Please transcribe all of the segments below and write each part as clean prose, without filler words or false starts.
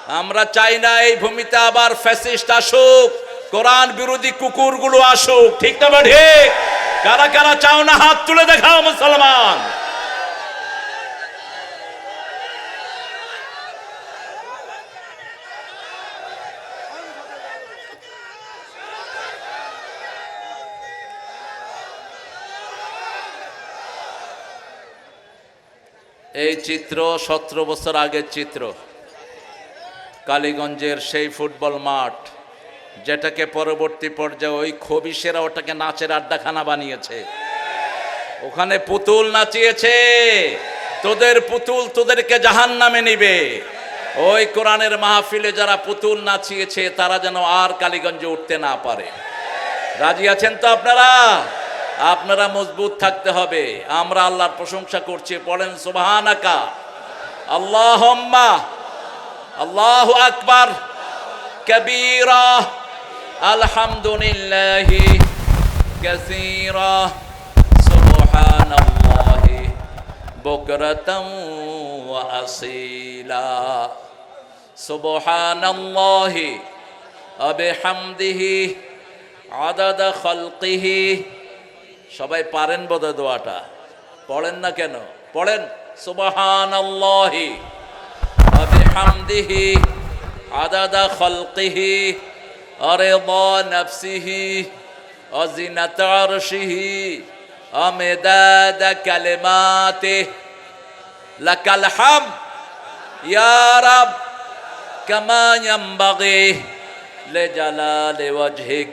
আমরা চাই না এই ভূমিতে আবার ফ্যাসিস্ট আসুক, কোরআন বিরোধী কুকুরগুলো আসুক। ঠিক না ঠিক? কারা কারা চাও না হাত তুলে দেখাও মুসলমান। এই চিত্র 17 বছর আগের চিত্র। কালীগঞ্জের সেই ফুটবল মাঠ, যেটাকে পরবর্তী পর্যায়ে ওই খবিশেরা ওটাকে নাচের আড্ডাখানা বানিয়েছে। ওখানে পুতুল নাচিয়েছে। তোদের পুতুল তোদেরকে জাহান্নামে নিবে। ওই কোরআনের মাহফিলে যারা পুতুল নাচিয়েছে তারা যেন আর কালীগঞ্জে উঠতে না পারে। রাজি আছেন তো আপনারা? আপনারা মজবুত থাকতে হবে। আমরা আল্লাহর প্রশংসা করছি, পড়েন সুবহানাকা আল্লাহুম্মা আল্লাহু আকবার কবীরা আলহামদুলিল্লাহি কাসীরা সুবহানাল্লাহি বুকরাতাম ওয়া আসীলা সুবহানাল্লাহি ওয়া বিহামদিহি আদাদা খালকিহি। সবাই পারেন বোধহয় দোয়াটা, পড়েন না কেন? পড়েন সুবহানাল্লাহি ওয়া বিহামদিহি আদাদা খালকিহি ওয়া রিদা নাফসিহি ওয়া জিনাতা আরশিহি ওয়া মিদাদা কালিমাতিহি লাকাল হামদ ইয়া রাব কামা ইয়ানবাগি লিজালালি ওয়াজহিক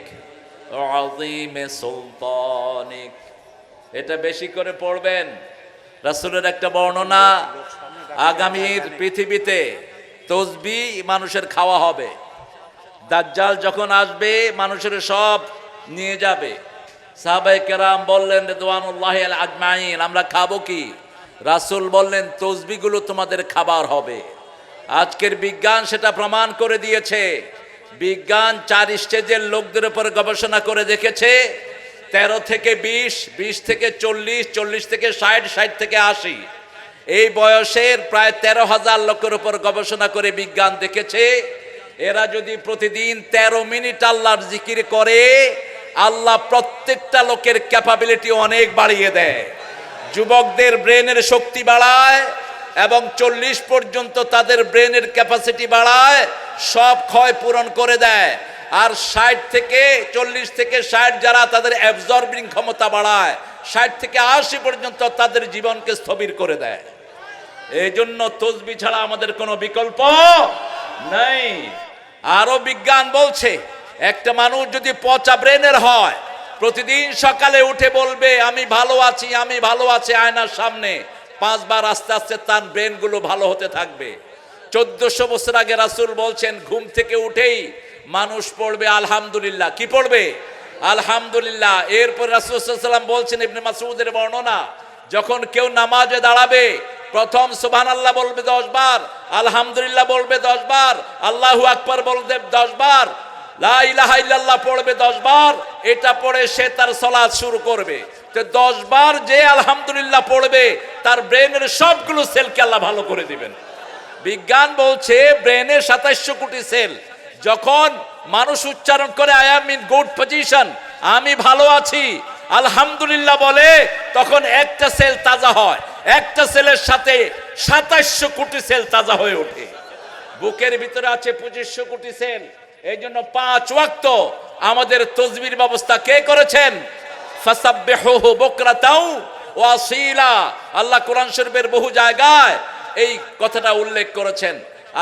ওয়া আযীমি সুলতানিক। এটা বেশি করে পড়বেন। রাসূলের একটা বর্ণনা, আগামীর পৃথিবীতে তসবিহ মানুষের খাওয়া হবে। দাজ্জাল যখন আসবে মানুষের সব নিয়ে যাবে। সাহাবায়ে কেরাম বললেন রিদওয়ানুল্লাহি আল আজমাইন, আমরা খাবো কি? রাসূল বললেন তসবিহগুলো তোমাদের খাবার হবে। আজকের বিজ্ঞান সেটা প্রমাণ করে দিয়েছে। বিজ্ঞান 4 স্টেজের লোকদের উপর গবেষণা করে দেখেছে 13 থেকে 20, 20 থেকে 40, 40 থেকে 60, 60 থেকে 80, এই বয়সের প্রায় 13,000 লোকের উপর গবেষণা করে বিজ্ঞান দেখেছে এরা যদি প্রতিদিন 13 মিনিট আল্লাহর জিকির করে, আল্লাহ প্রত্যেকটা লোকের ক্যাপাবিলিটি অনেক বাড়িয়ে দেয়। যুবকদের ব্রেনের শক্তি বাড়ায় এবং 40 পর্যন্ত তাদের ব্রেনের ক্যাপাসিটি বাড়ায়, সব ক্ষয় পূরণ করে দেয়। আর 60 থেকে 40 থেকে 60 যারা তাদের অ্যাবজর্বিং ক্ষমতা বাড়ায়, 60 থেকে 80 পর্যন্ত তাদের জীবনকে স্থবির করে দেয়। এই জন্য তসবিহ ছাড়া আমাদের কোনো বিকল্প নাই। আরো বিজ্ঞান বলছে একটা মানুষ যদি পচা ব্রেনের হয়, প্রতিদিন সকালে উঠে বলবে আমি ভালো আছি, আমি ভালো আছি, আয়নার সামনে 5 বার, আস্তে আস্তে তার ব্রেন গুলো ভালো হতে থাকবে। 1400 বছর আগে রাসূল বলছেন ঘুম থেকে উঠেই মানুষ পড়বে আলহামদুলিল্লাহ। কি পড়বে? আলহামদুলিল্লাহ। এরপর রাসূল সাল্লাল্লাহু আলাইহি ওয়াসাল্লাম বলছেন, ইবনে মাসউদের বর্ণনা, যখন কেউ নামাজে দাঁড়াবে প্রথম সুবহানাল্লাহ বলবে 10 বার, আলহামদুলিল্লাহ বলবে 10 বার, আল্লাহু আকবার বলবে 10 বার, লা ইলাহা ইল্লাল্লাহ পড়বে 10 বার। এটা পড়ে সে তার সালাত শুরু করবে। তো 10 বার যে আলহামদুলিল্লাহ পড়বে তার ব্রেনের সবগুলো সেলকে আল্লাহ ভালো করে দিবেন। বিজ্ঞান বলছে ব্রেনে 2700 কোটি সেল। যখন মানুষ উচ্চারণ করে I am in good position, আমি ভালো আছি, আলহামদুলিল্লাহ বলে, তখন একটা সেল তাজা হয়। একটা সেলের সাথে 2700 কোটি সেল তাজা হয়ে ওঠে। বুকের ভিতরে আছে 2500 কোটি সেল। এই জন্য 5 ওয়াক্ত আমাদের তসবির ব্যবস্থা কে করেছেন? ফাসাব্বিহুহু বুকরাতাও ওয়া আসীলা। আল্লাহ কোরআন শরীফের বহু জায়গায় এই কথাটা উল্লেখ করেছেন।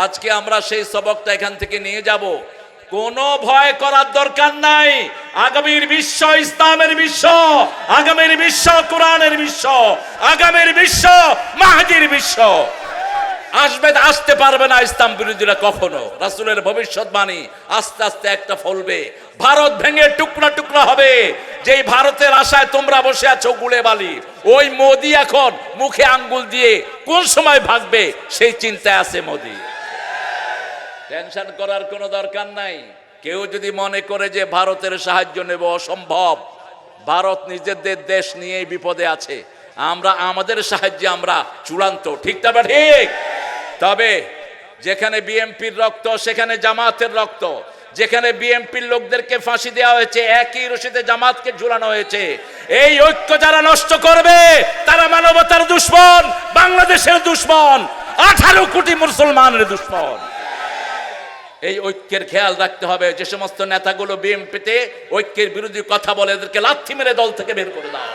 আজকে আমরা সেই সবকটা এখান থেকে নিয়ে যাব। কোনো ভয় করার দরকার নাই। আগামীর বিশ্ব ইসলামের বিশ্ব, আগামীর বিশ্ব কোরআনের বিশ্ব, আগামীর বিশ্ব মাহদির বিশ্ব। আসতে পারবে না ইসলাম বিরোধীরা কখনো। রাসূলের ভবিষ্যৎবাণী আস্তে আস্তে একটা ফলবে। ভারত ভেঙে টুকরা টুকরা হবে। যেই ভারতের আশায় তোমরা বসে আছো গুলে বালি, ওই মোদি এখন মুখে আঙ্গুল দিয়ে কোন সময় ভাগবে সেই চিন্তায় আছে মোদি। টেনশন করার কোনো দরকার নাই। কেউ যদি মনে করে যে ভারতের সাহায্য নেব, অসম্ভব। ভারত নিজেদের দেশ নিয়েই বিপদে আছে। আমরা আমাদের সাহায্যে আমরা চূড়ান্ত। ঠিক না ঠিক? তবে যেখানে বিএনপির রক্ত সেখানে জামাতের রক্ত, যেখানে বিএনপির লোকদেরকে ফাঁসি দেওয়া হয়েছে একই রশিদে জামাতকে ঝুলানো হয়েছে। এই ঐক্য যারা নষ্ট করবে তারা মানবতার দুশমন, বাংলাদেশের দুশমন, 18 কোটি মুসলমানের দুশমন। এই ঐক্যের খেয়াল রাখতে হবে। যে সমস্ত নেতাগুলো বিএনপিতে ঐক্যের বিরোধী কথা বলে এদেরকে লাথি মেরে দল থেকে বের করে দাও।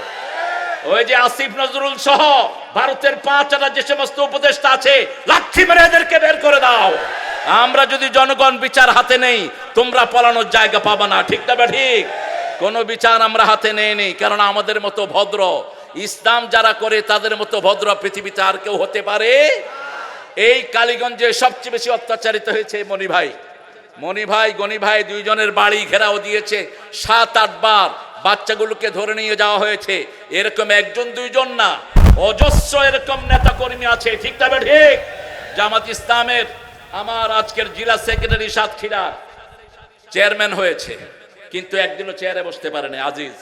ওই যে আসিফ নজরুল সহ ভারতের 5টা যে সমস্ত উপদেষ্টা আছে লাথি মেরে এদেরকে বের করে দাও। আমরা যদি জনগণ বিচার হাতে নেই তোমরা পালানোর জায়গা পাবা না, ঠিক না? ঠিক। কোনো বিচার আমরা হাতে নেই, কারণ আমাদের মতো ভদ্র ইসলাম যারা করে তাদের মতো ভদ্র পৃথিবীতে আর কেউ হতে পারে। এই কালীগঞ্জে সবচেয়ে বেশি অত্যাচারিত হয়েছে মনি ভাই গনি ভাই, দুইজনের বাড়ি ঘেরাও দিয়েছে, 7-8 বার বাচ্চাগুলোকে ধরে নিয়ে যাওয়া হয়েছে। এরকম একজন দুইজন না, অজস্র এরকম নেতা কর্মী আছে, ঠিক না? ঠিক। জামাত ইসলামের আমার আজকের জেলা সেক্রেটারি সাতক্ষীরা চেয়ারম্যান হয়েছে, কিন্তু একদিনও চেয়ারে বসতে পারে নাই। আজিজ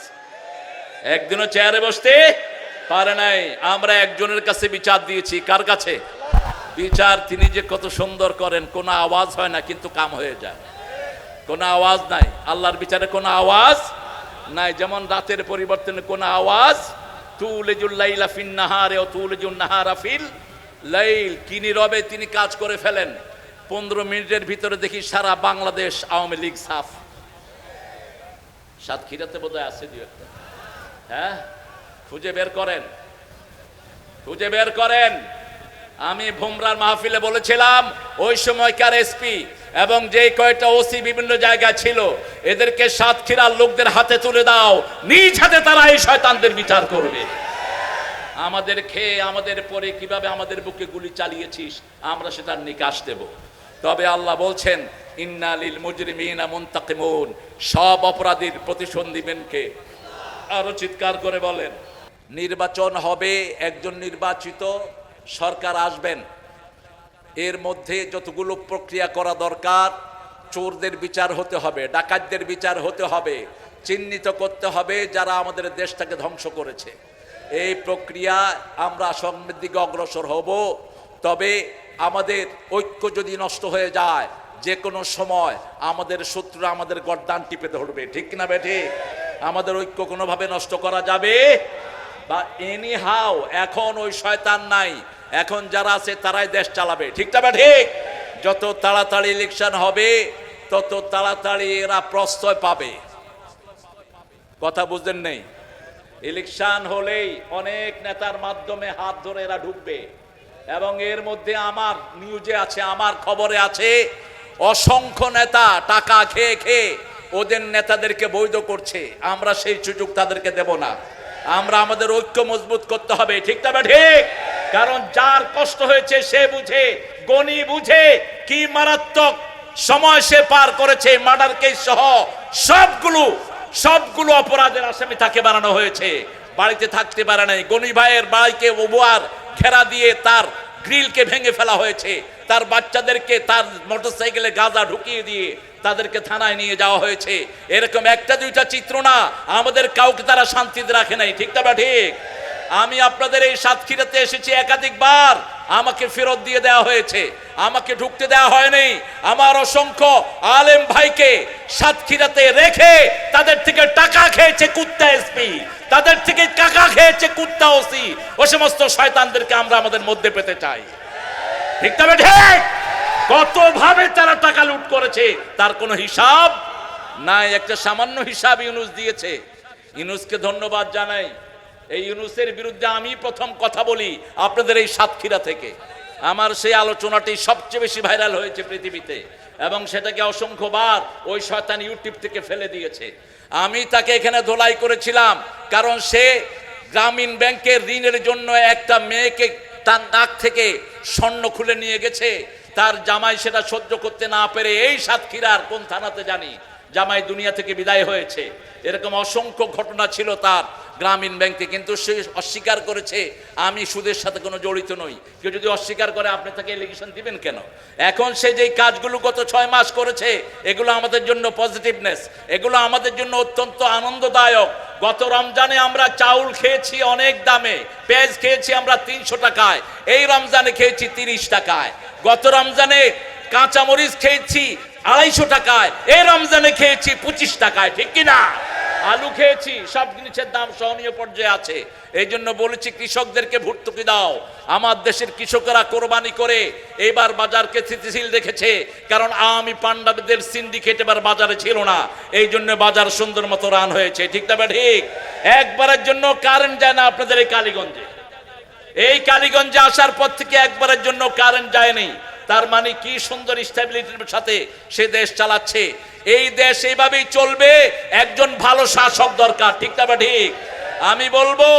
একদিনও চেয়ারে বসতে পারে নাই। আমরা একজনের কাছে বিচার দিয়েছি। কার কাছে বিচার? তিনি যে কত সুন্দর করেন, কোনো আওয়াজ হয় না কিন্তু কাম হয়ে যায়, কোনো আওয়াজ নাই। আল্লাহর বিচারে কোনো আওয়াজ নাই। যেমন রাতের পরিবর্তনে কোনো আওয়াজ, তুলিজুল লাইলা ফিন নাহারে ও তুলিজুন নাহারা ফিল লাইল, কি নীরবে তিনি কাজ করে ফেলেন। 15 মিনিটের ভিতরে দেখি সারা বাংলাদেশ আওয়ামী লীগ সাফ। সাতক্ষীরাতে বোধহয় আছে দুই একটা, হ্যাঁ, খুঁজে বের করেন, খুঁজে বের করেন। আমি ভুমরার মাহফিলে বলেছিলাম ওই সময়কার এসপি এবং যে কয়টা ওসি বিভিন্ন জায়গায় ছিল এদেরকে সাতক্ষীরার লোকদের হাতে তুলে দাও, নিজ হাতে তারা এই শয়তানদের বিচার করবে। আমাদের খেয়ে আমাদের পরে কিভাবে আমাদের বুকে গুলি চালিয়েছিস আমরা সেটার নিকাশ দেব। তবে আল্লাহ বলছেন ইন্না লিল মুজরিমিনা মুনতাকিমুন, সব অপরাধীর প্রতিশোধ দিবেন কে? আরো চিৎকার করে বলেন। নির্বাচন হবে, একজন নির্বাচিত সরকার আসবেন, এর মধ্যে যতগুলো প্রক্রিয়া করা দরকার, চোরদের বিচার হতে হবে, ডাকাতদের বিচার হতে হবে, চিহ্নিত করতে হবে যারা আমাদের দেশটাকে ধ্বংস করেছে। এই প্রক্রিয়া আমরা সামনের দিকে অগ্রসর হব। তবে আমাদের ঐক্য যদি নষ্ট হয়ে যায় যে কোনো সময় আমাদের শত্রুরা আমাদের গর্দান টিপে ধরবে, ঠিক না বেঠিক? আমাদের ঐক্য কোনোভাবে নষ্ট করা যাবে বা এনি হাও। এখন ওই শয়তান নাই, এখন যারা আছে তারাই দেশ চালাবে, ঠিক না ঠিক? যত তাড়াতাড়ি ইলেকশন হবে তত তাড়াতাড়ি এরা প্রশ্রয় পাবে। কথা বুঝলেন নেই? ইলেকশন হলেই অনেক নেতার মাধ্যমে হাত ধরে এরা ঢুকবে এবং এর মধ্যে আমার নিউজে আছে, আমার খবরে আছে, অসংখ্য নেতা টাকা খেয়ে খেয়ে ওদের নেতাদেরকে বৈধ করছে। আমরা সেই সুযোগ তাদেরকে দেব না। আমরা আমাদের ঐক্য মজবুত করতে হবে, ঠিক না ঠিক? কারণ যার কষ্ট হয়েছে সে বুঝে, গণি বুঝে কি মারাত্মক সময় সে পার করেছে। মার্ডার কেস সহ সবগুলো অপরাধের আসামি তাকে বানানো হয়েছে, বাড়িতে থাকতে পারে নাই। গনি ভাইয়ের বাড়িকে ওভার ঘেরা দিয়ে তার গ্রিলকে ভেঙে ফেলা হয়েছে, তার বাচ্চাদেরকে তার মোটরসাইকেলে গাঁজা ঢুকিয়ে দিয়ে তাদেরকে থানায় নিয়ে যাওয়া হয়েছে। এরকম একটা দুইটা চিত্র না, আমাদের কাউকে তারা শান্তিতে রাখে নাই, ঠিক না ঠিক? আমি আপনাদের এই সাতক্ষীরাতে এসেছি একাধিকবার, আমাকে ফেরত দিয়ে দেওয়া হয়েছে, আমাকে ঢুকতে দেওয়া হয়নি। আমার অসংখ্য আলেম ভাইকে সাতক্ষীরাতে রেখে তাদের থেকে টাকা খেয়েছে কুত্তা এসপি, তাদের থেকে টাকা খেয়েছে কুত্তা ওসি। ও সমস্ত শয়তানদেরকে আমরা আমাদের মধ্যে পেতে চাই, ঠিক না ঠিক? কত ভাবে তারা টাকা লুট করেছে তার কোনো হিসাব নাই। একটা সামান্য হিসাব ইউনুস দিয়েছে, ইউনুসকে ধন্যবাদ জানাই। এই ইউনুসের বিরুদ্ধে আমি প্রথম কথা বলি আপনাদের এই সাতক্ষীরা থেকে। আমার সেই আলোচনাটি সবচেয়ে বেশি ভাইরাল হয়েছে পৃথিবীতে এবং সেটাকে অসংখ্যবার ওই শয়তান ইউটিউব থেকে ফেলে দিয়েছে। আমি তাকে এখানে ধোলাই করেছিলাম কারণ সে গ্রামীণ ব্যাংকের ঋণের জন্য একটা মেয়েকে তার নাক থেকে স্বর্ণ খুলে নিয়ে গেছে। তার জামাই সেটা সহ্য করতে না পেরে এই সাতক্ষীরার কোন থানাতে জানি জামাই দুনিয়া থেকে বিদায় হয়েছে। এরকম অসংখ্য ঘটনা ছিল তার গ্রামীণ ব্যাংকে, কিন্তু সে অস্বীকার করেছে আমি সুদের সাথে কোনো জড়িত নই। কেউ যদি অস্বীকার করে আপনি তাকে এলিগেশন দিবেন কেন? এখন সে যেই কাজগুলো গত 6 মাস করেছে এগুলো আমাদের জন্য পজিটিভনেস, এগুলো আমাদের জন্য অত্যন্ত আনন্দদায়ক। গত রমজানে আমরা চাউল খেয়েছি অনেক দামে, পেঁয়াজ খেয়েছি আমরা 300 টাকায়, এই রমজানে খেয়েছি 30 টাকায়। গত রমজানে কাঁচামরিচ খেয়েছি 250 টাকায়, এই রমজানে খেয়েছি 25 টাকায়, ঠিক কিনা? আলু খেয়েছি, সব জিনিসের দাম সহনীয় পর্যায়ে আছে। এই জন্য বলেছি কৃষকদেরকে ভর্তুকি দাও। আমার দেশের কৃষকরা কোরবানি করে এবার বাজারকে স্থিতিশীল রেখেছে, কারণ আওয়ামী পান্ডাদের সিন্ডিকেট এবার বাজারে ছিল না, এই জন্য বাজার সুন্দর মতো রান হয়েছে, ঠিক না? ঠিক। একবারের জন্য কারেন্ট যায় না আপনাদের এই কালীগঞ্জে। এই কালীগঞ্জে আসার পর থেকে একবারের জন্য কারেন্ট যায়নি। তার মানে কি সুন্দর স্টেবিলিটির সাথে সে দেশ চালাচ্ছে। এই দেশ এইভাবেই চলবে, একজন ভালো শাসক দরকার, ঠিক না? ঠিক। আমি বলবো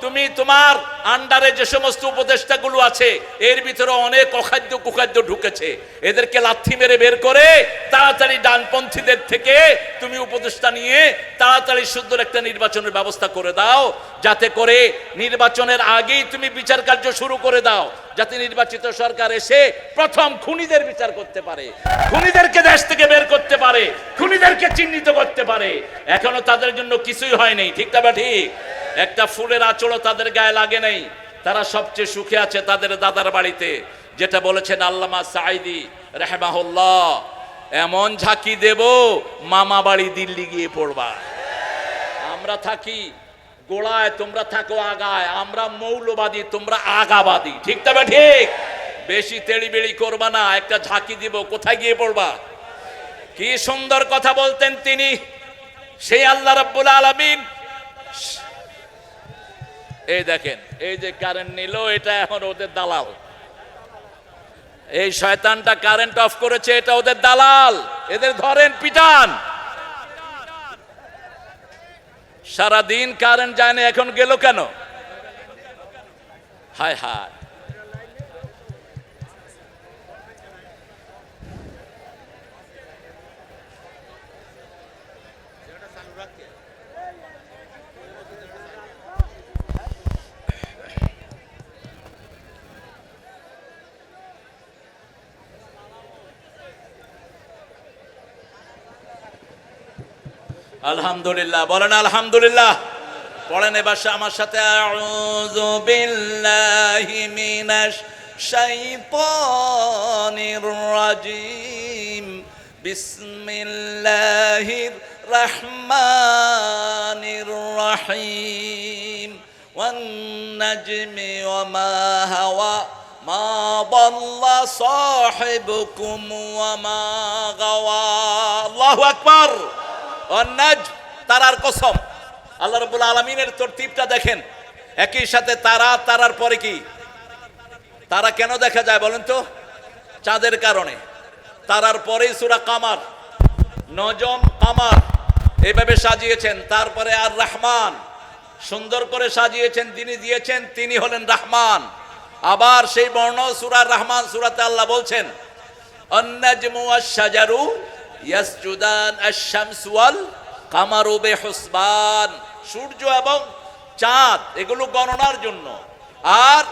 তুমি তোমার আন্ডারে যে সমস্ত উপদেষ্টাগুলো আছে এর ভিতরে অনেক অখাদ্য কুখাদ্য ঢুকেছে, এদেরকে লাথি মেরে বের করে তাড়াতাড়ি ডানপন্থীদের থেকে তুমি উপদেষ্টা নিয়ে তাড়াতাড়ি সুন্দর একটা নির্বাচনের ব্যবস্থা করে দাও, যাতে করে নির্বাচনের আগেই তুমি বিচার কার্য শুরু করে দাও, যাতে নির্বাচিত সরকার এসে প্রথম খুনিদের বিচার করতে পারে, খুনিদেরকে দেশ থেকে বের করতে পারে, খুনিদেরকে চিহ্নিত করতে পারে। এখনো তাদের জন্য কিছুই হয়নি, ঠিক না? ঠিক। একটা ফুলের আঁচড়ও তাদের গায়ে লাগে নাই। তারা সবচেয়ে সুখে আছে তাদের দাদার বাড়িতে, যেটা বলেছেন আল্লামা সাঈদী রাহিমাহুল্লাহ, এমন ঝাঁকি দেব মামা বাড়ি দিল্লি গিয়ে পড়বা। আমরা থাকি গোড়ায়, তোমরা থাকো আগায়, আমরা মৌলবাদী, তোমরা আগাবাদী, ঠিক তবে ঠিক। বেশি তেড়িবেড়ি করবা না, একটা ঝাঁকি দিব, কোথায় গিয়ে পড়বা। কি সুন্দর কথা বলতেন তিনি, সেই আল্লাহ রাব্বুল আলামিন। এই দেখেন, এই যে কারেন্ট নিল, এটা এখন ওদের দালাল। এই শয়তানটা কারেন্ট অফ করেছে, এটা ওদের দালাল, এদের ধরেন পিটান। সারাদিন কারেন্ট যায় না, এখন গেল কেন? হায় হায়। আলহামদুলিল্লাহ বলেন, আলহামদুলিল্লাহ পড়েন এবার আমার সাথে। আউযু বিল্লাহি মিনাশ শাইতানির রাজিম, বিসমিল্লাহির রহমানির রহিম, ওয়ান নাজমি ওয়া মা হাওয়া, মা দাল্লা সাহিবুকুম ওয়া মা গাওয়া। আল্লাহু আকবার। তারার কসম, আল্লাহ রাব্বুল আলামিনের তরতিবটা দেখেন। একই সাথে তারা, তারার পরে কি? তারা কেন দেখা যায় বলেন তো? চাঁদের কারণে। তারার পরেই সূরা কামার, নজম, কামার এইভাবে সাজিয়েছেন। তারপরে আর রহমান, সুন্দর করে সাজিয়েছেন, তিনি দিয়েছেন, তিনি হলেন রহমান। আবার সেই বর্ণ সূরা রহমান সূরাতে আল্লাহ বলছেন, আন-নাজমু ওয়াশ-শাজারু ইয়াসজুদান, আশ-শামসু ওয়াল কামারু বিহুসবান, সূর্য এবং চাঁদ এগুলো গণনার জন্য, আর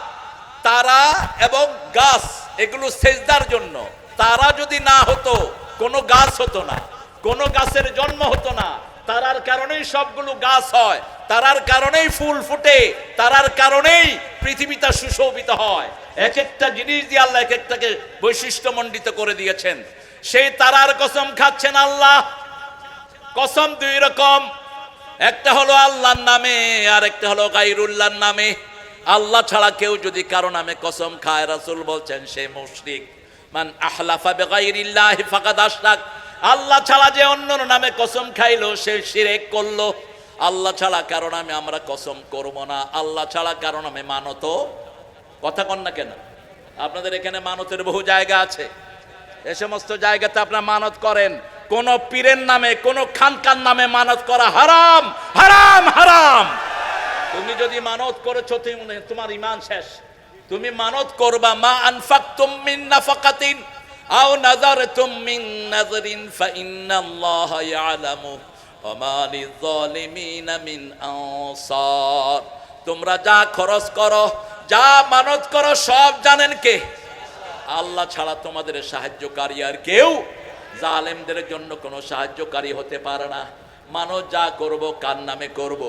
তারা এবং গাছ এগুলো সেজদার জন্য। তারা যদি না হতো কোনো গাছ হতো না, কোনো গাছের জন্ম হতো না। তারার কারণেই সবগুলো গাছ হয়, তারার কারণেই ফুল ফুটে, তারার কারণেই পৃথিবীটা সুশোভিত হয়। এক একটা জিনিস দিয়ে আল্লাহ এক একটাকে বৈশিষ্ট্যমণ্ডিত করে দিয়েছেন। সেই তারার কসম খাচ্ছেন আল্লাহ। কসম দুই রকম, একটা হলো আল্লাহর নামে, আর একটা হলো গায়রুল্লাহর নামে। আল্লাহ ছাড়া কেউ যদি কারো নামে কসম খায়, রাসূল বলছেন সে মুশরিক। মান আহলাফা বিগাইরিল্লাহি ফাকাদ আশরাক, আল্লাহ ছাড়া যে অন্য নামে কসম খাইলো সে শিরক করলো। আল্লাহ ছাড়া কারো নামে আমরা কসম করব না, আল্লাহ ছাড়া কারো নামে মানত, কথা কন না কেন? আপনাদের এখানে মানতের বহু জায়গা আছে, এ সমস্ত জায়গাতে আপনারা মানত করেন। কোন পীরের নামে, কোন খানকার নামে মানত করা হারাম, হারাম, হারাম। তুমি যদি মানত করেছো তোমার ঈমান শেষ। তুমি মানত করবা, মা আনফাকতুম মিন নাফাকাতিন আও নাযারতুম মিন নাযরিন ফাইন্নাল্লাহা ইয়ালামু ওয়া মা লিয-যালিমিনা মিন আনসার। তোমরা যা খরচ করো, যা মানত করো, সব জানেন কে? আল্লাহ ছাড়া তোমাদের সাহায্যকারী আর কেউ জালেমদের জন্য কোনো সাহায্যকারী হতে পারে না। মানত যা করব কার নামে করব,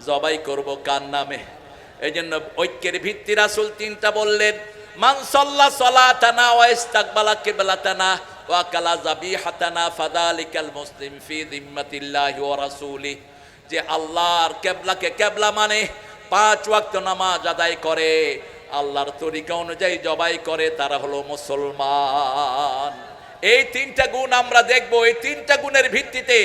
জবাই করব কার নামে? এই জন্য ঐক্যের ভিত্তি রাসূল তিনটা বললেন, মান সাল্লা সালাতানা ওয়া ইস্তাকবালা কিবলাতানা ওয়া কালা যাবিহাতানা ফাযালিকাল মুসলিম ফি যিম্মাতিল্লাহি ওয়া রাসূলি, যে আল্লাহর কিবলাকে কিবলা মানে 5 ওয়াক্ত নামাজ আদায় করে, আল্লাহর তরিকা অনুযায়ী জবাই করে, তারা হলো মুসলমান। এই 3টা গুণ আমরা দেখব। এই 3টা গুণের ভিত্তিতে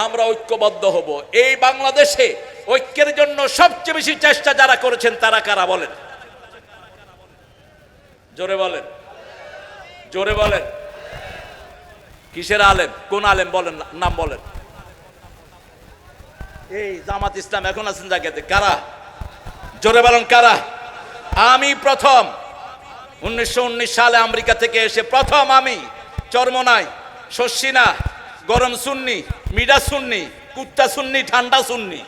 আমরা ঐক্যবদ্ধ হব। এই বাংলাদেশে ঐক্যের জন্য সবচেয়ে বেশি চেষ্টা যারা করেছেন তারা কারা বলেন? জোরে বলেন, জোরে বলেন। কিসের আলেম? কোন আলেম বলেন, নাম বলেন। এই জামাত ইসলাম এখন আছেন জায়গাতে, কারা? জোরে বলেন কারা? আমি প্রথম 1919 সালে আমেরিকা থেকে এসে প্রথম আমি চরমনাই, শস্যিনা, গরম সুন্নি, মিডা সুন্নি, কুত্তা সুন্নি, ঠান্ডা সুন্নি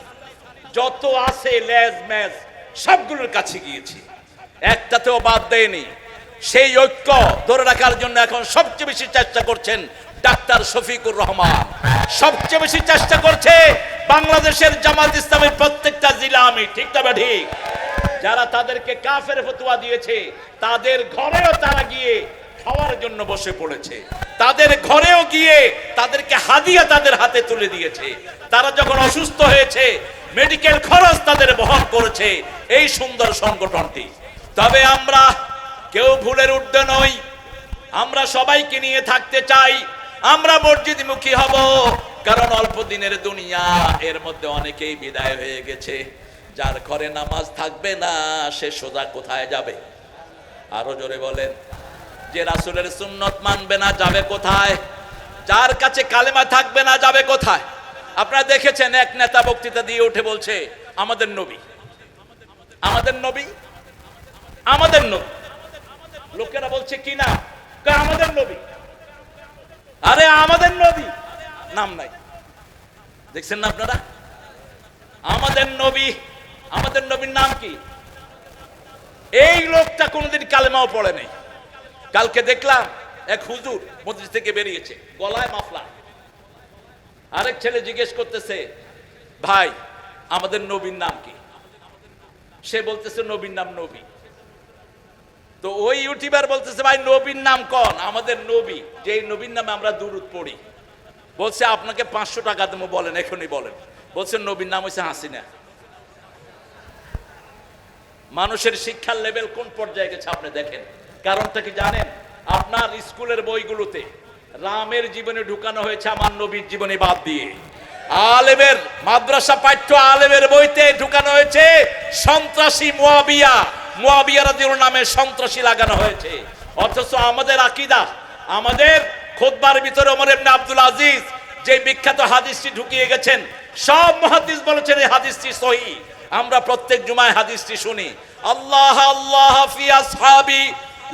যত আছে লেজ মেজ সবগুলোর কাছে গিয়েছি, একটাতেও বাদ দেয়নি। সেই ঐক্য ধরে রাখার জন্য এখন সবচেয়ে বেশি চেষ্টা করছেন ডাক্তার শফিকুর রহমান, সবচেয়ে বেশি চেষ্টা করছে বাংলাদেশের জামাত ইসলামের প্রত্যেকটা জেলা আমি, ঠিক তবে ঠিক। যারা তাদেরকে কাফের ফতোয়া দিয়েছে তাদের ঘরেও তারা গিয়ে খাওয়ার জন্য বসে পড়েছে, তাদের ঘরেও গিয়ে তাদেরকে হাদিয়া তাদের হাতে তুলে দিয়েছে। তারা যখন অসুস্থ হয়েছে মেডিকেল খরচ তাদের বহন করেছে এই সুন্দর সংগঠনটি। তবে আমরা কেউ ভুলের ঊর্ধ্বে নই, আমরা সবাইকে নিয়ে থাকতে চাই। আমরা মসজিদমুখী হব, কারণ অল্প দিনের দুনিয়া, এর মধ্যে অনেকেই বিদায় হয়ে গেছে। যার ঘরে নামাজ থাকবে না সে সোজা কোথায় যাবে? আরো জোরে বলেন। যে রাসূলের সুন্নত মানবে না যাবে কোথায়? যার কাছে কালেমা থাকবে না যাবে কোথায়? আপনারা দেখেছেন এক নেতা বক্তৃতা দিয়ে উঠে বলছে আমাদের নবী, আমাদের নবী, আমাদের নবী। লোকেরা বলছে কি না? আমাদের নবী। আরে আমাদের নবী নাম নাই, দেখছেন না আপনারা? আমাদের নবী, আমাদের নবীর নাম কি? এই লোকটা কোনোদিন কালেমাও পড়ে নাই। কালকে দেখলাম এক হুজুর মসজিদ থেকে বেরিয়েছে, গলায় মাফলা। আরেক ছেলে জিজ্ঞেস করতেছে ভাই আমাদের নবীর নাম কি? সে বলতেছে নবীর নাম নবী। তো ওই ইউটিউবার বলতেছে ভাই নবীর নাম কোন? আমাদের নবী, যে নবীর নামে আমরা দুরূদ পড়ি। বলছে আপনাকে 500 টাকা দেবো, বলেন এখনই বলেন। বলছে নবীর নাম হচ্ছে হাসিনা। মানুষের শিক্ষার লেভেল কোন পর্যায়ে গেছে আপনি দেখেন। কারণটা কি জানেন? আপনার স্কুলের বইগুলোতে রামের জীবনে ঢুকানো হয়েছে আমার নবীর জীবনে বাদ দিয়ে। আলেমের মাদ্রাসা পাঠ্য আলেমের বইতে ঢুকানো হয়েছে সন্ত্রাসী মুয়াবিয়া, মুয়াবিয়া রাদিয়াল্লাহু নামে সন্ত্রাসী লাগানো হয়েছে। অথচ আমাদের আকীদা, আমাদের খুতবার ভিতরে ওমর ইবনে আব্দুল আজিজ যে বিখ্যাত হাদিসটি ঢুকিয়ে গেছেন, সব মুহাদ্দিস বলেছেন এই হাদিসটি সহিহ। আমরা প্রত্যেক জুমায় হাদিসটি শুনি, আল্লাহ আল্লাহ ফি আসহাবি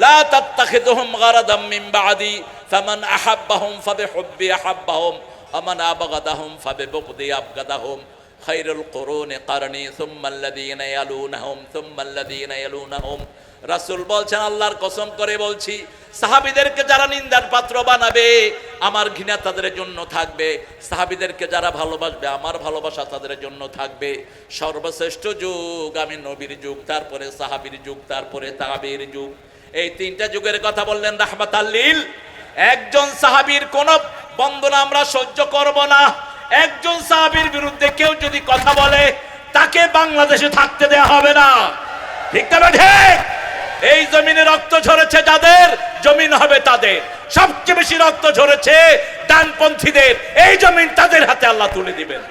লা তাত্তাখিযুহুম গারাদাম মিন বাদি ফামান আহাব্বাহুম ফাবিহুব্বি আহাব্বাহুম ওয়া মান আবগাদাহুম ফাবিবুগদি আবগাদাহুম খায়রুল কুরুনি কারনি সুম্মা আল্লাযীনা ইয়ালুনাহুম সুম্মা আল্লাযীনা ইয়ালুনাহুম। রাসূল বলছেন আল্লাহর কসম করে বলছি, সাহাবীদেরকে যারা নিন্দার পাত্র বানাবে আমার ঘৃণা তাদের জন্য থাকবে, সাহাবীদেরকে যারা ভালোবাসবে আমার ভালোবাসা তাদের জন্য থাকবে। সর্বশ্রেষ্ঠ যুগ আমি নবীর যুগ, তারপরে সাহাবীর যুগ, তারপরে তাবেঈর যুগ। এই 3টা যুগের কথা বললেন রাহমাতাল লিল। একজন সাহাবীর কোন বন্দনা আমরা সহ্য করব না। একজন সাহাবীর বিরুদ্ধে কেউ যদি কথা বলে তাকে বাংলাদেশে থাকতে দেয়া হবে না, ঠিক না ঠিক? এই জমিনে রক্ত ঝরেছে যাদের, জমিন হবে তাদের। সবচেয়ে বেশি রক্ত ঝরেছে ডানপন্থীদের, এই জমিন তাদের হাতে আল্লাহ তুলে দিবেন।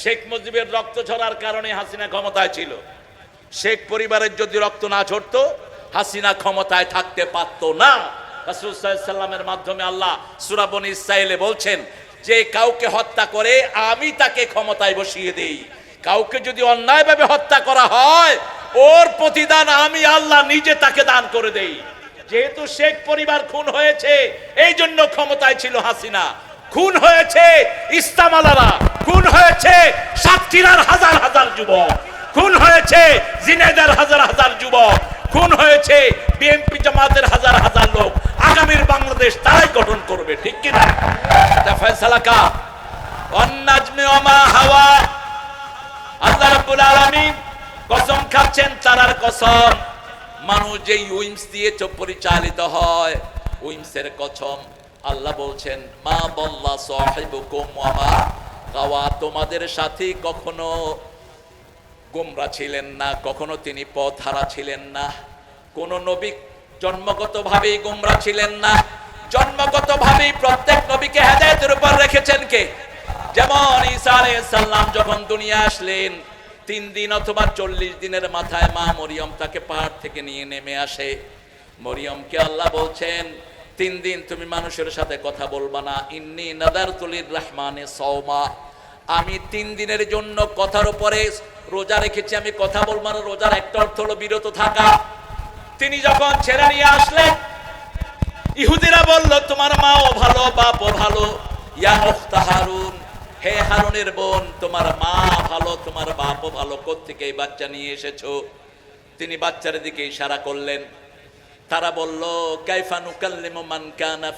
শেখ মুজিবের রক্ত ঝরার কারণে হাসিনা ক্ষমতায় ছিল। শেখ পরিবারের যদি রক্ত না ঝরতো হাসিনা ক্ষমতায় থাকতে পারত না। রাসূল সাল্লাল্লাহু আলাইহি ওয়াসাল্লামের মাধ্যমে আল্লাহ সূরা বনী ইসরাঈলে বলছেন যে কাউকে হত্যা করে আমি তাকে ক্ষমতায় বসিয়ে দেই। কাউকে যদি অন্যায়ভাবে হত্যা করা হয় ওর প্রতিদান আমি আল্লাহ নিজে তাকে দান করে দেই। যেহেতু শেখ পরিবার খুন হয়েছে এই জন্য ক্ষমতায় ছিল হাসিনা। খুন হয়েছে ইস্তামালারা, খুন হয়েছে সাতক্ষীরার হাজার হাজার যুবক, খুন হয়েছে জিনেদার হাজার হাজার যুবক, খুন হয়েছে বিএনপি জামাতের হাজার হাজার লোক। আগামীর বাংলাদেশ তারাই গঠন করবে, ঠিক কি না? এটা ফয়সালা কার? ওয়ান নাজমি ওয়া মা হাওয়া। আল্লাহ রাব্বুল আলামিন কসম খাচ্ছেন তারার কসম, মানুষ যে উইংস দিয়ে পরিচালিত হয়, উইংসের কসম আল্লাহ বলছেন মা বল্লা সাহিবুকুম ওয়া মা গাওয়া, তোমাদের সাথী কখনো গোমরা ছিলেন না, কখনো তিনি পথ হারা ছিলেন না। কোন নবী জন্মগতভাবেই গোমরা ছিলেন না, জন্মগতভাবেই প্রত্যেক নবীকে হেদায়েতের উপর রেখেছেন কে? যেমন ঈসা আলাইহিস সালাম যখন দুনিয়া আসলেন 3 দিন অথবা 40 দিনের মাথায় মা মরিয়ম তাকে পাহাড় থেকে নিয়ে নেমে আসে। মরিয়মকে আল্লাহ বলছেন 3 দিন তুমি মানুষের সাথে কথা বলবা না, ইন্নী নাদারতু লির-রহমানি সাওমা, আমি 3 দিনের জন্য কথার উপরে রোজা রেখেছি, আমি কথা বলবো না। রোজার একটা অর্থ হলো বিরত থাকা। তিনি যখন ছেড়ে নিয়ে আসলেন, ইহুদিরা বলল তোমার মাও ভালো বাপও ভালো, ইয়া উখতা হারুন, হে হারুনের বোন, তোমার মা ভালো তোমার বাপও ভালো, কোত্থেকে এই বাচ্চা নিয়ে এসেছো? তিনি বাচ্চার দিকে ইশারা করলেন। তারা বলল কাইফা নুকাল্লিমু মান কানা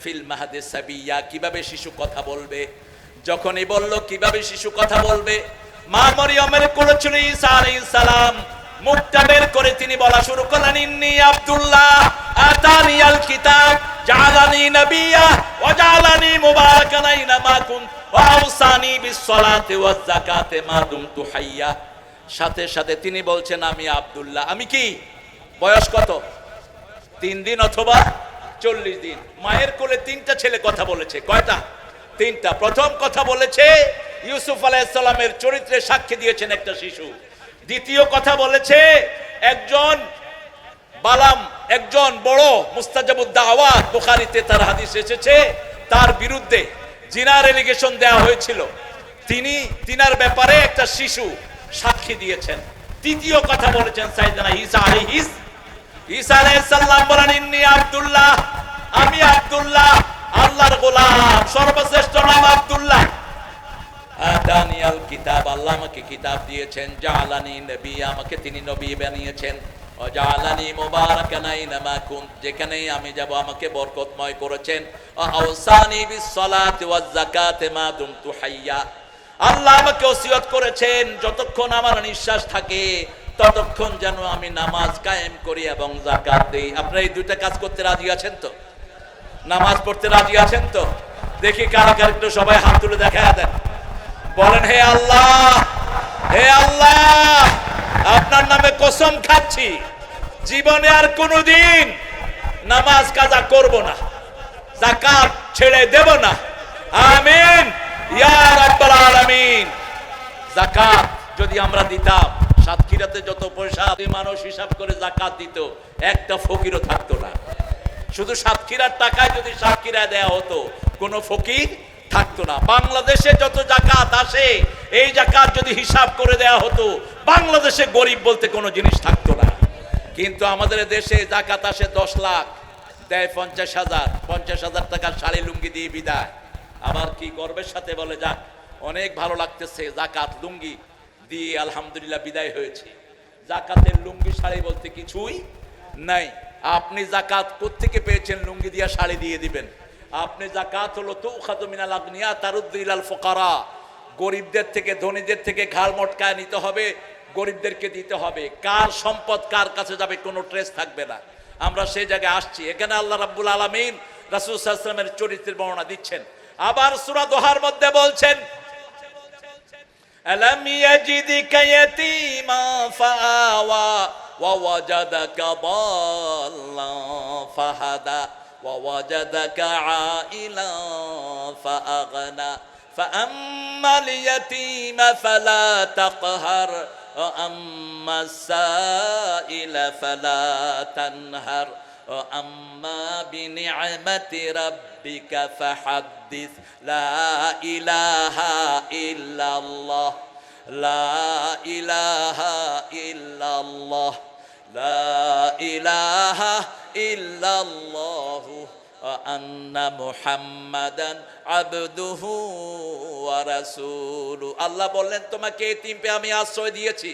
ফিল মাহদি সাবিয়্যা, কিভাবে শিশু কথা বলবে? যখনই বলল কিভাবে শিশু কথা বলবে, মা মরিয়মের কোলে ছিল ঈসা আলাইহিস সালাম, মুখটা বের করে তিনি বলা শুরু করলেন ইন্নী আব্দুল্লাহ আতানিয়াল কিতাব জাআলানি নাবিয়্যা ওয়া জাআলানি মুবারাকান আইনামা কুনতু ওয়া আওসানি বিস-সালাতি ওয়াজ-যাকাতি মা দুমতু হাইয়্যা। সাথে সাথে তিনি বলছেন আমি আব্দুল্লাহ। আমি কি বয়স কত? 3 দিন অথবা 40 দিন। মায়ের কোলে 3টা ছেলে কথা বলেছে। কয়টা? 3টা। প্রথম কথা বলেছে ইউসুফ আলাইহিস সালামের চরিত্রে সাক্ষী দিয়েছেন একটা শিশু। দ্বিতীয় কথা বলেছে একজন বালাম, একজন বড় মুস্তাজাবুদ দাওয়াত, বুখারীতে তার হাদিস এসেছে, তার বিরুদ্ধে জিনার এলিগেশন দেওয়া হয়েছিল, তিনার ব্যাপারে একটা শিশু সাক্ষী দিয়েছেন। তৃতীয় কথা বলেছেন সাইয়েদনা ঈসা আলাইহিস সালাম বলেন ইন্নী আব্দুল্লাহ, আমি আব্দুল্লাহ, আল্লাহর গোলাম, সর্বশ্রেষ্ঠ নাম আব্দুল্লাহ। আতানিয়াল কিতাব, আল্লাহ আমাকে কিতাব দিয়েছেন, জাআলানি নবিয়্যা, আমাকে তিনি নবী বানিয়েছেন, ওয়া জাআলানি মুবারাকান আইনামা কুনত, যেখানেই আমি যাব আমাকে বরকতময় করেছেন, ওয়া আওসানি বিস-সালাতি ওয়াজ-যাকাতি মা দুমতু হাইয়্যা, আল্লাহ আমাকে ওসিয়ত করেছেন যতক্ষণ আমার নিঃশ্বাস থাকে ততক্ষণ যেন আমি নামাজ কায়েম করি এবং যাকাত দেই। আপনারা এই দুইটা কাজ করতে রাজি আছেন তো? নামাজ পড়তে রাজি আছেন তো? দেখি কারা কারা, একটু সবাই হাত তুলে দেখায় দেন, বলেন হে আল্লাহ, হে আল্লাহ, আপনার নামে কসম খাচ্ছি জীবনে আর কোনোদিন নামাজ কাজা করব না, যাকাত ছেড়ে দেব না। আমিন ইয়া রাব্বাল আলামিন। যাকাত যদি আমরা দিতাম, সাতক্ষীরাতে যত পয়সা মানুষ হিসাব করে যাকাত দিত, একটা ফকিরও থাকতো না। শুধু সাতক্ষীরার টাকায় যদি সাতক্ষীরায় দেয়া হতো, কোনো ফকির থাকতো না। বাংলাদেশে যত যাকাত আসে, এই যাকাত যদি হিসাব করে দেয়া হতো, বাংলাদেশে গরিব বলতে কোনো জিনিস থাকতো না। কিন্তু আমাদের দেশে যাকাত আসে 10 লাখ, দেয় 50,000, 50,000 টাকার শাড়ি লুঙ্গি দিয়ে বিদায়। আবার কি গর্বের সাথে বলে, যাক অনেক ভালো লাগতেছে, যাকাত লুঙ্গি দিয়ে আলহামদুলিল্লাহ বিদায় হয়েছে। যাকাতের লুঙ্গি শাড়ি বলতে কিছুই নাই। আপনি যাকাত কোত্থেকে পেয়েছেন? লুঙ্গি দিয়া শাড়ি দিয়ে দিবেন। আপনি যাকাত হলো তুখাযু মিনাল আগনিয়া তারুদ্দু ইলাল ফুকারা, গরিবদের থেকে ধনীদের থেকে ঘাড় মটকায় নিতে হবে, গরিবদেরকে দিতে হবে। কার সম্পদ কার কাছে যাবে কোনো ট্রেস থাকবে না। আমরা সেই জায়গায় আসছি। এখানে আল্লাহ রাব্বুল আলামিন রাসূল সাল্লাল্লাহু আলাইহি ওয়াসাল্লামের চরিত্রের বর্ণনা দিচ্ছেন। আবার সূরা দোহার মধ্যে বলছেন আলাম ইয়াজিদিকা ইয়াতীমা ফাআওয়া ওয়া ওয়াজাদাকা দাল্লান ফাহাদা ওয়া ওয়াজাদাকা আইলান ফাআগনা ফাআম্মাল ইয়াতীমা ফালা তাকহার ওয়া আম্মাস সাইলা ফালা তানহার ওয়া আম্মা বিনি'মাতি রাব্বিকা ফাহাদ্দিস লা ইলাহা ইল্লাল্লাহ লা ইলাহা ইল্লাল্লাহ লা ইলাহা ইল্লাল্লাহ ওয়া আন্না মুহাম্মাদান আবদুহু ওয়া রাসূলু। আল্লাহ বললেন তোমাকে এতিম পেয়ে আমি আশ্রয় দিয়েছি,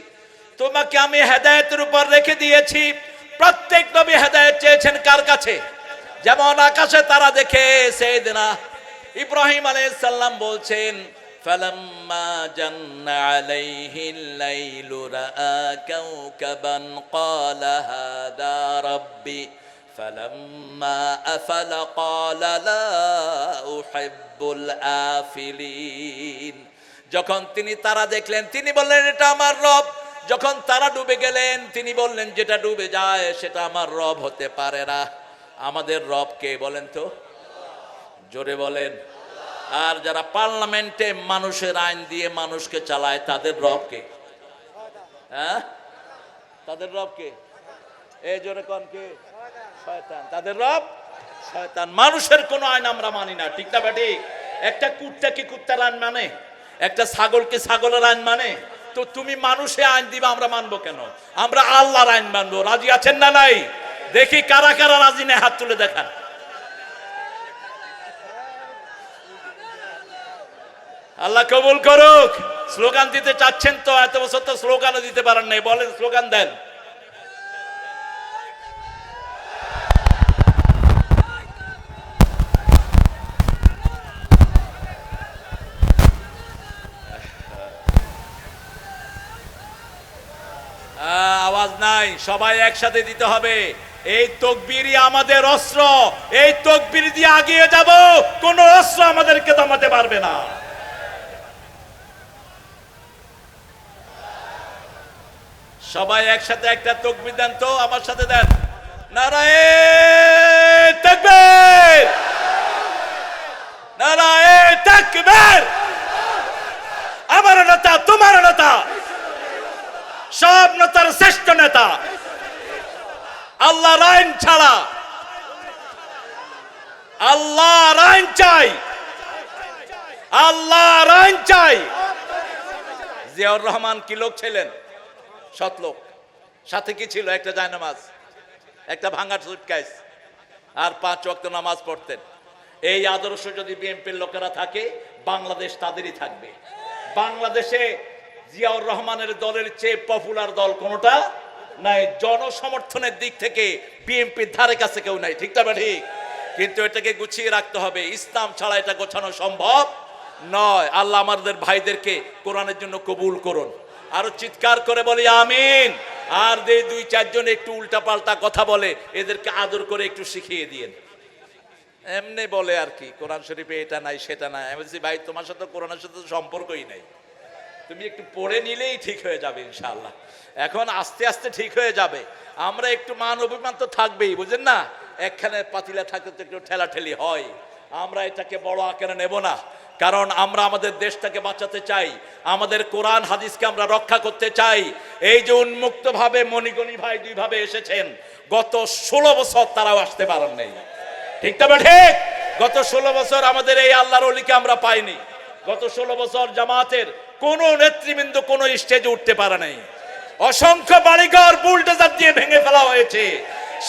তোমাকে আমি হেদায়েতের উপর রেখে দিয়েছি। প্রত্যেক নবী হেদায়েত চেয়েছেন কার কাছে? যেমন আকাশে তারা দেখে সাইয়েদনা ইব্রাহিম আলাইহিস সালাম বলছেন فلما جن عليه الليل رأى كوكبا قال هذا ربي فلما أفل قال لا أحب الآفلين যখন তিনি তারা দেখলেন তিনি বললেন এটা আমার রব যখন তারা ডুবে গেলেন তিনি বললেন যেটা ডুবে যায় সেটা আমার রব হতে পারে না আমাদের রব কে বলেন তো জোরে বলেন আর যারা পার্লামেন্টে মানুষের আইন দিয়ে মানুষকে চালায় তাদের রব কে হ্যাঁ তাদের রব কে এই জোরে কোন কে শয়তান তাদের রব শয়তান মানুষের কোনো আইন আমরা মানি না ঠিক না বেটি একটা কুত্তা কি কুত্তার আইন মানে একটা ছাগলকে ছাগলের আইন মানে তো তুমি মানুষের আইন দিবা আমরা মানবো কেন আমরা আল্লাহর আইন মানবো রাজি আছেন না নাই দেখি কারা কারা রাজি নেই হাত তুলে দেখান আল্লাহ কবুল করুক স্লোগান দিতে চাচ্ছেন তো এত বছর তো স্লোগানও দিতে পারেন নাই বলেন স্লোগান দেন আওয়াজ নাই সবাই একসাথে দিতে হবে এই তাকবীরই আমাদের অস্ত্র এই তাকবীর দিয়ে এগিয়ে যাব কোন অস্ত্র আমাদেরকে থামাতে পারবে না সবাই একসাথে একটা তাকবীর দেন তো আমার সাথে দেন নারায়ে তাকবীর নারায়ে তাকবীর আমার নেতা তোমার নেতা সব নেতার শ্রেষ্ঠ নেতা আল্লাহর আইন ছাড়া আল্লাহর আইন চাই আল্লাহর আইন চাই জিয়াউর রহমান কি লোক ছিলেন সৎ লোক সাথে কি ছিল একটা জায়নামাজ একটা ভাঙা সুটকেস আর 5 ওয়াক্ত নামাজ পড়তেন এই আদর্শ যদি বিএনপির লোকেরা থাকে বাংলাদেশ তাদেরই থাকবে বাংলাদেশে জিয়াউর রহমানের দলের চেয়ে পপুলার দল কোনটা নাই জনসমর্থনের দিক থেকে বিএনপির ধারে কাছে কেউ নাই ঠিক না ঠিক কিন্তু এটাকে গুছিয়ে রাখতে হবে ইসলাম ছাড়া এটা গোছানো সম্ভব নয় আল্লাহ আমাদের ভাইদেরকে কোরআনের জন্য কবুল করুন আরো চিৎকার করে বলি আমিন আর যে 2-4 জন একটু উল্টাপাল্টা কথা বলে এদেরকে আদর করে একটু শিখিয়ে দিয়েন এমনি বলে আর কি কোরআন শরীফে এটা নাই সেটা নাই আমি বলছি ভাই তোমার সাথে কোরআনের সাথে সম্পর্কই নাই তুমি একটু পড়ে নিলেই ঠিক হয়ে যাবে ইনশাআল্লাহ এখন আস্তে আস্তে ঠিক হয়ে যাবে আমরা একটু মান অভিমান তো থাকবেই বুঝেন না একখানে পাতিলা থাকতে তো একটু ঠেলাঠেলি হয় আমরা এটাকে বড় আকারে নেব না কারণ আমরা আমাদের দেশটাকে বাঁচাতে চাই আমাদের কোরআন হাদিসকে আমরা রক্ষা করতে চাই এই যে উন্মুক্ত ভাবে মনিগণি ভাই 2 ভাবে এসেছেন গত 16 বছর তারাও আসতে পারেন নাই ঠিক তবে ঠিক গত 16 বছর আমাদের এই আল্লাহর ওলিকে আমরা পাইনি গত 16 বছর জামাতের কোন নেতৃবৃন্দ কোন স্টেজে উঠতে পারে নাই অসংখ্য বাড়িঘর বুলডোজার দিয়ে ভেঙে ফেলা হয়েছে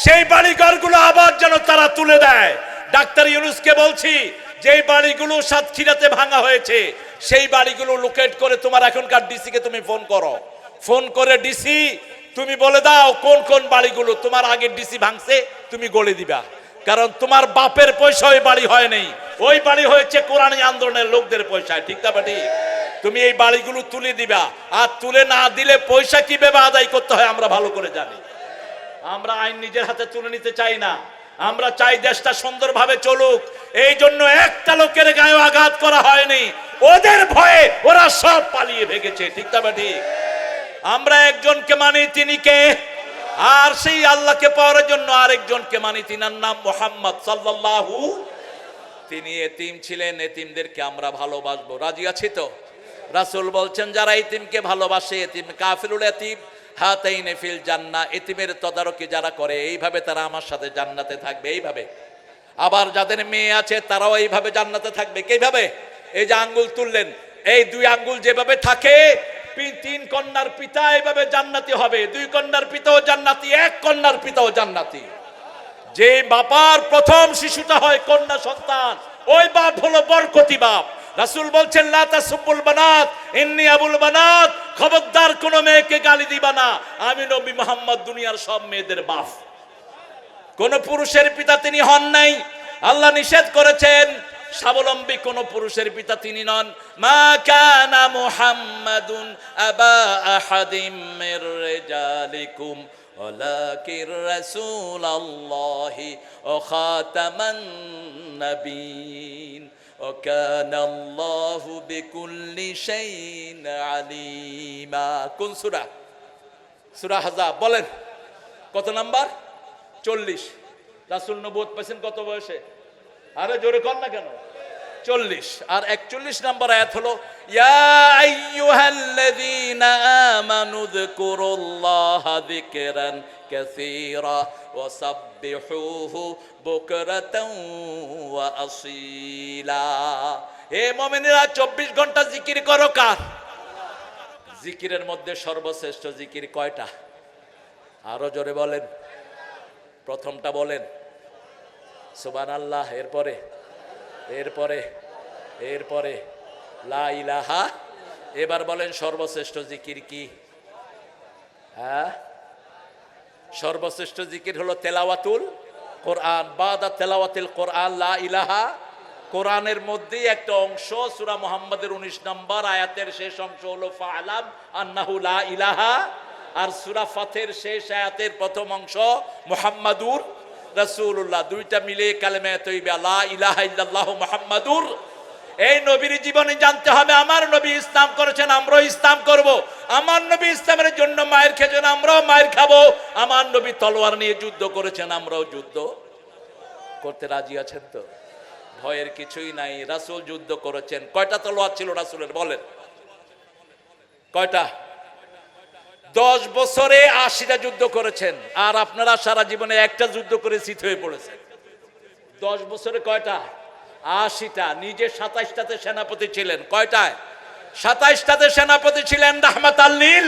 সেই বাড়িঘরগুলো আবার যেন তারা তুলে দেয় ডাক্তার ইউনূসকে বলছি যেই বাড়িগুলো সাতক্ষীরাতে ভাঙা হয়েছে সেই বাড়িগুলো লোকেট করে তোমার এখনকার ডিসি কে তুমি ফোন করো ফোন করে ডিসি তুমি বলে দাও কোন কোন বাড়িগুলো তোমার আগের ডিসি ভাঙছে তুমি গলে দিবা কারণ তোমার বাপের পয়সা ওই বাড়ি হয় নাই ওই বাড়ি হয়েছে কোরআনী আন্দোলনের লোকদের পয়সায় ঠিক না ঠিক তুমি এই বাড়িগুলো তুলে দিবা আর তুলে না দিলে পয়সা কিভাবে আদায় করতে হয় আমরা ভালো করে জানি আমরা আইন নিজের হাতে তুলে নিতে চাই না আমরা চাই দেশটা সুন্দরভাবে চলুক এই জন্য একটা লোকের গায়ে আঘাত করা হয়নি ওদের ভয়ে ওরা সব পালিয়ে ভেগেছে ঠিক না ঠিক আমরা একজনকে মানি তিনি কে আর সেই আল্লাহকে পাওয়ার জন্য আরেকজনকে মানি তিনার নাম মুহাম্মদ সাল্লাল্লাহু তিনি এতিম ছিলেন এতিমদেরকে আমরা ভালোবাসবো রাজি আছি তো রাসূল বলছেন যারা এতিমকে ভালোবাসে এতিম কাফিরুল এতিম হাতাইনে ফিল জান্নাহ এতিমের তদারকি যারা করে এইভাবে তারা আমার সাথে জান্নাতে থাকবে এইভাবে আবার যাদের মেয়ে আছে তারাও এইভাবে জান্নাতে থাকবে কিভাবে এই যে আঙ্গুল তুললেন এই 2 আঙ্গুল যেভাবে থাকে 3 কন্যার পিতা এইভাবে জান্নাতি হবে 2 কন্যার পিতাও জান্নাতি 1 কন্যার পিতাও জান্নাতি যে বাবার প্রথম শিশুটা হয় কন্যা সন্তান ওই বাপ হলো বরকতি বাপ রাসূল বলছেন লা তাসুবুল বানাত ইন্নী আবুল বানাত খবরদার কোন মেয়েকে গালি দিবা না আমি নবী মুহাম্মদ দুনিয়ার সব মেয়েদের বাপ কোন পুরুষের পিতা তিনি হন নাই আল্লাহ নিষেধ করেছেন স্বাবলম্বী কোন পুরুষের পিতা তিনি নন। মা কানা মুহাম্মাদুন আবা আহাদিম মির রিজালিকুম ওয়ালাকির রাসূলুল্লাহি ওয়া খাতামান নাবিয়্যিন ওয়া কানা আল্লাহু বিকুল্লি শাইইন আলিমা। কোন সূরা? সূরা আহজাব। বলেন কত নাম্বার? 40। রাসূল নবুয়ত পেয়েছেন কত বয়সে? আরে জোরে কর না কেন? 40। আর 41 নম্বর আয়াত হলো ইয়া আইয়ুহাল্লাযীনা আমানু যকুরুল্লাহা যিকরান কাসীরা ওয়া সাব্বিহুহু বুকরাতাও ওয়া আসীলা। হে মুমিনেরা 24 ঘন্টা জিকির করো। কার? জিকিরের মধ্যে সর্বশ্রেষ্ঠ জিকির কয়টা? আরো জোরে বলেন। প্রথমটা বলেন সুবহানাল্লাহ। এরপরে লা ইলাহা। এবার বলেন সর্বশ্রেষ্ঠ জিকির কি? হ্যাঁ, সর্বশ্রেষ্ঠ জিকির হলো তেলাওয়াতুল কোরআন। বাদা তেলাওয়াতুল কোরআন লা ইলাহা। কোরআনের মধ্যেই একটা অংশ সূরা মুহাম্মাদের 19 নম্বর আয়াতের শেষ অংশ হলো ফাআলাম আন্নাহু লা ইলাহা। আর সূরা ফাতের শেষ আয়াতের প্রথম অংশ মুহাম্মাদুর রাসূলুল্লাহ। দুইটা মিলে কালেমা তাইয়্যিবা লা ইলাহা ইল্লাল্লাহ মুহাম্মাদুর। এই নবীর জীবনে জানতে হবে আমার নবী ইসলাম করেছেন, আমরাও ইসলাম করব। আমার নবী ইসলামের জন্য মায়ের খেয়েছেন, আমরাও মায়ের খাবো। আমার নবী তলোয়ার নিয়ে যুদ্ধ করেছেন, আমরাও যুদ্ধ করতে রাজি আছেন তো? ভয়ের কিছুই নাই। রাসূল যুদ্ধ করেছেন। কয়টা তলোয়ার ছিল রাসূলের? বলেন কয়টা? 10 বছরে 80টা যুদ্ধ করেছেন। আর আপনারা সারা জীবনে একটা যুদ্ধ করে চিত হয়ে পড়েছেন। 10 বছরে কয়টা? 80টা। নিজে 27টাতে সেনাপতি ছিলেন। কয়টায়? 27টাতে সেনাপতি ছিলেন। রাহমাতাল লিল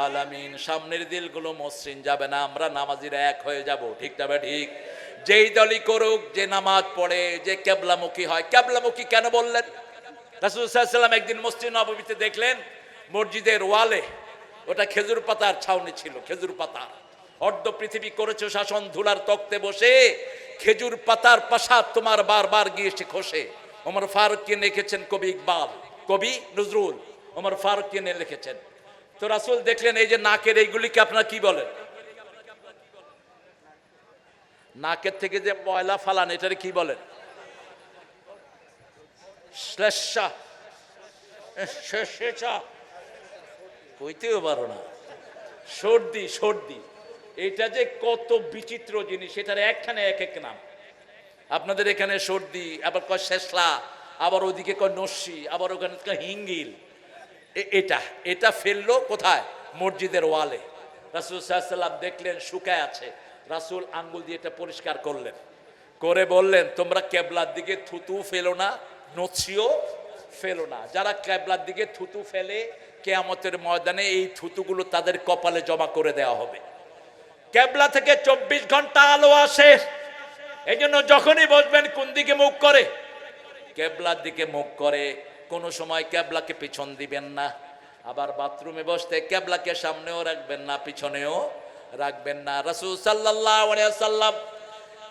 আলামিন। সামনের দিলগুলো মসৃণ যাবে না, আমরা নামাজিরা এক হয়ে যাব। ঠিক না ভাই? ঠিক। যেই দলই করুক, যে নামাজ পড়ে, যে কিবলামুখী হয়। কিবলামুখী কেন বললেন? রাসূল সাল্লাল্লাহু আলাইহি ওয়াসাল্লাম একদিন মসজিদ নববীতে দেখলেন মসজিদের ওয়ালে ওটা খেজুর পাতার ছাউনি ছিল। খেজুর পাতা অর্ধ পৃথিবী করেছে শাসন, ধুলার তক্তে বসে খেজুর পাতার প্রাসাদ তোমার বারবার গিয়ে এসে খসে। ওমর ফারুক কে লিখেছেন কবি ইকবাল, কবি নজরুল ওমর ফারুক কে লিখেছেন। তো রাসূল দেখলেন এই যে নাকের এইগুলিকে আপনারা কি বলেন? নাকের থেকে যে ময়লা ফালান এটারে কি বলেন? শ্লেষ্মা। কইতেও পারো না। সর্দি। এটা যে কত বিচিত্র জিনিস, এটার একখানে এক এক নাম। আপনাদের এখানে সর্দি, আবার কয় শেষলা, আবার ওইদিকে কয় নস্যি, আবার ওখানে কয় হিঙ্গিল। এটা ফেললো কোথায়? মসজিদের ওয়ালে। রাসূল সাল্লাল্লাহু আলাইহি ওয়াসাল্লাম দেখলেন শুকায় আছে। রাসূল আঙ্গুল দিয়ে এটা পরিষ্কার করলেন, করে বললেন তোমরা কিবলার দিকে থুতু ফেলো না, নছিও ফেলো না। যারা কিবলার দিকে থুতু ফেলে কিয়ামতের ময়দানে এই থুতুগুলো তাদের কপালে জমা করে দেওয়া হবে। কিবলা থেকে 24 ঘন্টা আলো আসে। এই জন্য যখনই বসবেন কোন দিকে মুখ করে? কিবলার দিকে মুখ করে। কোনো সময় কিবলাকে পিছন দিবেন না। আবার বাথরুমে বসতে কিবলাকে সামনেও রাখবেন না, পিছনেও রাখবেন না। রাসূল সাল্লাল্লাহু আলাইহি ওয়াসাল্লাম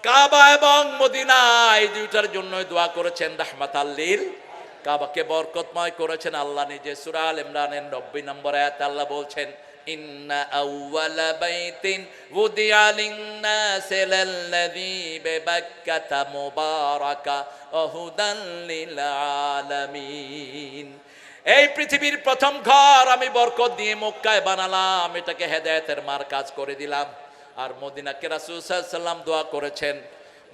কাবা এবং মদিনা এই দুইটার জন্যই দোয়া করেছেন রাহমাতাল লিল। কাবাকে বরকতময় করেছেন আল্লাহ নিজে। সূরা আল ইমরানের 90 নম্বর আয়াতে আল্লাহ বলছেন ইন্না আউওয়ালা বাইতিন উদিয়া লিন-নাসি লাল্লাযী বিবাক্কাতা মুবারাকা ওয়া হুদাল লিল আলামিন। এই পৃথিবীর প্রথম ঘর আমি বরকত দিয়ে মক্কায় বানালাম, এটাকে হেদায়েতের মারকাজ করে দিলাম। আর মদিনাকে রাসূল সাল্লাল্লাহু আলাইহি ওয়াসাল্লাম দোয়া করেছেন,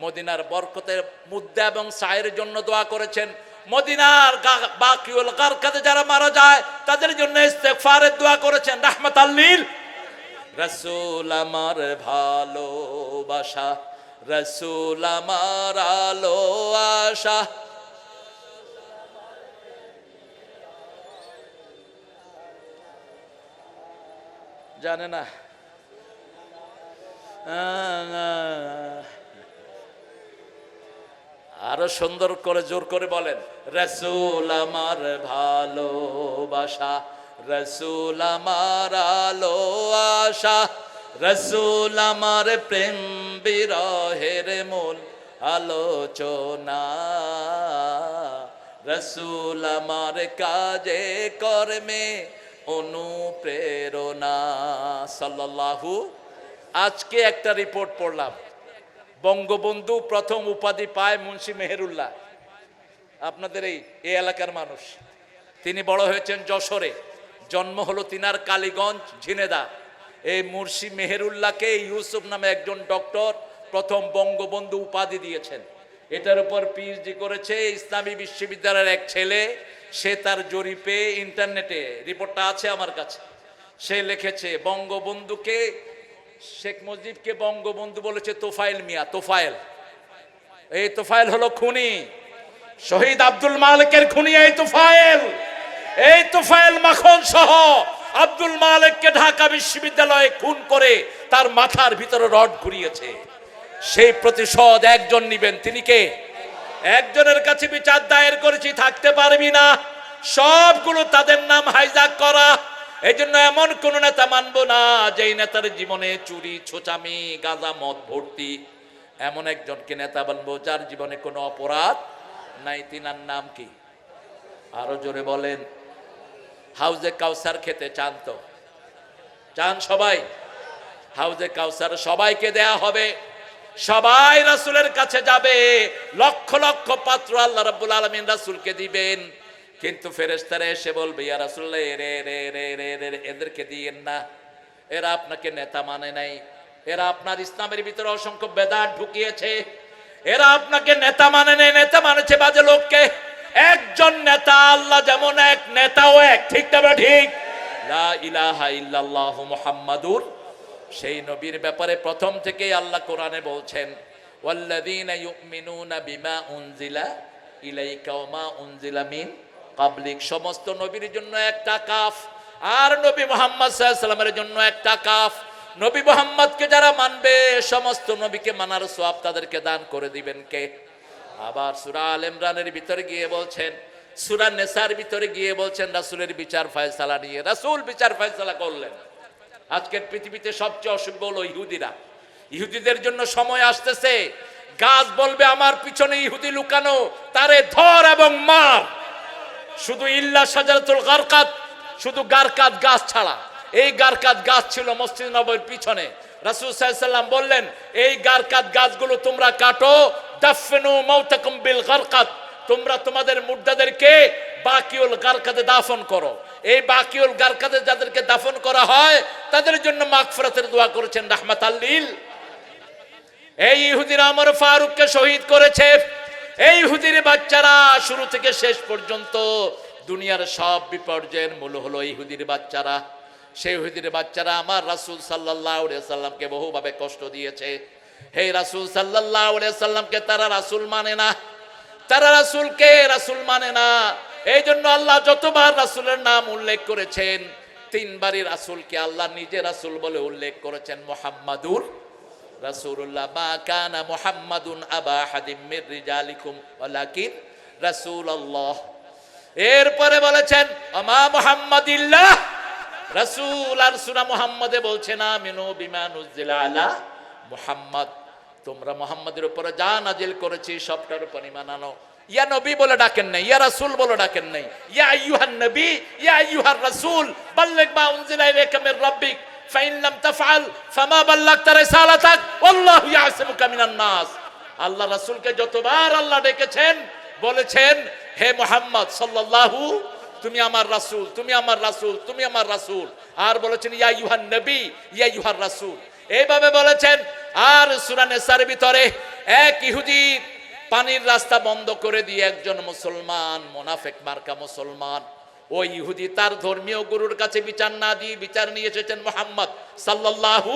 মদিনার বরকতের মুদ্দা এবং সায়ের জন্য দোয়া করেছেন। মদিনার বাকিউল গারকাতে যারা মারা যায় তাদের জন্য ইস্তেগফারের দোয়া করেছেন রাহমাতাল লিল। রাসূল আমার ভালোবাসা, রাসূল আমার আলো আশা। জানে না? আরো সুন্দর করে জোর করে বলেন রাসূল আমার ভালোবাসা, রাসূল আমার আলো আশা, রাসূল আমার প্রেম বিরহের মূল, আলোচনা, রসুল আমার কাজে কর্মে অনুপ্রেরণা সাল্লাল্লাহু। আজকে একটা রিপোর্ট পড়লাম, বঙ্গবন্ধু প্রথম উপাধি পায় মুন্সি মেহেরুল্লাহ, আপনাদের এই এলাকার মানুষ। তিনি বড় হয়েছেন যশোরে, জন্ম হলো তিনার কালীগঞ্জ ঝিনেদা। এই মুন্সি মেহেরুল্লাহকে ইউসুফ নামে একজন ডক্টর প্রথম বঙ্গবন্ধু উপাধি দিয়েছেন। এটার উপর পিএইচডি করেছে ইসলামী বিশ্ববিদ্যালয়ের এক ছেলে। সে তার জরিপে, ইন্টারনেটে রিপোর্টটা আছে আমার কাছে, সে লিখেছে বঙ্গবন্ধুকে, শেখ মুজিবকে বঙ্গবন্ধু বলেছে তোফায়েল মিয়া। তোফায়েল, এই তোফায়েল হলো খুনি, শহীদ আব্দুল মালিকের খুনি এই তোফায়েল। এই তোফায়েল মাখন সহ আব্দুল মালিককে ঢাকা বিশ্ববিদ্যালয়ে খুন করে তার মাথার ভিতরে রড ঘুরিয়েছে। সেই প্রতিশোধ একজন নিবেন, তিনি কে? একজনের কাছে বিচার দায়ের করেছি, থাকতে পারবি না। সবগুলো তাদের নাম হাইজাক করা। এই জন্য এমন কোন নেতা মানবো না যেই নেতার জীবনে চুরি, ছোচামি, গাঁজা, মদ ভর্তি। এমন একজনকে নেতা বানবো যার জীবনে কোনো অপরাধ নাই। তিনার নাম কি? আরো জোরে বলেন। হাউজে কাউসার খেতে চান তো? চান সবাই? হাউজে কাউসার সবাইকে দেয়া হবে, সবাই রাসূলের কাছে যাবে, লক্ষ লক্ষ পাত্র আল্লাহ রাব্বুল আলামিন রাসূলকে দিবেন। কিন্তু ফেরেশতারা এসে বলবে, ইয়া রাসূলুল্লাহ, এদেরকে দিয়েন না, এরা আপনাকে নেতা মানে নাই, এরা আপনার ইসলামের ভিতরে অসংখ্য বেদাত ঢুকিয়েছে, এরা আপনাকে নেতা মানে নেই, নেতা মানেছে বাজে লোককে। একজন নেতা আল্লাহ যেমন এক, নেতাও এক, ঠিক না ঠিক? লা ইলাহা ইল্লাল্লাহু মুহাম্মাদুর। সেই নবীর ব্যাপারে প্রথম থেকেই আল্লাহ কোরআনে বলছেন, ওয়াল্লাযীনা ইউমিনুনা বিমা উনজিলা ইলাইকা ওয়া মা উনজিলা মিন কাবলিক। সমস্ত নবীর জন্য একটা কাফ, আর নবী মুহাম্মদ সাল্লাল্লাহু আলাইহি ওয়াসাল্লামের জন্য একটা কাফ। নবী মুহাম্মদকে যারা মানবে, সমস্ত নবীকে মানার সওয়াব তাদেরকে দান করে দিবেন কে? আবার সূরা আল ইমরানের ভিতরে গিয়ে বলছেন, সূরা নিসার ভিতরে গিয়ে বলছেন রাসূলের বিচার ফয়সালা নিয়ে। রাসূল বিচার ফয়সালা করলেন। আজকের পৃথিবীতে সবচেয়ে অসভ্য হলো ইহুদিরা। ইহুদিদের জন্য সময় আসতেছে, গাছ বলবে আমার পিছনে ইহুদি লুকানো, তারে ধর এবং মার। শুধু ইল্লা শাজারাতুল গারকাত, শুধু গারকাত গাছ ছাড়া। এই গারকাত গাছ ছিল মসজিদ নববীর পিছনে। রাসূল সাল্লাল্লাহু আলাইহি ওয়াসাল্লাম বললেন, এই গারকাত গাছগুলো তোমরা কাটো, দাফনু মাউতাকুম বিল গারকাত, তোমরা তোমাদের মুর্দাদেরকে বাকিউল গারকাতে দাফন করো। এই বাকিউল গারকাতে যাদেরকে দাফন করা হয় তাদের জন্য মাগফিরাতের দোয়া করেছেন রাহমাতাল লিল। এই ইহুদিরা ওমর ফারুককে শহীদ করেছে। এই ইহুদির বাচ্চারা শুরু থেকে শেষ পর্যন্ত দুনিয়ার সব বিপর্যয়ের মূল হলো ইহুদির বাচ্চারা। সেই ইহুদির বাচ্চারা আমার রাসূল সাল্লাল্লাহু আলাইহি ওয়াসাল্লামকে বহুভাবে কষ্ট দিয়েছে। হে রাসূল সাল্লাল্লাহু আলাইহি ওয়াসাল্লামকে তারা রাসূল মানে না, তারা রাসূলকে রাসূল মানে না। এই জন্য আল্লাহ যতবার রাসূলের নাম উল্লেখ করেছেন, তিনবারই রাসূলকে আল্লাহ নিজে রাসূল বলে উল্লেখ করেছেন, মুহাম্মাদুর রাসূলুল্লাহ। মা কানা মুহাম্মাদুন আবা আহাদিম মির রিজালিকুম ওয়ালাকিন রাসূলুল্লাহ। এরপরে বলেছেন আমা মুহাম্মাদিল্লাহ, রাসূল আর সূরা মুহাম্মাদে বলছেন আমিনু বিমা নুজিলা আলা মুহাম্মদ, তোমরা মুহাম্মাদের উপরে যা নাজিল করেছি সবটার উপর ঈমান আনো। ইয়া নবী বলে ডাকেন নাই, ইয়া রাসূল বলে ডাকেন নাই। ইয়া আইয়ুহান নবী, ইয়া আইয়ুহার রাসূল, বাল্লিগ মা উনজিলা ইলাইকা মির রাব্বিক ফাইন লাম তাফআল ফামা বাল্লাগতা রিসালাতাক ওয়াল্লাহু ইয়াসিমুকা মিনান নাস। আল্লাহ রাসূলকে যতবার আল্লাহ ডেকেছেন বলেছেন, হে মুহাম্মদ সাল্লাল্লাহু, তুমি আমার রাসূল, তুমি আমার রাসূল, তুমি আমার রাসূল। আর বলেছেন ইয়া আইয়ুহান নবী, ইয়া আইয়ুহার রাসূল, এইভাবে বলেছেন। আর সূরা নিসার ভিতরে এক ইহুদি পানির রাস্তা বন্ধ করে দিয়ে একজন মুসলমান, মুনাফিক মার্কা মুসলমান, ওই ইহুদি তার ধর্মীয় গুরুর কাছে বিচার না দিয়ে বিচার নিয়ে এসেছেন মুহাম্মদ সাল্লাল্লাহু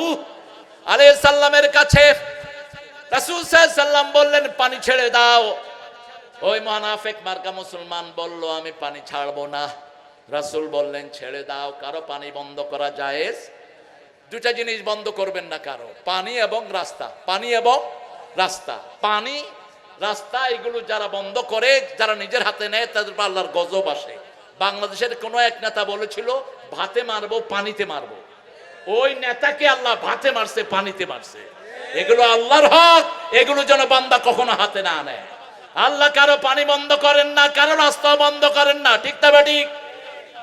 আলাইহি সাল্লামের কাছে। রাসূল সাল্লাল্লাহু আলাইহি সাল্লাম বললেন পানি ছেড়ে দাও। ওই মুনাফিক মার্কা মুসলমান বলল আমি পানি ছাড়বো না। রাসূল বললেন ছেড়ে দাও। কারো পানি বন্ধ করা জায়েজ? দুটা জিনিস বন্ধ করবেন না কারো, পানি এবং রাস্তা। পানি এবং রাস্তা, পানি রাস্তা এগুলো যারা বন্ধ করে, যারা নিজের হাতে নেয়, তাদের উপর আল্লাহর গজব আসে। বাংলাদেশের কোন এক নেতা বলেছিল ভাতে মারবো পানিতে মারবো। ওই নেতাকে আল্লাহ ভাতে মারছে, পানিতে মারছে। এগুলো আল্লাহর হক, এগুলো যেন বান্দা কখনো হাতে না নেয়। আল্লাহ কারো পানি বন্ধ করেন না, কারো রাস্তা বন্ধ করেন না, ঠিক না ঠিক?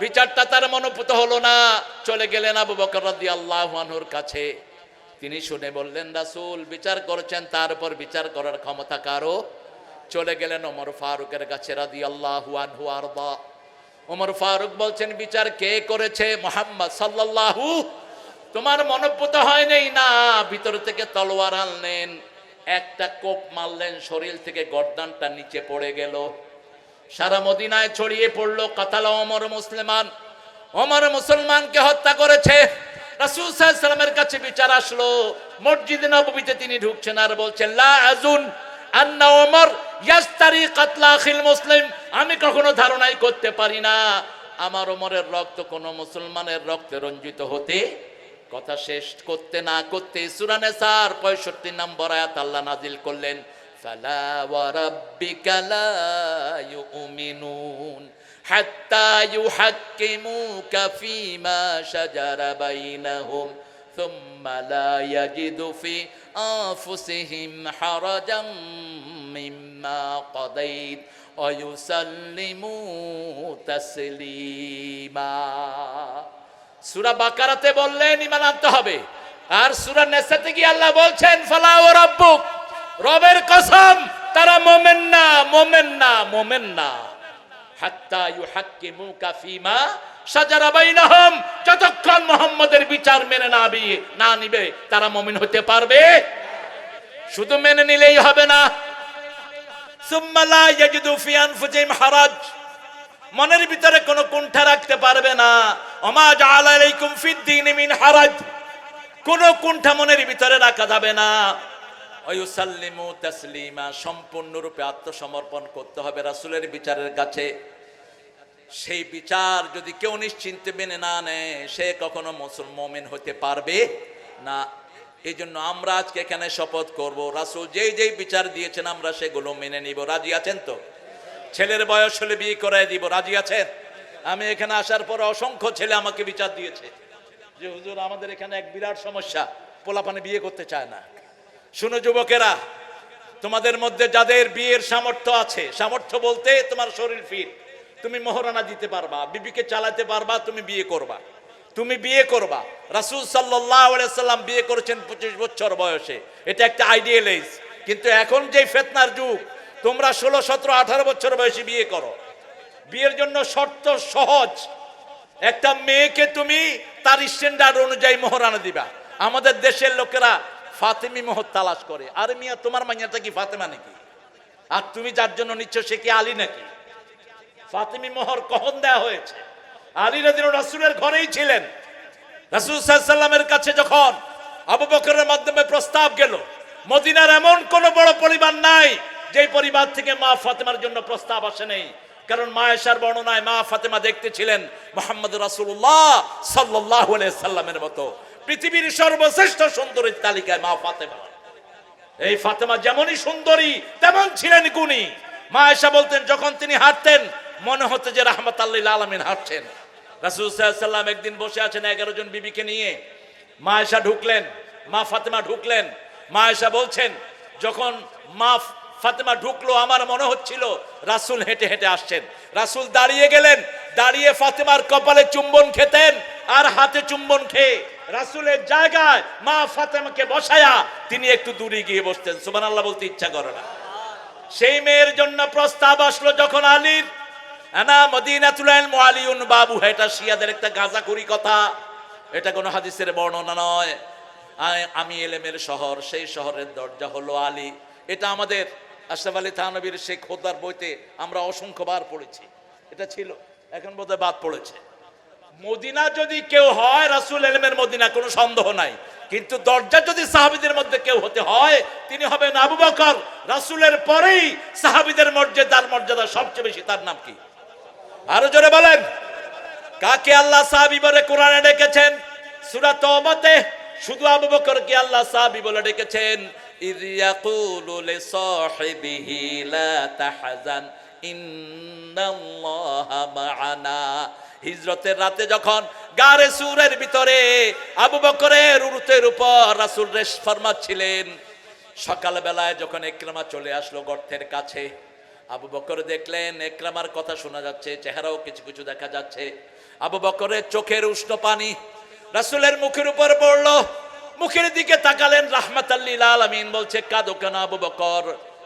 বিচারটা তার মনোপুত হলো না, চলে গেলেন আবু বকর রাদিয়াল্লাহু আনহুর কাছে। তিনি শুনে বললেন, রাসূল বিচার করেছেন, তার উপর বিচার করার ক্ষমতা কারো? চলে গেলেন ওমর ফারুকের কাছে রাদিয়াল্লাহু আনহু আরদা। ওমর ফারুক বলছেন, বিচার কে করেছে? মুহাম্মদ সাল্লাল্লাহু। তোমার মনোপুত হয় নাই না? ভিতর থেকে তলোয়ার আনলেন, একটা কোপ মারলেন, শরীর থেকে গর্দানটা নিচে পড়ে গেল, সারা মদিনায় ছড়িয়ে পড়লো, কাতালা ওমর মুসলমান, ওমর মুসলমানকে হত্যা করেছে। রাসূল সাল্লাল্লাহু আলাইহি ওয়াসাল্লামের কাছে বিচার আসলো, মসজিদে নববীতে তিনি ঢুকছেন আর বলছেন, লা আযুন আন্না ওমর ইয়াস্তারি কাতলা আখিল মুসলিম। আমি কখনো ধারণাই করতে পারি না আমার ওমরের রক্ত কোন মুসলমানের রক্তে রঞ্জিত হতে। কথা শেষ করতে না করতে সূরা নিসার 65 নম্বর আয়াত আল্লাহ নাজিল করলেন, ফালা ওয়া রাব্বিকা লা ইউমিনুন হাত্তা ইউহাক্কিমুকা ফীমা শাজারা বাইনাহুম সুম্মা লা ইয়াজিদু ফি আনফুসিহিম হারাজাম মিম্মা কাদাইত ওয়া ইউসাল্লিমু তাসলিমা। সূরা বাকারাতে বললেন ঈমান আনতে হবে, আর সূরা নিসাতে কি আল্লাহ বলছেন, ফালা ওয়া রাব্বুক, রবের কসম তারা মুমিন না, মুমিন না, মুমিন না, হাত্তা ইউহাক্কিমুকা ফীমা শাজারা বাইনাহুম, যতক্ষণ মুহাম্মাদের বিচার মেনে না নিবে তারা মুমিন হতে পারবে। শুধু মেনে নিলেই হবে না, সুম্মা লা ইয়াজিদু ফি আনফুসিহিম হারাজ, মনের ভিতরে কোনো কুণ্ঠা রাখতে পারবে না। ওমা জাআলা আলাইকুম ফিদ দীনি মিন হারাজ, কোনো কুণ্ঠা মনের ভিতরে রাখা যাবে না। ওয়ায়ুসাল্লিমু তাসলিমা, সম্পূর্ণরূপে আত্মসমর্পণ করতে হবে রাসূলের বিচারের কাছে। সেই বিচার যদি কেউ নিশ্চিন্তে মেনে না নেয়, সে কখনো মুমিন হতে পারবে না। এই জন্য আমরা আজকে এখানে শপথ করব, রাসূল যেই যেই বিচার দিয়েছেন আমরা সেগুলো মেনে নিব। রাজি আছেন তো? ছেলের বয়স হলে বিয়ে করায় দিব, রাজি আছেন? আমি এখানে আসার পর অসংখ্য ছেলে আমাকে বিচার দিয়েছে যে হুজুর আমাদের এখানে এক বিরাট সমস্যা, পোলাপানে বিয়ে করতে চায় না। শুনো যুবকেরা, তোমাদের মধ্যে যাদের বিয়ের সামর্থ্য আছে, সামর্থ্য বলতে তোমার শরীর ফিট, তুমি মোহরানা দিতে পারবা, বিবিকে চালাতে পারবা, তুমি বিয়ে করবা, তুমি বিয়ে করবা। রাসূল সাল্লাল্লাহু আলাইহি সাল্লাম বিয়ে করেছেন 25 বছর বয়সে, এটা একটা আইডিয়াল এজ। কিন্তু এখন যে ফিতনার যুগ, তোমরা 16, 17, 18 বছর বয়সে বিয়ে করো। বিয়ের জন্য শর্ত সহজ, একটা মেয়েকে তুমি তার স্ট্যান্ডার্ড অনুযায়ী মোহরানা দিবা। আমাদের দেশের লোকেরা ফাতেমি মোহর তালাশ করে, আরে মিয়া তোমার মাইয়াটা কি ফাতেমা নাকি? আর তুমি যার জন্য নিচ্ছ সে কি আলী নাকি? ফাতেমি মোহর কখন দেয়া হয়েছে? আলী রাদিয়াল্লাহু রাসূলের ঘরেই ছিলেন। রাসূল সাল্লাল্লাহু আলাইহি ওয়াসাল্লামের কাছে যখন আবু বকরের মাধ্যমে প্রস্তাব গেল, মদিনার এমন কোন বড় পরিবার নাই যে পরিবার থেকে মা ফাতেমার জন্য প্রস্তাব আসে নাই। কারণ মা আয়েশার বর্ণনায় মা ফাতেমা দেখতে ছিলেন মুহাম্মদ রাসূলুল্লাহ সাল্লাল্লাহু আলাইহি সাল্লামের মতো। পৃথিবীর সর্বশ্রেষ্ঠ সুন্দরীর তালিকায় মা ফাতেমা। এই ফাতেমা যেমনই সুন্দরী তেমন ছিলেন গুণী। মা আয়েশা বলতেন, যখন তিনি হাঁটতেন মনে হতো যে রাহমাতুল লিল আলামিন হাঁটছেন। রাসূল সাল্লাল্লাহু আলাইহি সাল্লাম একদিন বসে আছেন 11 জন বিবিকে নিয়ে, মা আয়েশা ঢুকলেন, মা ফাতেমা ঢুকলেন। মা আয়েশা বলছেন, যখন মা ফাতেমা ঢুকলো আমার মনে হচ্ছিল রাসূল হেঁটে হেঁটে আসছেন। রাসূল দাঁড়িয়ে গেলেন, দাঁড়িয়ে ফাতেমার কপালে চুম্বন খেতেন, আর হাতে চুম্বন খেয়ে রাসূলের জায়গায় মা ফাতেমাকে বসায়া তিনি একটু দূরে গিয়ে বসতেন। সুবহানাল্লাহ বলতে ইচ্ছা করে না। সেই মেয়ের জন্য প্রস্তাব আসলো যখন আলীর, আনা মদিনাতুল ইলম ওয়া আলিউন বাবু, এটা শিয়াদের একটা গাঁজাখুরি কথা, এটা কোনো হাদিসের বর্ণনা নয়। আমি ইলমের শহর, সেই শহরের দরজা হলো আলী। এটা আমাদের আশরাফ আলী থানবীর সেই খোদার বইতে আমরা অসংখ্যবার পড়েছি, এটা ছিল, এখন বোধহয় বাদ পড়েছে। মদিনা যদি কেউ হয় রাসূল ইলমের মদিনা, কোনো সন্দেহ নাই। কিন্তু দরজা যদি সাহাবীদের মধ্যে কেউ হতে হয়, তিনি হবেন আবু বকর। রাসূলের পরেই সাহাবীদের মর্যাদা সবচেয়ে বেশি। তার নাম কি? আরো জোরে বলেন। কাকে আল্লাহ সাহাবী বলে কোরআনে ডেকেছেন? সূরা তওবাতে শুধু আবু বকরকে আল্লাহ সাহাবী বলে ডেকেছেন। ইয ইয়াকুলু লিসাহিবিহি লা তাহজান ইন্নাল্লাহা মা'ানা। হিজরতের রাতে যখন গারে সুরের ভিতরে আবু বকরের উরুতের উপর রাসূল রেশ ফরমাচ্ছিলেন। সকালবেলায় যখন ইকরামা চলে আসলো গর্তের কাছে, আবু বকর দেখলেন ইকরামার কথা শোনা যাচ্ছে, চেহারাও কিছু কিছু দেখা যাচ্ছে। আবু বকরের চোখের উষ্ণ পানি রাসূলের মুখের উপর পড়লো। মুখের দিকে তাকালেন, রাহমাতাল লিল আলামিন বলছে, কাঁদো কেন আবু বকর?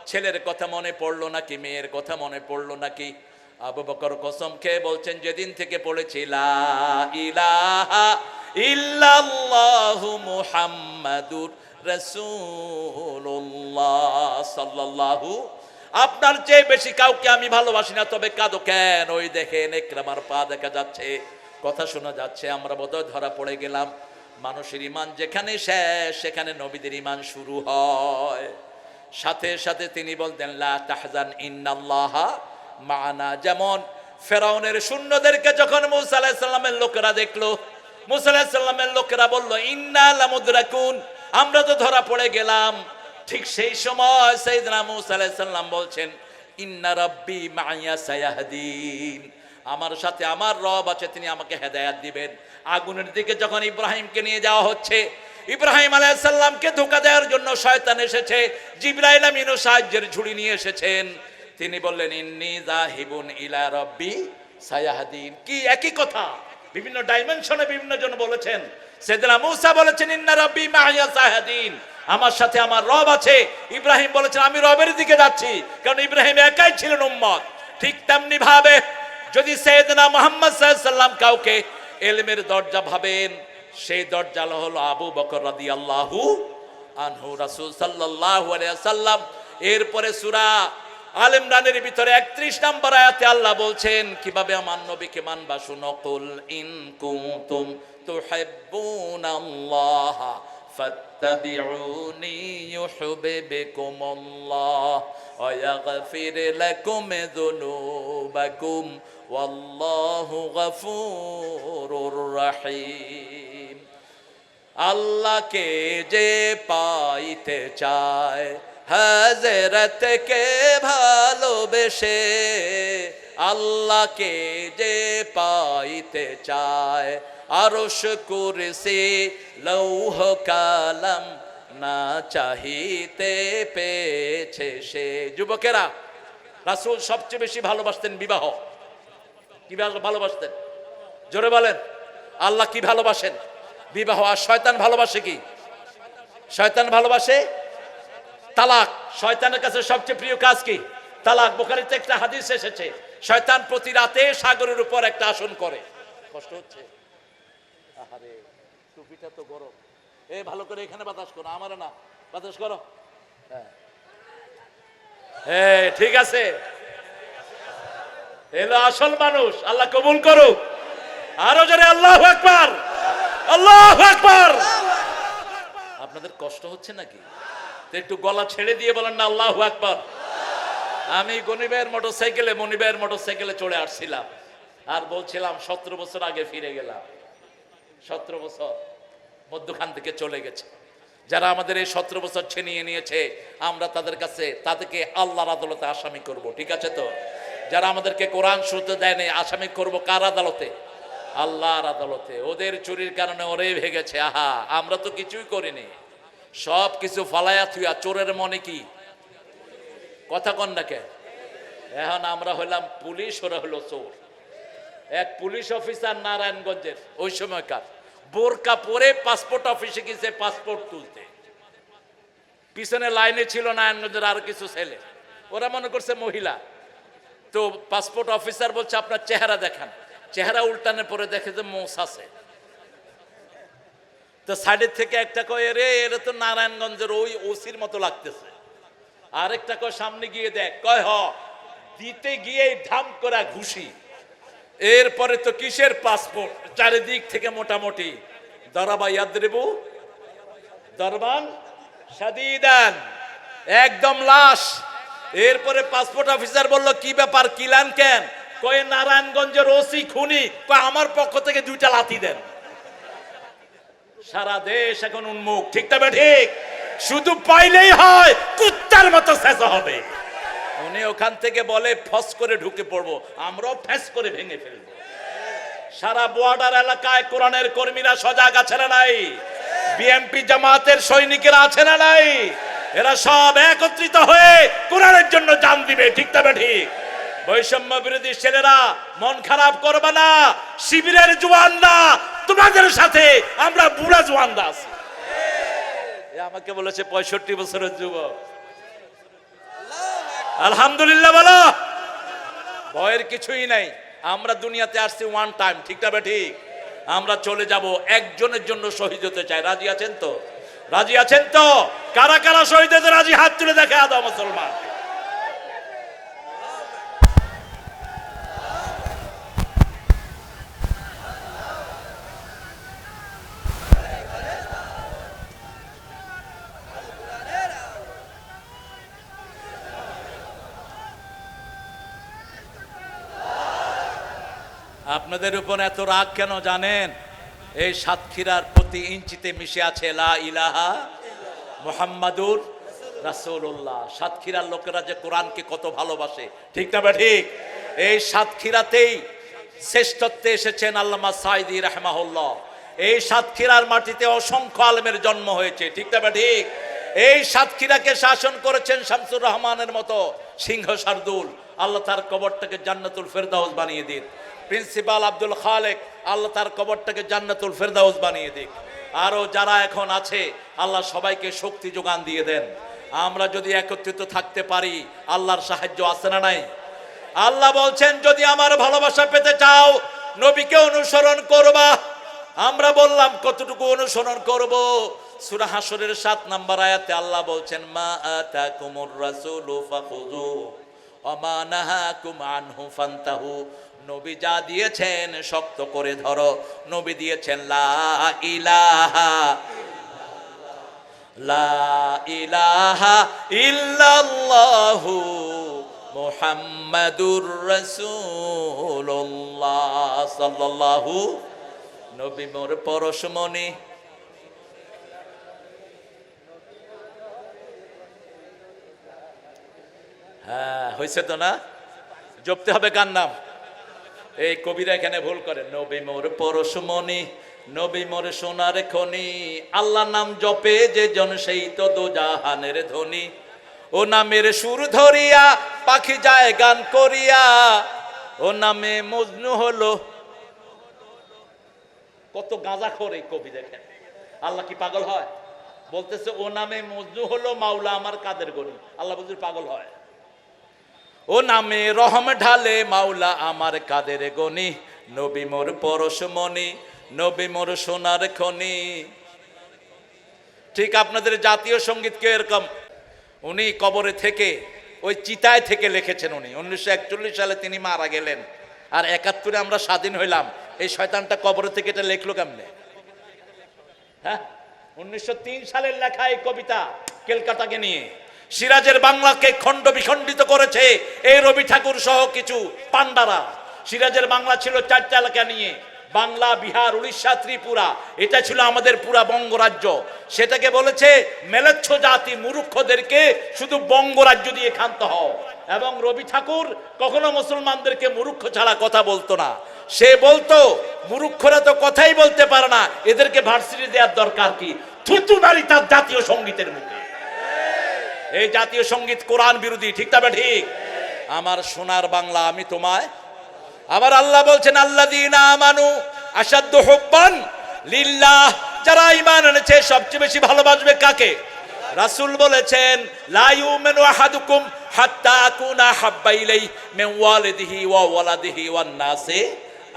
ছেলের কথা মনে পড়লো নাকি মেয়ের কথা মনে পড়লো নাকি? আবু বকর কসম খেয়ে বলছেন, যেদিন থেকে পড়েছি লা ইলাহা ইল্লাল্লাহু মুহাম্মাদুর রাসূলুল্লাহ সাল্লাল্লাহু, আপনার চেয়ে বেশি কাউকে আমি ভালোবাসি না, তবে কাঁদো কেন? ওই দেখেন ইকরামার পা দেখা যাচ্ছে, কথা শোনা যাচ্ছে। আমরা বোধহয় ধরা পড়ে গেলাম। মানুষের ঈমান যেখানে শেষ, সেখানে নবীদের ঈমান শুরু হয়। সাথে সাথে তিনি বলতেন, লা তাহজান ইন্নাল্লাহা মা'ানা। যেমন ফেরাউনের সৈন্যদেরকে যখন মূসা আলাইহিস সালামের লোকেরা দেখলো, মূসা আলাইহিস সালামের লোকেরা বলল, ইন্না লামুদরাকুন, আমরা তো ধরা পড়ে গেলাম। ঠিক সেই সময় সাইয়েদনা মূসা আলাইহিস সালাম বলছেন, ইন্না রাব্বি মা'ইয়া সায়াহদিন, আমার সাথে আমার রব আছে, তিনি আমাকে হেদায়েত দিবেন। আগুনের দিকে যখন ইব্রাহিমকে নিয়ে যাওয়া হচ্ছে, ইব্রাহিম আলাইহিস সালামকে ধোঁকা দেওয়ার জন্য শয়তান এসেছে, জিবরাইল আমিনও সাহায্যের ঝুড়ি নিয়ে এসেছেন। তিনি বললেন, ইন্নী যাহিবুন ইলা রাব্বি সায়াহদিন। কি একই কথা, বিভিন্ন ডাইমেনশনে বিভিন্ন জন বলেছেন। সাইয়েদনা মূসা বলেছেন, ইন্না রাব্বি মা'ইয়া সায়াহদিন, আমার সাথে আমার রব আছে। ইব্রাহিম বলেছেন, আমি রবের দিকে যাচ্ছি, কারণ ইব্রাহিম একাই ছিলেন উম্মত। ঠিক তেমনি ভাবে যদি সাইয়েদনা মুহাম্মদ সাল্লাল্লাহু আলাইহি ওয়াসাল্লাম কাউকে ইলমের দরজা ভাবেন, সেই দরজা হলো আবু বকর রাদিয়াল্লাহু আনহু। রাসূল সাল্লাল্লাহু আলাইহি ওয়াসাল্লাম এরপরে সূরা আল ইমরানের ভিতরে 31 নম্বর আয়াতে আল্লাহ বলছেন কিভাবে আমার নবীকে মানবা, শুনো, কুল ইন কুনতুম তুহিব্বুনাল্লাহ ফাত্তাবিউনি ইউহিব্বুকুমুল্লাহ ওয়া ইয়াগফির লাকুম যুনুবাকুম ওয়াল্লাহু গফুরুর রহিম। আল্লাহকে যে পাইতে চায়, হযরতকে ভালোবেসে, আল্লাহকে যে পাইতে চায়, আরশ কুরসি লৌহ কালাম না চাহিতে পেয়েছে সে। যুবকেরা, রাসূল সবচেয়ে বেশি ভালোবাসতেন বিবাহ। কি ভালোবাসতেন? জোরে বলেন। আল্লাহ কি ভালোবাসেন? বিবাহ। আর শয়তান ভালোবাসে কি? শয়তান ভালোবাসে তালাক। শয়তানের কাছে সবচেয়ে প্রিয় কাজ কি? তালাক। বুখারীতে একটা হাদিস এসেছে, শয়তান প্রতি রাতে সাগরের উপর একটা আসন করে। কষ্ট হচ্ছে? আহারে, টুপিটা তো গরম। এ ভালো করে এখানে বাতাস করো, আমার না, বাতাস করো। হ্যাঁ, ঠিক আছে। এলো আসল মানুষ। আল্লাহ কবুল করুক। আরো জোরে আল্লাহু আকবার, আল্লাহু আকবার। আপনাদের কষ্ট হচ্ছে নাকি? একটু গলা ছেড়ে দিয়ে বলেন না আল্লাহু আকবার। আমি মনিবের মোটরসাইকেলে চড়ে আসছিলাম, আর বলছিলাম 17 বছর আগে ফিরে গেলাম। 17 বছর মধ্যখান থেকে চলে গেছে। যারা আমাদের এই 17 বছর ছিনিয়ে নিয়েছে, আমরা তাদেরকে আল্লাহর আদালতে আসামি করব। ঠিক আছে তো? যারা আমাদেরকে কোরআন শুনতে দেয় নাই, আসামি করব কার আদালতে? আল্লাহর আদালতে। ওদের চুরির কারণে ওরে ভেগেছে। আহা, আমরা তো কিছুই করিনি। সব কিছু ফালায়া থুয়া চোরের মনে কি কথা কন না কে? এখন আমরা হইলাম পুলিশ, ওরা হলো চোর। এক পুলিশ অফিসার নারায়ণগঞ্জের ওই সময়কার বোরকা পরে পাসপোর্ট অফিসে গেছে পাসপোর্ট তুলতে। পিছনে লাইনে ছিল নারায়ণগঞ্জের আরো কিছু ছেলে, ওরা মনে করছে মহিলা। তো পাসপোর্ট অফিসার বলছে আপনার চেহারা দেখান। চেহারা উল্টানে পরে দেখে যে মোষ আছে। তো সাইডের থেকে একটা কয়, রে এরা তো নারায়ণগঞ্জের ওই ওসির মতো লাগতেছে। আরেকটা কয় সামনে গিয়ে দেখ, কয় হ। দিতে গিয়ে ধাম করা ঘুষি। এরপরে তো কিসের পাসপোর্ট, চারিদিক থেকে মোটামুটি দরাবা ইয়াদরিবু দরবান শাদীদান, একদম লাশ। এরপরে পাসপোর্ট অফিসার বলল, কি ব্যাপার, কিলান কেন? কয় নারায়ণগঞ্জের ওসি খুনি, কয় আমার পক্ষ থেকে 2টা লাথি দেন। সারা দেশ এখন উন্মুখ। ঠিক তবে ঠিক, শুধু পাইলেই হয়, কুত্তার মতো শেষা হবে। উনি ওখান থেকে বলে ফস করে ঢুকে পড়বো, আমরাও ফ্যাস করে ভেঙে ফেলবো। সারা বর্ডার এলাকায় কোরআনের কর্মীরা সজাগ আছে না নাই? বিএমপি জামাতের সৈনিকেরা আছে না নাই? এরা সব একত্রিত হয়ে কোরআনের জন্য জান দিবে, ঠিক তবে ঠিক। বৈষম্য বিরোধী ছেলেরা মন খারাপ করবে না, শিবিরের জওয়ানরা তোমাদের সাথে, আমরা বুড়া জওয়ানরা আছি। আমাকে বলেছে 65 বছরের যুবক। আলহামদুলিল্লাহ বলো, ভয়ের কিছুই নাই। আমরা দুনিয়াতে আসছি ওয়ান টাইম, ঠিক না ঠিক? আমরা চলে যাব, একজনের জন্য শহীদ হতে চাই। রাজি আছেন তো? রাজি আছেন তো? কারা কারা শহীদ হতে রাজি? হাত তুলে দেখা দাও মুসলমান। আপনাদের উপর এত রাগ কেন জানেন? এই সাতক্ষীরার প্রতি ইঞ্চিতে মিশে আছে লা ইলাহা মুহাম্মাদুর রাসূলুল্লাহ। সাতক্ষীরার লোকেরা যে কোরআনকে কত ভালোবাসে, ঠিক না ঠিক? এই সাতক্ষীরাতেই শ্রেষ্ঠত্বে এসেছেন আল্লামা সাঈদী রাহমাহুল্লাহ। এই সাতক্ষীরার মাটিতে অসংখ্য আলেমের জন্ম হয়েছে, ঠিক না ঠিক? এই সাতক্ষীরাকে শাসন করেছেন শামসুর রহমানের মতো সিংহ শার্দুল। আল্লাহ তার কবরটাকে জান্নাতুল ফেরদাউস বানিয়ে দিন। প্রিন্সিপাল আব্দুল খালেক, আল্লাহ তার কবরটাকে জান্নাতুল ফেরদাউস বানিয়ে দিক। আরো যারা এখন আছে, আল্লাহ সবাইকে শক্তি যোগান দিয়ে দেন। আমরা যদি একত্রিত থাকতে পারি, আল্লাহর সাহায্য আছে না নাই? আল্লাহ বলছেন, যদি আমার ভালোবাসা পেতে চাও নবীকে অনুসরণ করবা। আমরা বললাম কতটুকু অনুসরণ করব? সূরা হাশরের 7 নম্বর আয়াতে আল্লাহ বলছেন, মা আতাকুমুর রাসূলু ফাখুযু ওয়া মা নাহাকুম আনহু ফান্তাহু। নবী যা দিয়েছেন শক্ত করে ধরো। নবী দিয়েছেন লা ইলাহা ইল্লাল্লাহু মুহাম্মাদুর রাসূলুল্লাহ সাল্লাল্লাহু। নবী মোর পরশমণি। হ্যাঁ, হয়েছে তো না? জপতে হবে কার নাম? এই কবিরা এখানে ভুল করে। নবী মোর পরশমণি, নবী মোর সোনার খনি। আল্লাহ নাম জপে যে জন, সেই তো দোজাহানের ধনী। ও নামের সুর ধরিয়া পাখি যায় গান করিয়া। ও নামে মজনু হলো। কত গাঁজাখোর এই কবি, দেখেন। আল্লাহ কি পাগল হয়? বলতেছে ও নামে মজনু হলো মাওলা আমার কাদের গনি। আল্লাহ বলতে পাগল হয়? ও নামে রহম ঢালে মাওলা আমার কাদের গনি। নবী মোর পরশমণি, নবী মোর সোনার খনি। ঠিক আপনাদের জাতীয় সঙ্গীত কে এরকম, উনি কবরে থেকে, ওই চিতায় থেকে লিখেছেন। উনি 1941 সালে তিনি মারা গেলেন, আর 71-এ আমরা স্বাধীন হইলাম। এই শয়তানটা কবরে থেকে এটা লেখলো কেমনে? হ্যাঁ, 1903 সালের লেখা এই কবিতা, কলকাতাকে নিয়ে। সিরাজের বাংলাকে খণ্ড বিখণ্ডিত করেছে এই রবি ঠাকুর সহ কিছু পান্ডারা। সিরাজের বাংলা ছিল 4টা এলাকা নিয়ে, বাংলা, বিহার, উড়িষ্যা, ত্রিপুরা। এটা ছিল আমাদের পুরা বঙ্গরাজ্য। সেটাকে বলেছে মেলেচ্ছ জাতি মূর্খদেরকে শুধু বঙ্গরাজ্য দিয়ে ক্ষান্ত হও। এবং রবি ঠাকুর কখনো মুসলমানদেরকে মূর্খ ছাড়া কথা বলতো না। সে বলতো, মূর্খরা তো কথাই বলতে পারে না, এদেরকে ভার্সিটি দেওয়ার দরকার কি? থুতু নারী তার জাতীয় সঙ্গীতের মুখে। এই জাতীয় সঙ্গীত কোরআন বিরোধী, ঠিক তবে ঠিক? আমার সোনার বাংলা আমি তোমায়। আবার আল্লাহ বলছেন, আল্লাযীনা আমানু আশাদ্দু হুব্বান লিল্লাহ। যারা ঈমান এনেছে সবচেয়ে বেশি ভালোবাসবে কাকে? রাসূল বলেছেন, লা ইউমিনু আহাদুকুম হাত্তা আকুনা হাব্বা ইলাইহি মিন ওয়ালিদিহি ওয়া ওয়ালাদিহি ওয়ান নাসি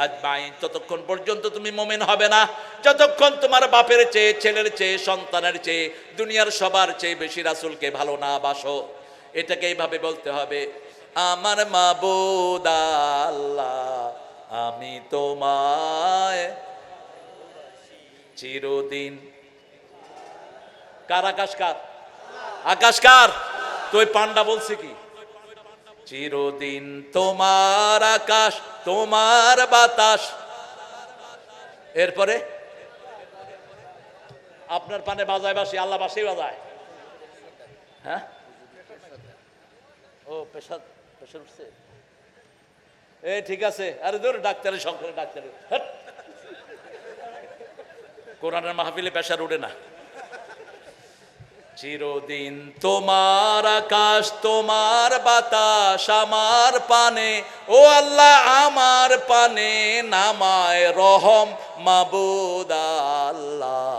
আজমাইন। ততক্ষণ পর্যন্ত তুমি মুমিন হবে না যতক্ষণ তোমার বাপের চেয়ে, ছেলের চেয়ে, সন্তানের চেয়ে, দুনিয়ার সবার চেয়ে বেশি রাসূলকে ভালো না বাসো। এটাকে এইভাবে বলতে হবে, আমার মাবুদ আল্লাহ আমি তোমায় চিরদিন। কার আকাশ কার? আকাশ কার? তো ওই পান্ডা বলছে কি? চিরদিন তোমার আকাশ, তোমার বাতাস। এরপরে আপনার পানে বাজায় বাসি, আল্লাহ বাসি বাজায়। হ্যাঁ, ও প্রেশার প্রেশার উঠছে। এ ঠিক আছে, আরে ধর ডাক্তারের সংখ্যা ডাক্তারের, কোরআনের মাহফিলে পেশার উঠে না। চিরদিন তোমার আকাশ, তোমার বাতাস আমার পানে, ও আল্লাহ আমার পানে নামায় রহম মাবুদ আল্লাহ,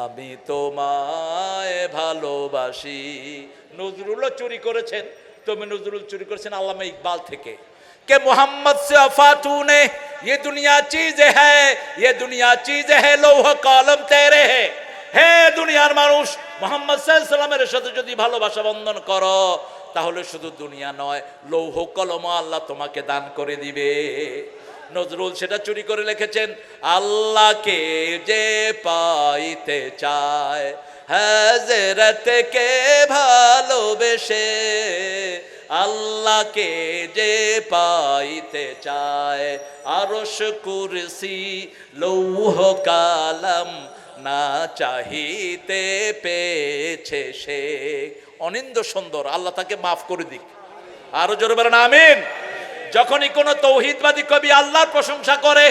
আমি তোমায় ভালোবাসি। নজরুলও চুরি করেছেন, তুমি নজরুল চুরি করেছেন আল্লামা ইকবাল থেকে। কে মোহাম্মদ से वफा तूने, ये दुनिया चीज है, ये दुनिया चीज है, लौह कलम तेरे है। হে দুনিয়ার মানুষ, মুহাম্মদ সাল্লাল্লাহু আলাইহি সাল্লামের সাথে যদি ভালোবাসা বন্ধন করো, তাহলে শুধু দুনিয়া নয়, লৌহ কলম আল্লাহ তোমাকে দান করে দিবে। নজরুল সেটা চুরি করে লিখেছেন, আল্লাহকে যে পাইতে চায় হযরতকে ভালোবেসে, আল্লাহকে যে পাইতে চায় আরশ কুরসি লৌহ কালাম না চাহিতে পেয়েছে সে। অনিন্দ সুন্দর, আল্লাহ তাকে মাফ করে দিক। আরো জোরে বলেন আমিন। যখনই কোনো তৌহিদবাদী কবি আল্লাহর প্রশংসা করে,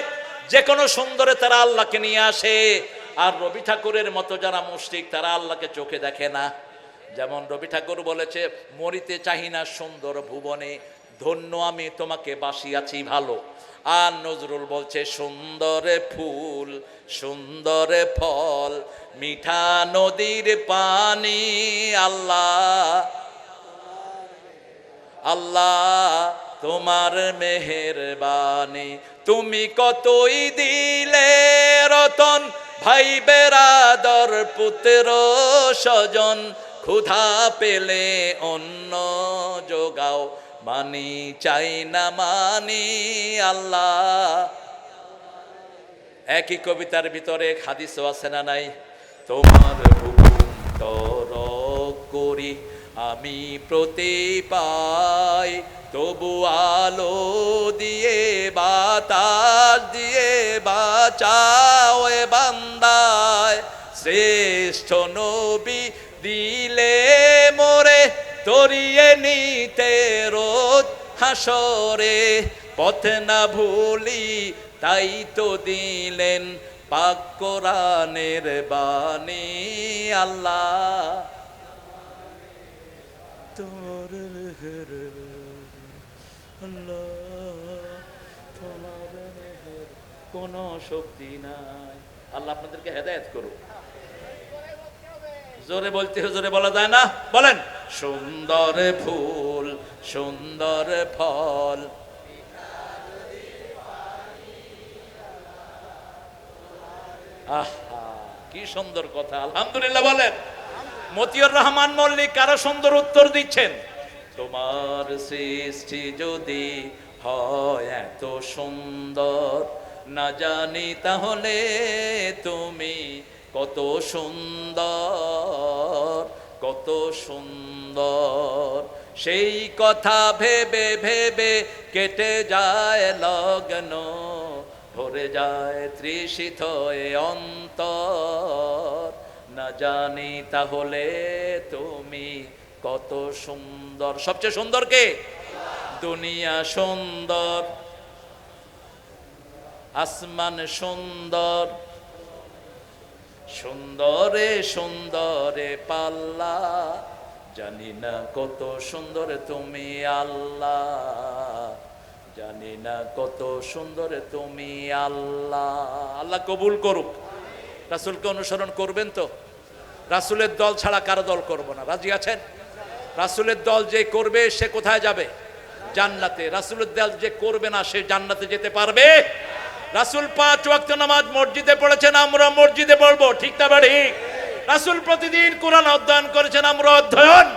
যে কোনো সুন্দরে তারা আল্লাহকে নিয়ে আসে। আর রবি ঠাকুরের মতো যারা মুশরিক, তারা আল্লাহকে চোখে দেখে না। যেমন রবি ঠাকুর বলেছে, মরিতে চাহি না সুন্দর ভুবনে, ধন্য আমি তোমাকে বাসিয়াছি ভালো। আর নজরুল বলছে, সুন্দর ফুল সুন্দর ফল মিঠা নদীর পানি, আল্লাহ আল্লাহ তোমার মেহেরবানি, তুমি কতই দিলে রতন, ভাই বেরাদর পুত্র স্বজন, ক্ষুধা পেলে অন্ন যোগাও, মানি চাই না মানি আল্লাহ। একই কবিতার ভিতরে এক হাদিসও আছে না নাই, তোমার হুকুম তরক করি আমি প্রতি পাই, তবু আলো দিয়ে বাতাস দিয়ে বাঁচাও এ বান্দায়, শ্রেষ্ঠ নবী দিলে মোরে তরিয়ে নিতে রোজ হাসরে, পথ না ভুলি তাই তো দিলেন পাক কোরআনের বাণী, আল্লাহ তোমার কোন শক্তি নাই। আল্লাহ আপনাদেরকে হেদায়েত করুন। জোরে বলতে জোরে বলা যায় না, বলেন সুন্দর ফুল সুন্দর ফল, আহা কি সুন্দর কথা, আলহামদুলিল্লাহ বলেন। মতিউর রহমান মল্লিক আরো সুন্দর উত্তর দিচ্ছেন, তোমার সৃষ্টি যদি হয় এত সুন্দর, না জানি তাহলে তুমি কত সুন্দর কত সুন্দর, সেই কথা ভেবে ভেবে কেটে যায় লগ্ন, ভরে যায় তৃষিত এ অন্তর, না জানি তাহলে তুমি কত সুন্দর। সবচেয়ে সুন্দর কে? দুনিয়া সুন্দর, আসমান সুন্দর, সুন্দরে সুন্দরে পাল্লা, জানি না কত সুন্দর তুমি আল্লাহ, জানি না কত সুন্দর তুমি আল্লাহ। আল্লাহ কবুল করুক। রাসূলকে অনুসরণ করবেন তো? রাসূলের দল ছাড়া কারো দল করব না, রাজি আছেন? রাসূলের দল যে করবে সে কোথায় যাবে? জান্নাতে। রাসূলের দল যে করবে না সে জান্নাতে যেতে পারবে? রাসূল 5 ওয়াক্ত নামাজ মসজিদে পড়েছেন, আমরা মসজিদে পড়বো, ঠিক না ঠিক? রাসূল প্রতিদিন কোরআন অধ্যয়ন করেছেন, আমরা অধ্যয়ন।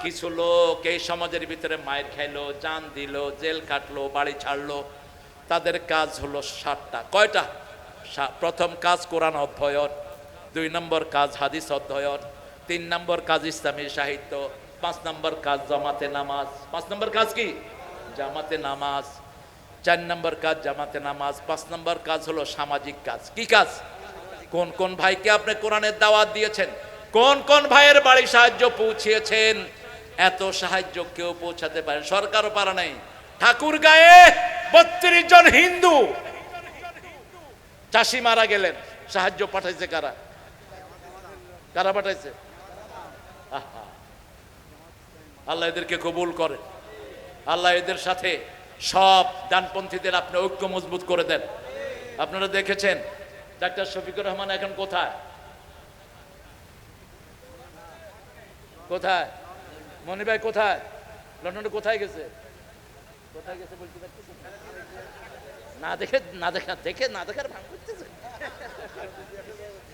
কিছু লোক এই সমাজের ভিতরে মায়ের খাইলো, জান দিল, জেল কাটলো, বাড়ি ছাড়লো, তাদের কাজ হলো 7টা। কয়টা? প্রথম কাজ কোরআন অধ্যয়ন, 2 নম্বর কাজ হাদিস অধ্যয়ন, 3 নম্বর কাজ ইসলামী সাহিত্য, 5 নম্বর কাজ জামাতে নামাজ। 5 নম্বর কাজ কি? জামাতে নামাজ। 4 নম্বর কাজ জামাতে নামাজ। 5 নম্বর কাজ হলো সামাজিক কাজ। কি কাজ? কোন কোন ভাইকে আপনি কোরআনের দাওয়াত দিয়েছেন? কোন কোন ভাইয়ের বাড়ি সাহায্য পৌঁছিয়েছেন? এত সাহায্য কেউ পৌঁছাতে পারে, সরকারও পারে নাই। ঠাকুর গায়ে 32 জন হিন্দু চাষি মারা গেলেন, সাহায্য পাঠাইছে কারা? কারা পাঠাইছে? আল্লাহ এদেরকে কবুল করে, আল্লাহ এদের সাথে সব ডানপন্থীদের আপনি ঐক্য মজবুত করে দেন। আপনারা দেখেছেন ডাক্তার শফিকুর রহমান এখন কোথায়? কোথায়? মনি ভাই কোথায়? লন্ডনে কোথায় গেছে? কোথায় গেছে বলতে পারতেছেন? না দেখে না দেখা দেখে না দেখার ভান করতেছে।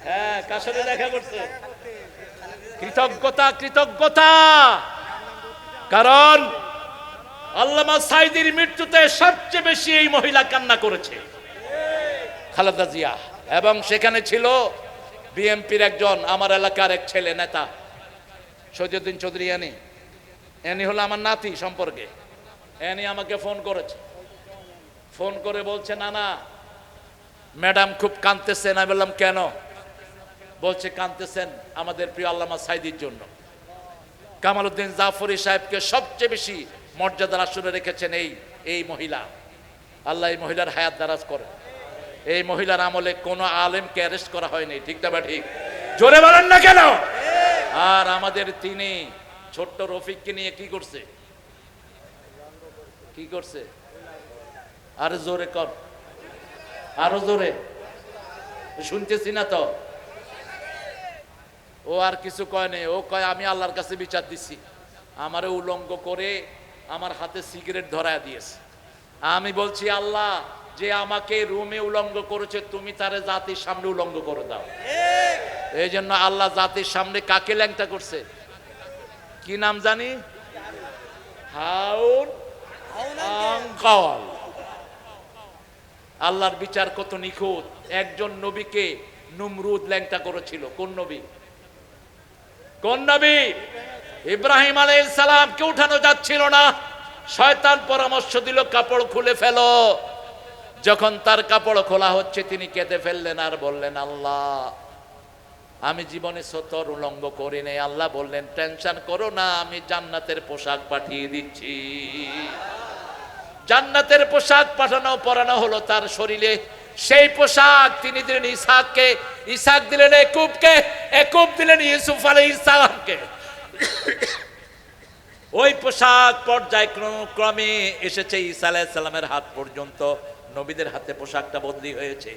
হ্যাঁ, কার সাথে দেখা করছে? কৃতজ্ঞতা, কৃতজ্ঞতা। কারণ আল্লামা সাঈদীর মৃত্যুতে সবচেয়ে বেশি এই মহিলা কান্না করেছে, খালেদা জিয়া। এবং সেখানে ছিল বিএনপির একজন আমার এলাকার এক ছেলে নেতা শহীদুদ্দিন চৌধুরী। এনি হলো আমার নাতি সম্পর্কে। এনি আমাকে ফোন করেছে, ফোন করে বলছে নানা ম্যাডাম খুব কাঁদতেছেন। আমি বললাম কেন? বলছে কাঁদতেছেন আমাদের প্রিয় আল্লামা সাঈদীর জন্য। কামাল উদ্দিন জাফরি সাহেবকে সবচেয়ে বেশি মর্যাদার আসনে রেখেছেন এই মহিলা। আল্লাহ এই মহিলার হায়াত দারাজ করে। এই মহিলার আমলে কোনো আলেমকে অ্যারেস্ট করা হয়নি, ঠিক না বা ঠিক? জোরে বলেন না কেন? আর আমাদের তিনি ছোট্ট রফিককে নিয়ে কি করছে? কি করছে? আরো জোরে কর, আরো জোরে, শুনতেছি না তো। ও আর কিছু কয় নেই, ও কয় আমি আল্লাহর কাছে বিচার দিছি, আমারে উলঙ্গ করে আমার হাতে সিগারেট ধরায় দিয়েছে। আমি বলছি আল্লাহ, যে আমাকে রুমে উলঙ্গ করেছে তুমি তারে জাতির সামনে উলঙ্গ করে দাও। এই জন্য আল্লাহ জাতির সামনে কাকে ল্যাংটা করছে? কি নাম জানি? হাউন আঙ্কাওয়াল। আল্লাহর বিচার কত নিখুঁত। একজন নবীকে নমরুদ ল্যাংটা করেছিল। কোন নবী? কোন নবী? ইব্রাহিম আলাইহিস সালামকে উঠানো যাচ্ছিল না, শয়তান পরামর্শ দিল কাপড় খুলে ফেলো। যখন তার কাপড় খোলা হচ্ছে তিনি কেঁদে ফেললেন আর বললেন আল্লাহ আমি জীবনে সতর উলঙ্গ করি নাই। আল্লাহ বললেন টেনশন করো না, আমি জান্নাতের পোশাক পাঠিয়ে দিচ্ছি। জান্নাতের পোশাক পাঠানো পরানো হলো তার শরীরে। সেই পোশাক তিনি দিলেন ইসহাককে, ইসহাক দিলেন একুবকে, একুব দিলেন ইউসুফ আলাইহিস সালামকে। ওই পোশাক পর্যায়ক্রমে এসেছে ঈসা আলাইহিস সালামের হাত পর্যন্ত। নবীদের হাতে পোশাকটা বদলি হয়েছে।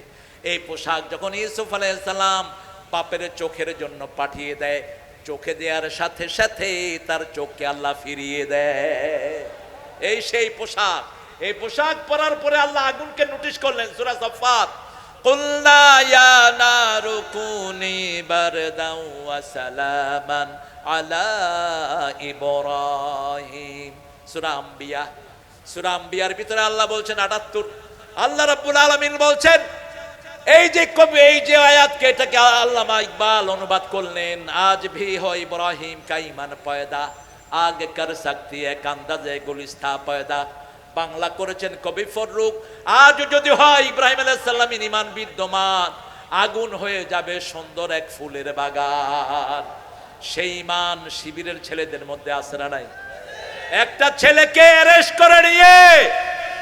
এই পোশাক যখন ইউসুফ আলাইহিস সালাম পাপের চোখের জন্য পাঠিয়ে দেয়, চোখে দেওয়ার সাথে সাথে তার চোখকে আল্লাহ ফিরিয়ে দেয়। এই সেই পোশাক। এই পোশাক পরার পরে আল্লাহ আগুনকে নোটিশ করলেন। সূরা সাফফাত, কুলনা ইয়া নারু কুনি বারদাও ওয়া সালামান আলা ইব্রাহিম। সূরা আম্বিয়া, সূরা আম্বিয়ার ভিতরে আল্লাহ বলছেন 78। আল্লাহ রাব্বুল আলামিন বলছেন এই যে কবি এই যে আয়াতকে, এটাকে আল্লামা ইকবাল অনুবাদ করলেন, আজ ভি হো ইব্রাহিম কা ঈমান পয়দা আগে কর সকতি এক আন্দাজে গুলিস্তা পয়দা। বাংলা করেছেন কবি ফররুক, আজ যদি হয় ইব্রাহিম আলাইহিস সালামের ঈমান বিদ্যমান, আগুন হয়ে যাবে সুন্দর এক ফুলের বাগান। সেই ঈমান শিবিরের ছেলেদের মধ্যে আছে না নাই? একটা ছেলেকে অ্যারেস্ট করে নিয়ে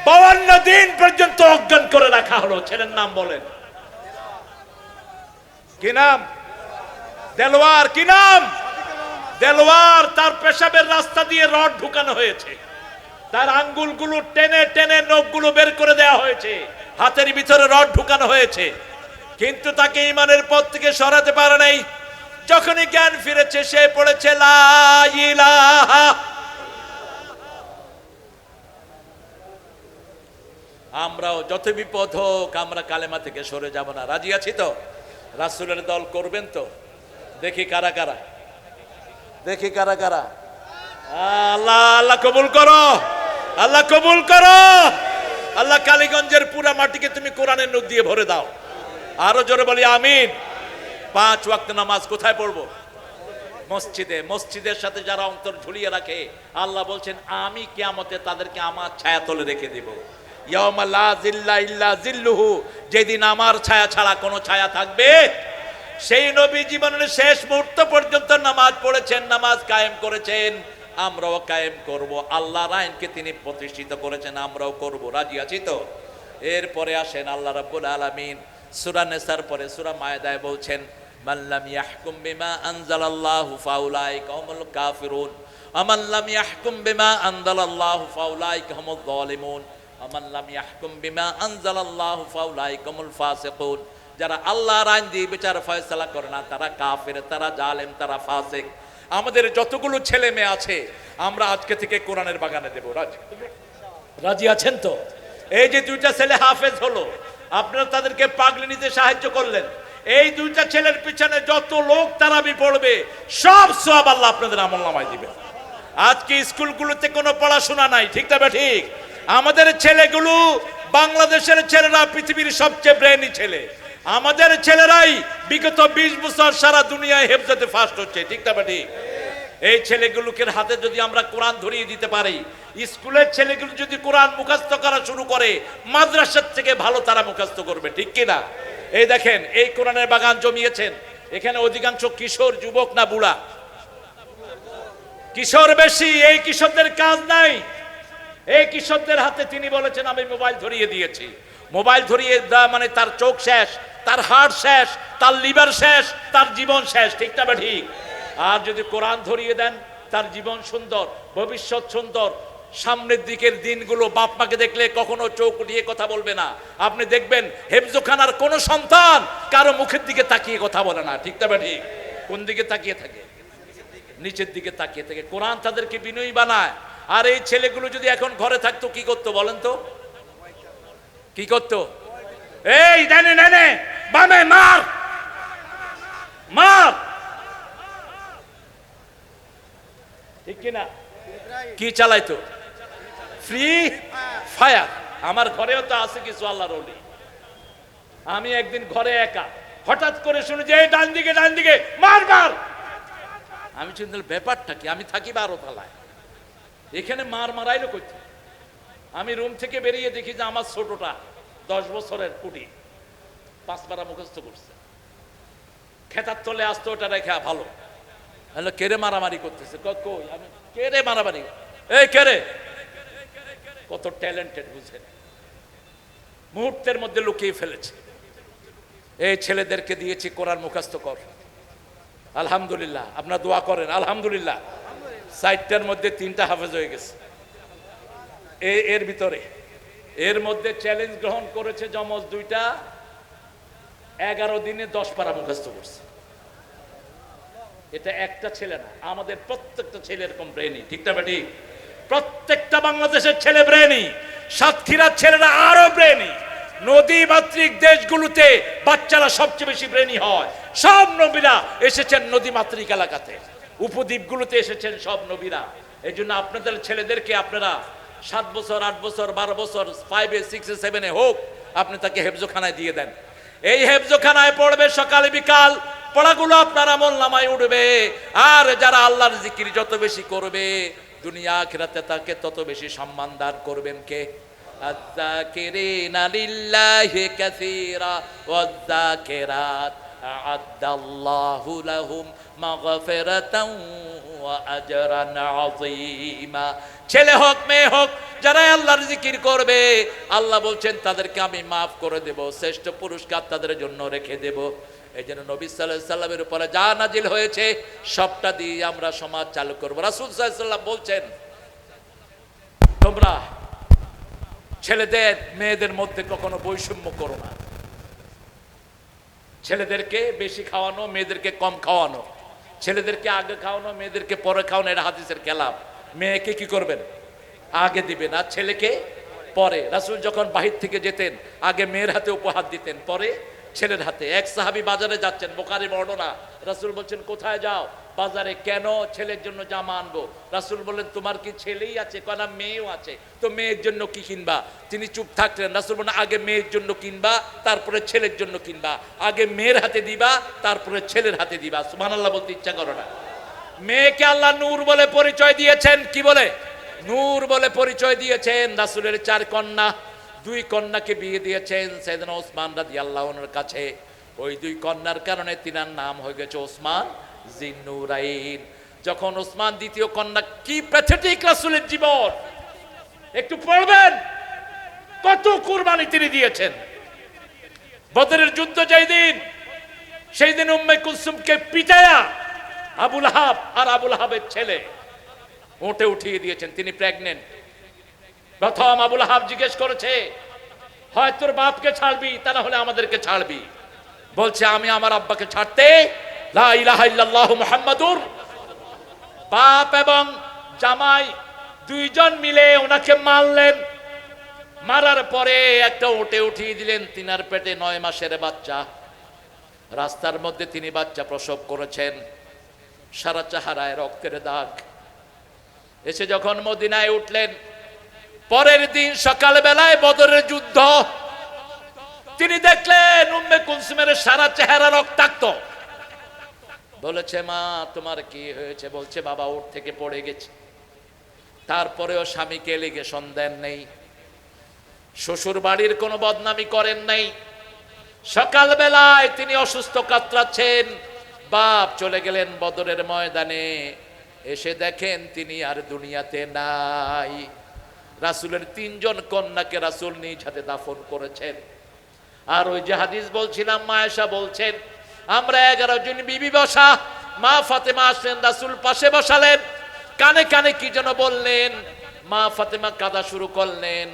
52 দিন পর্যন্ত অজ্ঞান করে রাখা হলো। ছেলের নাম বলেন, কি নাম? দেলোয়ার। কি নাম? দেলোয়ার। তার পেশাবের রাস্তা দিয়ে রড ঢুকানো হয়েছে, তার আঙ্গুলগুলো টেনে টেনে নখগুলো বের করে দেওয়া হয়েছে, হাতের ভিতরে রড ঢুকানো হয়েছে, কিন্তু তাকে ঈমানের পথ থেকে সরাতে পারে নাই। যখনই জ্ঞান ফিরেছে সে পড়েছে লা ইলাহা। আমরাও যত বিপদ হোক আমরা কালেমা থেকে সরে যাব না। রাজি আছি তো? রাসূলের দল করবেন তো? দেখি কারা কারা, দেখি কারা কারা। আল্লাহ আল্লাহ কবুল করো, আল্লাহ কবুল করো। আল্লাহ কালীগঞ্জের পুরা মাটিকে তুমি কোরআনের নূর দিয়ে ভরে দাও। আরো জোরে বলি আমিন। 5 ওয়াক্ত নামাজ কোথায় পড়বো? মসজিদে। মসজিদের সাথে যারা অন্তর ঝুলিয়ে রাখে আল্লাহ বলছেন আমি কিয়ামতে তাদেরকে আমার ছায়াতলে রেখে দেব। ইয়াউমা লা জিল্লা ইল্লা জিল্লুহু, যেদিন আমার ছায়া ছাড়া কোনো ছায়া থাকবে। সেই নবী জীবনের শেষ মুহূর্ত পর্যন্ত নামাজ পড়েছেন, নামাজ কায়েম করেছেন। আমরাও কায়েম করব। আল্লাহর আইনকে তিনি প্রতিষ্ঠিত করেছেন, আমরাও করব। রাজি আছি তো? এরপরে আসেন আল্লাহ রাব্বুল আলামিন সূরা নিসার পরে সূরা মায়েদায় বলছেন, মাল্লাম ইয়াহকুম বিমা আনজালাল্লাহু ফাউলাইকা হুমুল কাফিরুন আমাল্লাম ইয়াহকুম বিমা আনজালাল্লাহু ফাউলাইকা হুমুয যালিমুন আমাল্লাম ইয়াহকুম বিমা আনজালাল্লাহু ফাউলাইকা হুমুল ফাসিকুন। যারা আল্লাহর আইন দিয়ে বিচার ফয়সালা করে না তারা কাফের, তারা জালেম, তারা ফাসিক। আমাদের যতগুলো ছেলে মেয়ে আছে আমরা আজকে থেকে কোরআনের বাগানে দেব। রাজি আছেন তো? এই যে দুইটা ছেলে হাফেজ হলো, আপনারা তাদেরকে পাগড়ি নিতে সাহায্য করলেন, এই দুইটা ছেলের পিছনে যত লোক তারাবি পড়বে সব সওয়াব আল্লাহ আপনাদের আমলনামায় দিবেন। আজকে স্কুলগুলোতে কোনো পড়াশোনা নাই, ঠিক না ঠিক? আমাদের ছেলেগুলো, বাংলাদেশের ছেলেরা পৃথিবীর সবচেয়ে ব্রেনি ছেলে। আমাদের ছেলেরাই বিগত 20 বছর সারা দুনিয়ায় হেফজতে ফার্স্ট হচ্ছে, ঠিক না ঠিক? এই ছেলেগুলোকে হাতে যদি আমরা কোরআন ধরিয়ে দিতে পারি, স্কুলের ছেলেগুলো যদি কোরআন মুখস্থ করা শুরু করে, মাদ্রাসার থেকে ভালো তারা মুখস্থ করবে, ঠিক কিনা? এই দেখেন, এই কোরআনের বাগান জমিয়েছেন, এখানে অধিকাংশ কিশোর, যুবক না বুড়া? কিশোর বেশি। এই কিশোরদের কাজ নাই। এই কিশোরদের হাতে তিনি বলেছেন আমি মোবাইল ধরিয়ে দিয়েছি। মোবাইল ধরিয়ে দেওয়া মানে তার চোখ শেষ, তার হার্ট শেষ, তার লিভার শেষ, তার জীবন শেষ, ঠিক না ঠিক? আর যদি কোরআন ধরিয়ে দেন, তার জীবন সুন্দর, ভবিষ্যৎ সুন্দর। সামনের দিকের দিনগুলো বাপ মাকে দেখলে কখনো চোখ উঠিয়ে কথা বলবে না। আপনি দেখবেন হেফজোখানার কোন সন্তান কারো মুখের দিকে তাকিয়ে কথা বলে না, ঠিক না ঠিক? কোন দিকে তাকিয়ে থাকে? নিচের দিকে তাকিয়ে থাকে। কোরআন তাদেরকে বিনয়ী বানায়। আর এই ছেলেগুলো যদি এখন ঘরে থাকতো কি করতো বলেন তো? কি করতো? এই ডানে ডানে বামে মার মার, ঠিক কিনা? কি চালাইতো? Free fire. আমার ঘরেও তো আছে কিছু আল্লাহর ওলি। আমি একদিন ঘরে একা, হঠাৎ করে শুনি যে ডান দিকে ডান দিকে মার মার। আমি চিন্তা ব্যাপারটা কি? আমি থাকি 12 তলায়, এখানে মার মারাইলো করতে। আমি রুম থেকে বেরিয়ে দেখি যে আমার ছোটটা 10 বছরের কুটি 5 পারা মুখস্থ করছে, খেতার তলে আসতো, ওটা রেখা ভালো। কেড়ে মারামারি করতেছে। কই? আমি কেড়ে মারামারি? এই কেড়ে? কত ট্যালেন্টেড বুঝেন, মুহূর্তের মধ্যে লুকিয়ে ফেলেছে। এই ছেলেদেরকে দিয়েছি কোরআন মুখস্থ কর। আলহামদুলিল্লাহ, আপনারা দোয়া করেন। আলহামদুলিল্লাহ, 4টার মধ্যে 3টা হাফেজ হয়ে গেছে। এর ভিতরে এর মধ্যে চ্যালেঞ্জ গ্রহণ করেছে যমজ 2টা, 11 দিনে 10 পারা মুখস্থ করছে। এটা একটা ছেলে না, আমাদের প্রত্যেকটা ছেলে এরকম ব্রেনি, ঠিক না ঠিক? প্রত্যেকটা বাংলাদেশের ছেলে ব্রেনি, সাতক্ষীরার ছেলেরা আরো ব্রেনি। নদী মাতৃক দেশগুলোতে বাচ্চারা সবচেয়ে বেশি ব্রেনি হয়। সব নবীরা এসেছেন নদী মাতৃক এলাকাতে, উপদ্বীপগুলোতে এসেছেন সব নবীরা। এই জন্য আপনাদের ছেলেদেরকে আপনারা 7 বছর, 8 বছর, 12 বছর, 5-এ, 6-এ, 7-এ হোক, আপনি তাকে হেফজোখানায় দিয়ে দেন। এই হেফজোখানায় পড়বে সকাল বিকাল, পড়াগুলো আপনার আমলনামায় উঠবে। আর যারা আল্লাহর জিকির যত বেশি করবে, দুনিয়া আখিরাতে তাকে তত বেশি সম্মান দান করবেন কে? আয-যাকিরিনা লিল্লাহি কাসীরা ওয়ায-যাকিরাত আ'আদ্দাল্লাহু লাহুম মাগফিরাতান ওয়া আজরান আযীমা। ছেলে হোক মেয়ে হোক, যারা আল্লাহর জিকির করবে, আল্লাহ বলছেন তাদেরকে আমি মাফ করে দেব, শ্রেষ্ঠ পুরস্কার তাদের জন্য রেখে দেব। এই জন্য নবী সাল্লাল্লাহু আলাইহি সাল্লামের উপরে যা নাজিল হয়েছে সবটা দিয়ে আমরা সমাজ চালু করব। রাসূল সাল্লাল্লাহু আলাইহি সাল্লাম বলছেন, তোমরা ছেলেদের মেয়েদের মধ্যে কখনো বৈষম্য করো না। ছেলেদেরকে বেশি খাওয়ানো, মেয়েদেরকে কম খাওয়ানো, ছেলেদেরকে আগে খাওয়ানো, মেয়েদেরকে পরে খাওয়ানো, এটা হাদিসের খেলাফ। মেয়েকে কি করবেন? আগে দিবেন, আর ছেলেকে পরে। রাসূল যখন বাহির থেকে যেতেন আগে মেয়ের হাতে উপহার দিতেন, পরে ছেলের হাতে। এক সাহাবী বাজারে যাচ্ছেন, বুখারী বর্ণনা, রাসূল বলছেন কোথায় যাও? বাজারে। কেন? ছেলের জন্য জামা আনবো। রাসূল বললেন তোমার কি ছেলেই আছে? কেন মেয়েও আছে, তো মেয়ের জন্য কি কিনবা? তিনি চুপ থাকলেন। রাসূল বললেন আগে মেয়ের জন্য কিনবা, তারপরে ছেলের জন্য কিনবা। আগে মেয়ের হাতে দিবা, তারপরে ছেলের হাতে দিবা। সুবহানাল্লাহ বলতে ইচ্ছা করো না? মেয়েকে আল্লাহ নূর বলে পরিচয় দিয়েছেন। কি বলে? নূর বলে পরিচয় দিয়েছেন। রাসূলের 4 কন্যা, 2 কন্যাকে বিয়ে দিয়েছেন সাইয়েদনা ওসমান রাদিয়াল্লাহু আনহুর কাছে। ওই 2 কন্যার কারণে তিনার নাম হয়ে গেছে ওসমান জিন্নুরাইন। যখন ওসমান দ্বিতীয় কন্যা, কি প্যাথেটিক রাসূলের জীবন, একটু পড়বেন কত কুরবানি তিনি দিয়েছেন। বদরের যুদ্ধ যেই দিন, সেই দিন উম্মে কুলসুমকে পিটায়া আবু লাহাব আর আবু লাহাবের ছেলে উঠে উঠিয়ে দিয়েছেন। তিনি প্রেগনেন্ট। প্রথম আবু লাহাব জিজ্ঞেস করেছে, হয় তোর বাপকে ছাড়বি, তা না হলে আমাদেরকে ছাড়বি। বলছে, আমি আমার আব্বাকে ছাড়তে লা ইলাহা ইল্লাল্লাহু মুহাম্মাদুর। বাপ এবং জামাই দুইজন মিলে ওনাকে মারলেন। মারার পরে একটা উঠে উঠিয়ে দিলেন, তিনার পেটে 9 মাসের বাচ্চা। রাস্তার মধ্যে তিনি বাচ্চা প্রসব করেছেন, সারা চেহারায় রক্তের দাগ। এসে যখন মদিনায় উঠলেন, পরের দিন সকালবেলায় বদরের যুদ্ধ, তিনি দেখলেন উম্মে কুলসুমের সারা চেহারা রক্তাক্ত। বলেছে, মা তোমার কি হয়েছে? বলছে, বাবা উঠ থেকে পড়ে গেছে। তারপরেও স্বামীকে এলিগেশন দেন নেই, শ্বশুর বাড়ির কোনো বদনামি করেন নাই। সকালবেলায় তিনি অসুস্থ কাতরাচ্ছেন, বাপ চলে গেলেন বদরের ময়দানে। এসে দেখেন তিনি আর দুনিয়াতে নাই। রাসূলের 3 জন কন্যাকে রাসূল নিজ হাতে দাফন করেছেন। আর ওই যে হাদিস বলছিলাম, মা আয়েশা বলছেন, আমরা 11 জন বিবি বসা, মা ফাতেমা আসলেন, রাসূল পাশে বসালেন, কানে কানে কি যেন বললেন। মা ফাতেমা কাঁদা শুরু করলেন,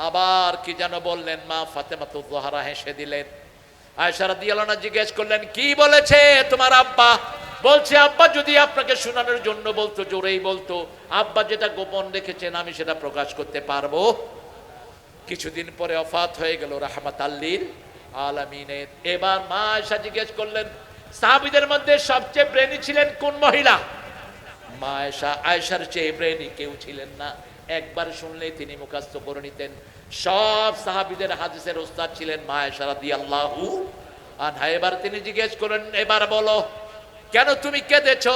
আবার কি যেন বললেন। মা ফাতেমা তো জোহরা হেসে দিলেন। আয়েশা রাদিয়াল্লাহু আনহা জিজ্ঞেস করলেন, কি বলেছে তোমার আব্বা? বলছে, আব্বা যদি আপনাকে শোনানোর জন্য বলতো, জোরেই বলতো। আব্বা যেটা গোপন রেখেছেন আমি সেটা প্রকাশ করতে পারবো। কিছুদিন পরে ওফাত হয়ে গেল রাহমাতাল লিল আলামিনের। এবার মা আয়েশা জিজ্ঞেস করলেন, সাহাবীদের মধ্যে সবচেয়ে ব্রেনি ছিলেন কোন মহিলা? মা আয়েশার চেয়ে ব্রেনি কেউ ছিলেন না। একবার শুনলেই তিনি মুখস্থ করে নিতেন। সব সাহাবীদের হাদিসের ওস্তাদ ছিলেন মা আয়েশা রাদিয়াল্লাহু আনহা। এবার তিনি জিজ্ঞেস করলেন, এবার বলো, কেন তুমি কেঁদেছো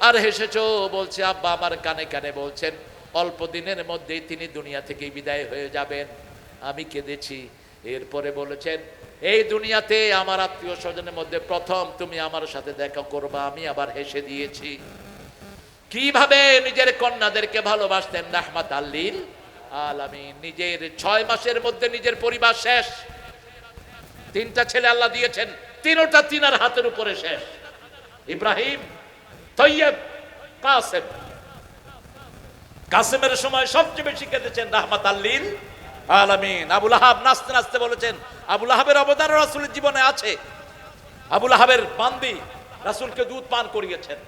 আর হেসেছো? বলছে, আব্বা আমার কানে কানে বলছেন অল্প দিনের মধ্যেই তিনি দুনিয়া থেকে বিদায় হয়ে যাবেন, আমি কেঁদেছি। এরপরে বলেছেন, এই দুনিয়াতে আমার আত্মীয় স্বজনের মধ্যে প্রথম তুমি আমার সাথে দেখা করবা, আমি আবার হেসে দিয়েছি। কিভাবে নিজের কন্যাদেরকে ভালোবাসতেন রাহমাতাল লিল আলামিন। নিজের 6 মাসের মধ্যে নিজের পরিবার শেষ। 3টা ছেলে আল্লাহ দিয়েছেন, 3টা তিনার হাতের উপরে শেষ। ইব্রাহিম, তৈয়ব, কাসেম। কাসেমের সময় সবচেয়ে বেশি কেঁদেছেন রাহমাতাল লিল আলামিন। আবু লাহাব নাচতে নাচতে বলেছেন, আবু লাহাবের অবদান রাসূলের জীবনে আছে। আবু লাহাবের বান্দি রাসূলকে দুধ পান করিয়েছেন।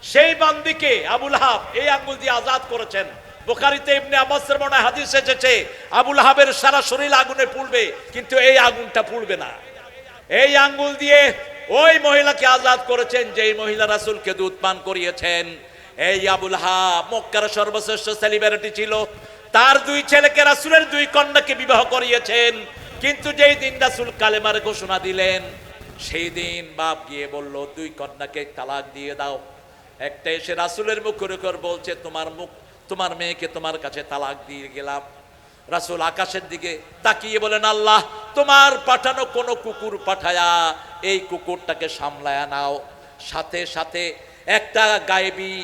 সেই বান্দিকে আবু লাহাব এই আঙ্গুল দিয়ে আজাদ করেছেন। বুখারীতে ইবনে আব্বাসের বর্ণনায় হাদিস এসেছে, আবু লাহাবের সারা শরীর আগুনে পুড়বে, কিন্তু এই আগুনটা পুড়বে না। এই আঙ্গুল দিয়ে ওই মহিলাকে আজাদ করেছেন, যেই মহিলা রাসূলকে দুধ পান করিয়েছেন। এই আবু লাহাব মক্কার সর্বশ্রেষ্ঠ সেলিব্রিটি ছিল। তার 2 ছেলেকে রাসূলের 2 কন্যাকে বিবাহ করিয়েছেন। কিন্তু যেই দিন রাসূল কালেমার ঘোষণা দিলেন, সেই দিন বাপ গিয়ে বলল, 2 কন্যাকে তালাক দিয়ে দাও। একটা এসে রাসূলের মুখের উপর বলছে, তোমার মেয়েকে তোমার কাছে তালাক দিয়ে গেলাম। রাসূল আকাশের দিকে তাকিয়ে বলেন, আল্লাহ তোমার পাঠানো কোন কুকুর পাঠায়া এই কুকুরটাকে সামলায়া নাও। সাথে সাথে একটা গায়েবী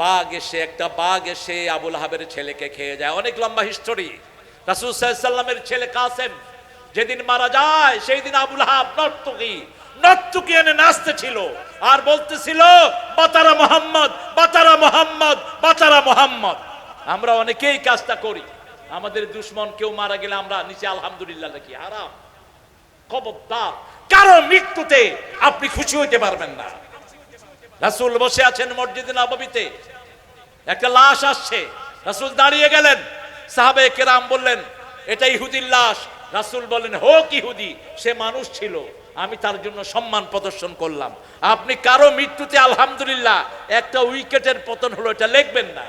বাঘ এসে আবু লাহাবের ছেলেকে খেয়ে যায়। অনেক লম্বা হিস্টোরি। রাসূল সাল্লাল্লাহু আলাইহি ওয়াসাল্লামের ছেলে কাসেম যেদিন মারা যায়, সেই দিন আবু লাহাব নর্তকী এনে নাচতেছিল আর বলতেছিল, বাতারা মুহাম্মদ, বাতারা মুহাম্মদ, বাতারা মুহাম্মদ। আমরা অনেকেই কাজটা করি। আমাদের দুশমন কেউ মারা গেলে আমরা নিচে আলহামদুলিল্লাহ লিখি। হারাম। খবরদার, কারো মৃত্যুতে আপনি খুশি হইতে পারবেন না। রাসূল বসে আছেন মসজিদে নববীতে, একটা লাশ আসছে, রাসূল দাঁড়িয়ে গেলেন। সাহাবায়ে কেরাম বললেন, এটা ইহুদির লাশ। রাসূল বলেন, হোক ইহুদি, সে মানুষ ছিল, আমি তার জন্য সম্মান প্রদর্শন করলাম। আপনি কারো মৃত্যুতে আলহামদুলিল্লাহ, একটা উইকেটের পতন হলো, এটা লিখবেন না।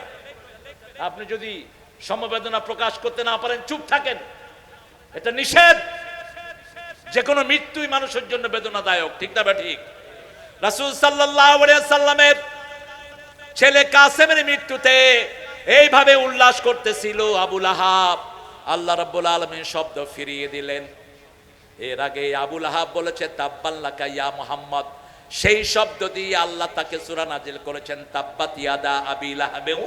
আপনি যদি সমবেদনা প্রকাশ করতে না পারেন, চুপ থাকেন, এটা নিষেধ। যে কোনো মৃত্যুই মানুষের জন্য বেদনাদায়ক, ঠিক না ঠিক? রাসূল সাল্লাল্লাহু আলাইহি ওয়াসাল্লামের ছেলে কাসেমের মৃত্যুতে এইভাবে উল্লাস করতেছিল আবু লাহাব। আল্লাহ রাব্বুল আলামিন শব্দ ফিরিয়ে দিলেন। এর আগে আবু লাহাব বলেছে, তাব্বাল্লাকা ইয়া মুহাম্মদ, সেই শব্দ দিয়ে আল্লাহ তাকে সূরা নাজিল করেছেন, তাব্বাত ইয়াদা আবি লাহাবেও,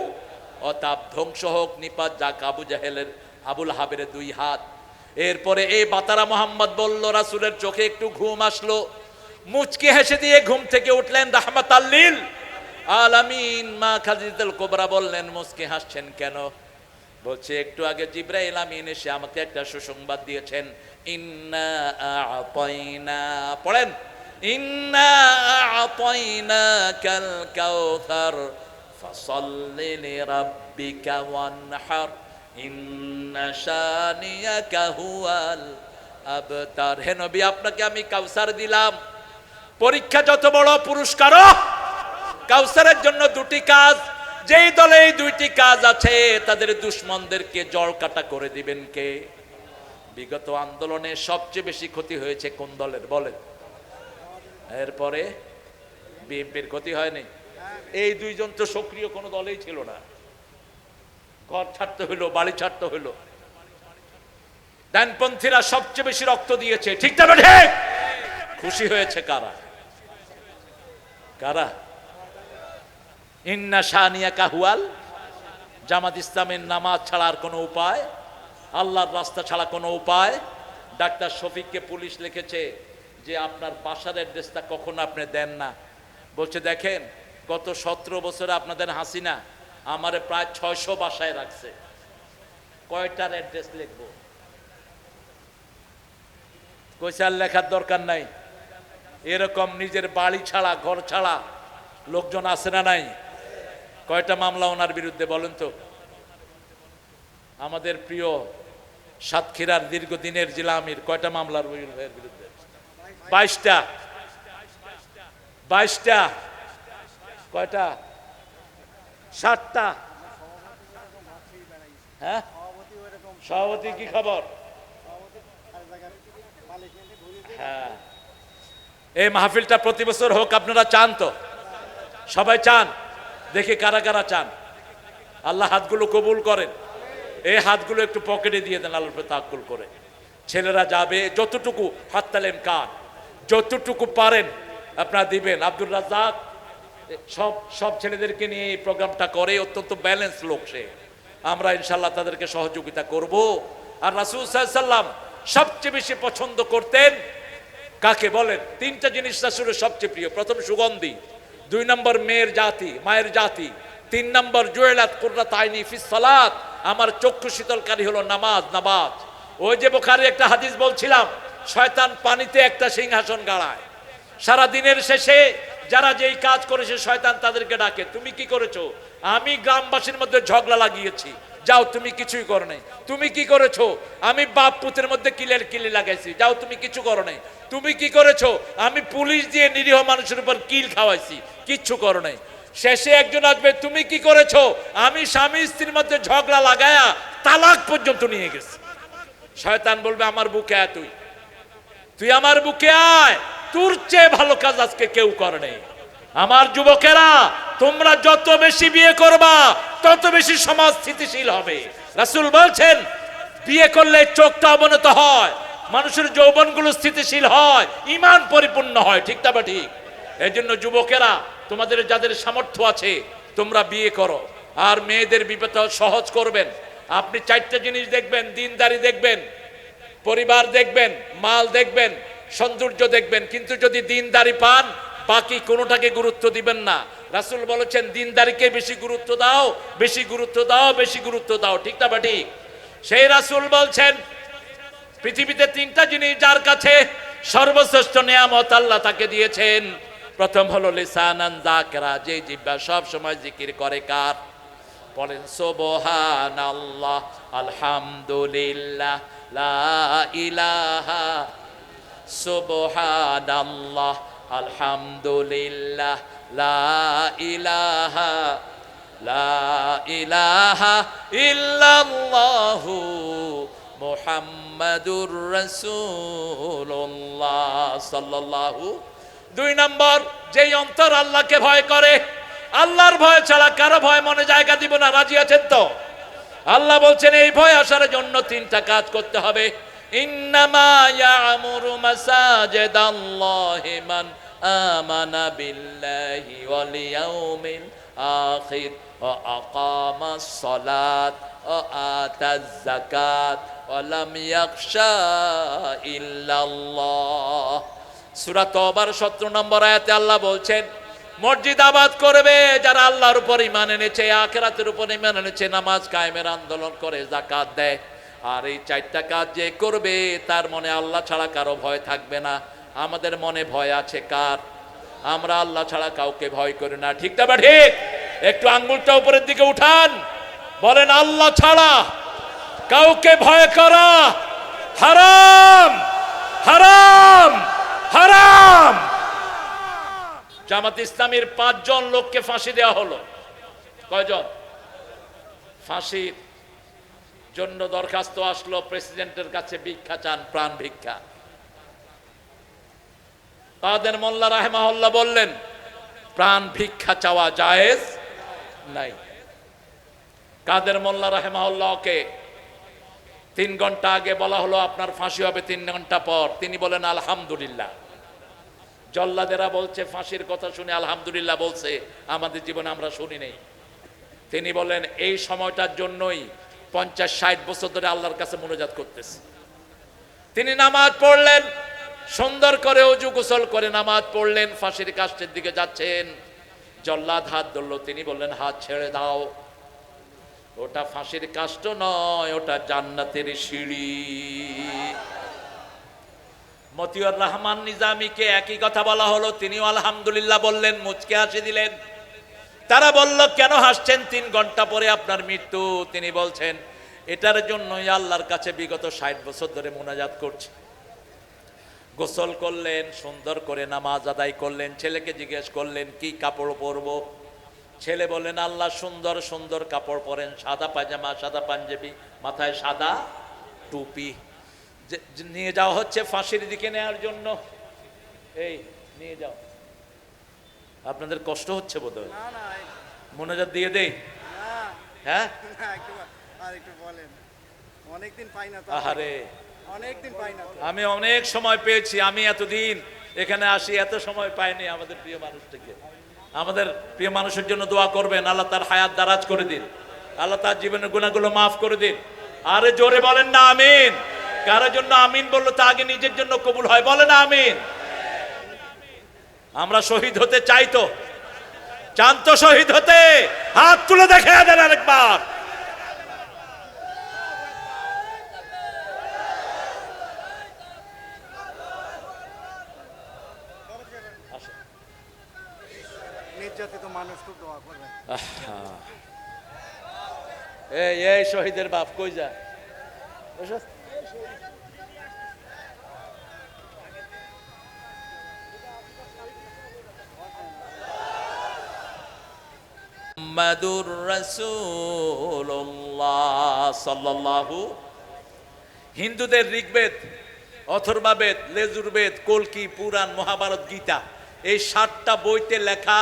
অতাপ ধ্বংস হোক নিপাত যাক আবু জাহেলের, আবুল হাবের দুই হাত। এরপরে এই বাতারা মোহাম্মদ বলল, রাসূলের চোখে একটু ঘুম আসলো, মুচকি হেসে দিয়ে ঘুম থেকে উঠলেন রাহমাতাল লিল আলামিন। মা খাদিজাতুল কুবরা বললেন, মুচকি হাসছেন কেন? বলছে, একটু আগে জিবরাইল আমিন এসে আমাকে একটা সুসংবাদ দিয়েছেন, ইন্না আ'তাইনা, পড়েন, ইন্না আ'তাইনাকাল কাউসার ফাসাল্লি লিরাব্বিকা ওয়ানহার ইন্না শানিয়াকা হুয়াল আবতার। হে নবী, আপনাকে আমি কাউসার দিলাম। পরীক্ষা যত বড়, পুরস্কারও কাউসারের জন্য দুটি কাজ। যেই দলে এই দুইটি কাজ আছে, তাদের দুশমনদেরকে জল কাটা করে দিবেন কে? বিগত আন্দোলনে সবচেয়ে বেশি ক্ষতি হয়েছে কোন দলের বলেন? এরপরে বিএনপির ক্ষতি হয়নি? এই দুইজন তো সক্রিয় কোনো দলেই ছিল না। ঘর ছাড়তে হইলো, বাড়ি ছাড়তে হইলো। ডানপন্থীরা সবচেয়ে বেশি রক্ত দিয়েছে, ঠিক না ঠিক? খুশি হয়েছে কারা? কারা? ইন্না শানিয়াকা হুয়াল। জামাত ইসলামের নামাজ ছাড়া আর কোনো উপায়, আল্লাহর রাস্তা ছাড়া কোনো উপায়। ডাক্তার শফিককে পুলিশ লিখেছে যে আপনার বাসার অ্যাড্রেসটা কখনো আপনি দেন না। বলছে, দেখেন গত 17 বছরে আপনাদের হাসিনা আমারে প্রায় 600 বাসায় রাখছে, কয়টার অ্যাড্রেস লিখবো? কইছে আর লেখার দরকার নাই। এরকম নিজের বাড়ি ছাড়া, ঘর ছাড়া লোকজন আছে না নাই? কয়টা মামলা ওনার বিরুদ্ধে বলেন তো? আমাদের প্রিয় সাতক্ষীরার দীর্ঘদিনের জিলামির কয়টা মামলার বিরুদ্ধে? 22টা। 22টা। কয়টা? 60টা। হ্যাঁ, সভাপতি কি খবর? হ্যাঁ, এই মাহফিলটা প্রতি বছর হোক, আপনারা চান তো? সবাই চান? দেখি কারা কারা চান। আল্লাহ হাতগুলো কবুল করেন। এই হাতগুলো একটু পকেটে দিয়ে দেন, আল্লাহর উপরে তাওয়াক্কুল করে। ছেলেরা যাবে, যতটুকু হাত তালেম কান, যতটুকু পারেন আপনারা দিবেন। আব্দুর রাজ্জাক সব ছেলেদেরকে নিয়ে এই প্রোগ্রামটা করে, অত্যন্ত ব্যালেন্স লোক সে। আমরা ইনশাল্লাহ তাদেরকে সহযোগিতা করব। আর রাসূল সাল্লাল্লাহু আলাইহি ওয়াসাল্লাম সবচেয়ে বেশি পছন্দ করতেন কাকে বলেন? 3টা জিনিস রাসূলের সবচেয়ে প্রিয়। প্রথম সুগন্ধি, 2 নম্বর মেয়ের জাতি, মায়ের জাতি, 3 নম্বর জুয়েলাত কুররাত আইনি ফিস সালাত, আমার চক্ষু শীতলকারী হলো নামাজ। নামাজ, ওই যে বুখারী একটা হাদিস বলছিলাম, শয়তান পানিতে একটা সিংহাসন গাড়ায়। সারা দিনের শেষে যারা যেই কাজ করেছে শয়তান তাদেরকে ডাকে, তুমি কি করেছো? আমি গ্রামবাসীর মধ্যে ঝগড়া লাগিয়েছি। যাও, তুমি কিছুই করো নাই। তুমি কি করেছো? আমি বাপ পুতের মধ্যে কিলি লাগাইছি। যাও, তুমি কিছু করো নাই। তুমি কি করেছো? আমি পুলিশ দিয়ে নিরীহ মানুষের উপর কিল খাওয়াইছি, কিচ্ছু করো নাই। শেষে একজন আসবে, তুমি কি করেছো? আমি স্বামী স্ত্রীর মধ্যে ঝগড়া লাগায়া তালাক পর্যন্ত নিয়ে গেছি। শয়তান বলবে, আমার বুকে আয়, তুই আমার বুকে আয়, তোর চেয়ে ভালো কাজ আজকে কেউ করে নাই। আমার যুবকেরা, তোমরা যত বেশি বিয়ে করবা তত বেশি সমাজ স্থিতিশীল হবে। রাসূল বলছেন, বিয়ে করলে চোখটা অবনত হয়, মানুষের যৌবনগুলো স্থিতিশীল হয়, ঈমান পরিপূর্ণ হয়, ঠিক না বা ঠিক? এই জন্য যুবকেরা, তোমাদের যাদের সামর্থ্য আছে তোমরা বিয়ে করো। আর মেয়েদের বিবাহ সহজ করবেন। আপনি 4টা জিনিস দেখবেন, দিনদারি দেখবেন, পরিবার দেখবেন, মাল দেখবেন, সৌন্দর্য দেখবেন। কিন্তু যদি দিনদারি পান, বাকি কোনোটাকে গুরুত্ব দিবেন না। রাসূল বলেছেন, দিনদারিকে বেশি গুরুত্ব দাও, বেশি গুরুত্ব দাও, বেশি গুরুত্ব দাও, ঠিক না বা ঠিক? সেই রাসূল বলছেন, পৃথিবীতে 3টা জিনিস যার কাছে সর্বশ্রেষ্ঠ নিয়ামত আল্লাহ তাকে দিয়েছেন। প্রথম হলো লিসানান যাকিরা, যে জিহ্বা সব সময় জিকির করে। কার? বলেন সুবহানাল্লাহ, আলহামদুলিল্লাহ, লা ইলাহা, সুবহানাল্লাহ, আলহামদুলিল্লাহ, লা ইলাহা, লা ইলাহা ইল্লাল্লাহু মুহাম্মাদুর রাসূলুল্লাহ সাল্লাল্লাহু। 2 নম্বর, যেই অন্তর আল্লাহকে ভয় করে, আল্লাহর ভয় ছাড়া কারো ভয় মনে জায়গা দিব না। রাজি আছেন তো? আল্লাহ বলছেন, এই ভয় আসার জন্য 3টা কাজ করতে হবে। ইন্নামা ইয়ামুরু মাসাজিদাল্লাহি মান আমানা বিল্লাহি ওয়াল ইয়াউমিল আখির ওয়া আকামাস সালাত ওয়া আতাজ যাকাত ওয়া লাম ইয়াখশা ইল্লাল্লাহ। সূরা তওবার 17 নম্বর আয়াতে আল্লাহ বলছেন, মসজিদ আবাদ করবে যারা আল্লাহর উপর ঈমান এনেছে, আখিরাতের উপর ঈমান এনেছে, নামাজ কায়েমের আন্দোলন করে, যাকাত দেয়। আর এই 4টা কাজ যে করবে তার মনে আল্লাহ ছাড়া কারো ভয় থাকবে না। আমাদের মনে ভয় আছে কার? আমরা আল্লাহ ছাড়া কাউকে ভয় করি না, ঠিক না? ঠিক। একটু আঙ্গুলটা উপরের দিকে উঠান, বলেন আল্লাহ ছাড়া কাউকে ভয় করা হারাম, হারাম, হারাম। জামাত ইসলামীর 5 জন লোককে ফাঁসি দেওয়া হলো। কয়জন? ফাঁসির জন্য দরখাস্ত আসলো প্রেসিডেন্টের কাছে, ভিক্ষা চান, প্রাণ ভিক্ষা। কাদের মোল্লা রাহিমাহুল্লাহ বললেন প্রাণ ভিক্ষা চাওয়া জায়েজ নাই। কাদের মোল্লা রাহিমাহুল্লাহকে 3 ঘন্টা আগে বলা হলো আপনার ফাঁসি হবে 3 ঘন্টা পর, তিনি বলেন আলহামদুলিল্লাহ। জল্লাদেরা বলছে ফাঁসির কথা শুনে আলহামদুলিল্লাহ বলছে, আমাদের জীবনে আমরা শুনি নাই। তিনি বলেন এই সময়টার জন্যই 50-60 বছর ধরে আল্লাহর কাছে মুনাজাত করতেছে। তিনি নামাজ পড়লেন, সুন্দর করে ওযু গোসল করে নামাজ পড়লেন, ফাঁসির কাষ্ঠের দিকে যাচ্ছেন। জল্লাদ হাত ধরল, তিনি বললেন হাত ছেড়ে দাও, ওটা ফাঁসির কাষ্ঠ নয়, ওটা জান্নাতের সিঁড়ি। মতিউর রহমান নিজামীকে একই কথা বলা হলো, তিনিও আলহামদুলিল্লাহ বললেন, মুচকে হাসি দিলেন। তারা বলল কেন হাসছেন, 3 ঘন্টা পরে আপনার মৃত্যু। তিনি বলছেন এটার জন্যই আল্লাহর কাছে বিগত 60 বছর ধরে মুনাজাত করছি। গোসল করলেন, সুন্দর করে নামাজ আদায় করলেন, ছেলেকে জিজ্ঞেস করলেন কি কাপড় পরবো। ছেলে বলেন আল্লাহ সুন্দর সুন্দর কাপড় পরেন, সাদা পায়জামা, সাদা পাঞ্জাবি, মাথায় সাদা টুপি। নিয়ে যাওয়া হচ্ছে ফাঁসির দিকে নেওয়ার জন্য। এই নিয়ে যাও। আপনাদের কষ্ট হচ্ছে বোধহয়, মোনাজাত দিয়ে দেই? হ্যাঁ, আহারে আমি অনেক সময় পেয়েছি, আমি এতদিন এখানে আসি, এত সময় পাইনি। আমাদের প্রিয় মানুষটিকে, আমাদের প্রিয় মানুষের জন্য দোয়া করবেন, আল্লাহ তার হায়াত দারাজ করে দিন, আল্লাহ তার জীবনের গুনাহগুলো মাফ করে দিন। আরে জোরে বলেন না আমিন। কারো জন্য আমিন বললো তা আগে নিজের জন্য কবুল হয়, বলেন আমিন। আমরা শহীদ হতে চাই তো? চান তো শহীদ হতে? হাত তুলে দেখে দেন আরেকবার। নির্যাতিত মানুষ খুব দোয়া করবে। এই শহীদের বাপ কই যায়? মুহাম্মাদুর রাসূলুল্লাহ সাল্লাল্লাহু। হিন্দুদের ঋগ্বেদ, অথর্ববেদ, লেজুরবেদ, কল্কি, পুরাণ, মহাভারত, গীতা, এই 7টা বইতে লেখা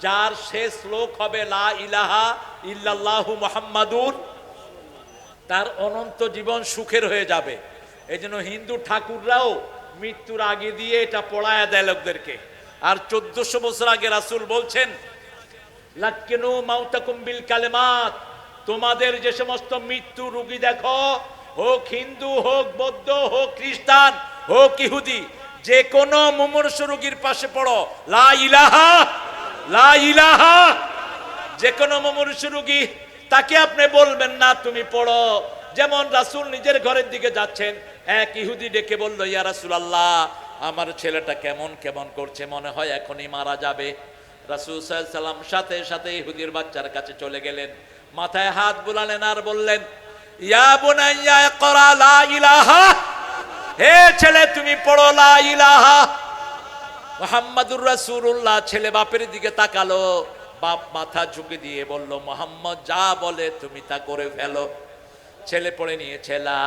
যার শেষ শ্লোক হবে লা ইলাহা ইল্লাল্লাহু মুহাম্মাদুর, তার অনন্ত জীবন সুখের হয়ে যাবে। এই জন্য হিন্দু ঠাকুররাও মৃত্যুর আগে দিয়ে এটা পড়ায়া দেয় লোকদেরকে। আর 1400 বছর আগে রাসূল বলছেন লাক্কিনু মাউতাকুম বিল কালেমাত, তোমাদের যে সমস্ত মৃত্যু রোগী দেখো, হোক হিন্দু, হোক বৌদ্ধ, হোক খ্রিস্টান, হোক ইহুদি, যে কোনো মুমূর্ষু রোগীর পাশে পড়ো লা ইলাহা, লা ইলাহা। যে কোনো মুমূর্ষু রোগী তাকে আপনি বলবেন না তুমি পড়ো। যেমন রাসূল নিজের ঘরের দিকে যাচ্ছেন, এক ইহুদি ডেকে বলল ইয়া রাসূলুল্লাহ, আমার ছেলেটা কেমন কেমন করছে, মনে হয় এখনই মারা যাবে। রাসূল সাল্লাল্লাহু আলাইহি সাল্লাম সাথে সাথে ইহুদির বাচ্চার কাছে চলে গেলেন, মাথায় হাত বুলালেন আর বললেন ইয়া বুনাইয়া ইকরা লা ইলাহা, হে ছেলে তুমি পড়ো লা ইলাহা মুহাম্মাদুর রাসূলুল্লাহ। ছেলে বাপের দিকে তাকালো, বাপ মাথা ঝুঁকে দিয়ে বলল মুহাম্মদ যা বলে তুমি তা করে ফেলো। ছেলে পড়ে নিয়েছে লা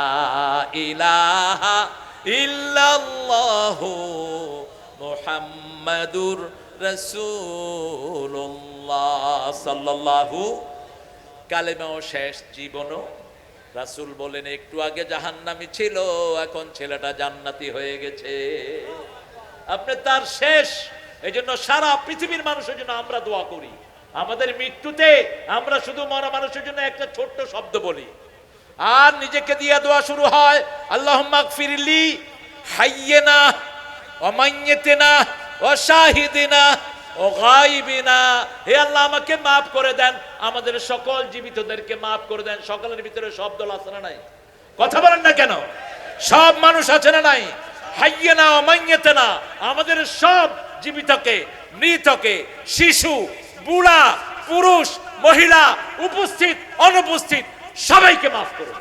ইলাহা ইল্লাল্লাহু মুহাম্মাদুর রাসূলুল্লাহ সাল্লাল্লাহু। কালেমাও শেষ, জীবনও। রাসূল বলেন একটু আগে জাহান্নামী ছিল, এখন ছেলেটা জান্নাতি হয়ে গেছে। আপনি তার শেষ এই জন্য সারা পৃথিবীর মানুষের জন্য আমরা দোয়া করি। আমাদের মৃত্যুতে আমরা শুধু মরা মানুষের জন্য একটা ছোট্ট শব্দ বলি, আর নিজেকে দিয়ে দোয়া শুরু হয়, আল্লাহুম্মা গফিরলি হাইয়িনা ওয়া মাইয়িতিনা ওয়া শাহিদিনা ও গায়বিনা। হে আল্লাহ, আমাকে মাফ করে দেন, আমাদের সকল জীবিতদেরকে মাফ করে দেন। সকলের ভিতরে শব্দ আছে না নাই? কথা বলেন না কেন? সব মানুষ আছে না নাই? হাইয়িনা ওয়া মাইয়িতিনা, আমাদের সব জীবিতকে, মৃতকে, শিশু, বুড়া, পুরুষ, মহিলা, উপস্থিত, অনুপস্থিত সবাইকে মাফ করুন।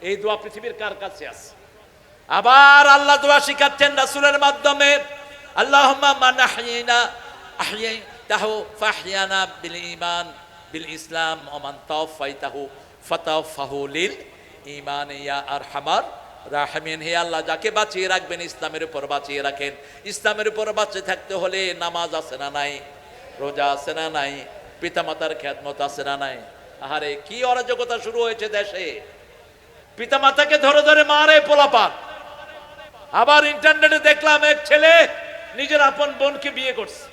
এই দোয়া পৃথিবীর কার কাছে আছে? আবার আল্লাহ দোয়া শিখাচ্ছেন রাসূলের মাধ্যমে, আল্লাহুম্মা মান আহইয়াইতাহু ফাহইয়ানা বিল ঈমান বিল ইসলাম ওয়া মান তাওফাইতাহু ফাতাওফাহু লিল ঈমান ইয়া আরহামার রাহিমিন। হে আল্লাহ, যাকে বাঁচিয়ে রাখবেন ইসলামের উপর বাঁচিয়ে রাখেন। ইসলামের উপর বাঁচিয়ে থাকতে হলে নামাজ আছে না নাই? রোজা আছে না নাই? পিতামাতার খেদমত আছে না নাই? আহারে কি অরাজকতা শুরু হয়েছে দেশে! পিতামাতাকে ধরে ধরে মারে পোলাপান। আবার ইন্টারনেটে দেখলাম এক ছেলে নিজের আপন বোনকে বিয়ে করছে।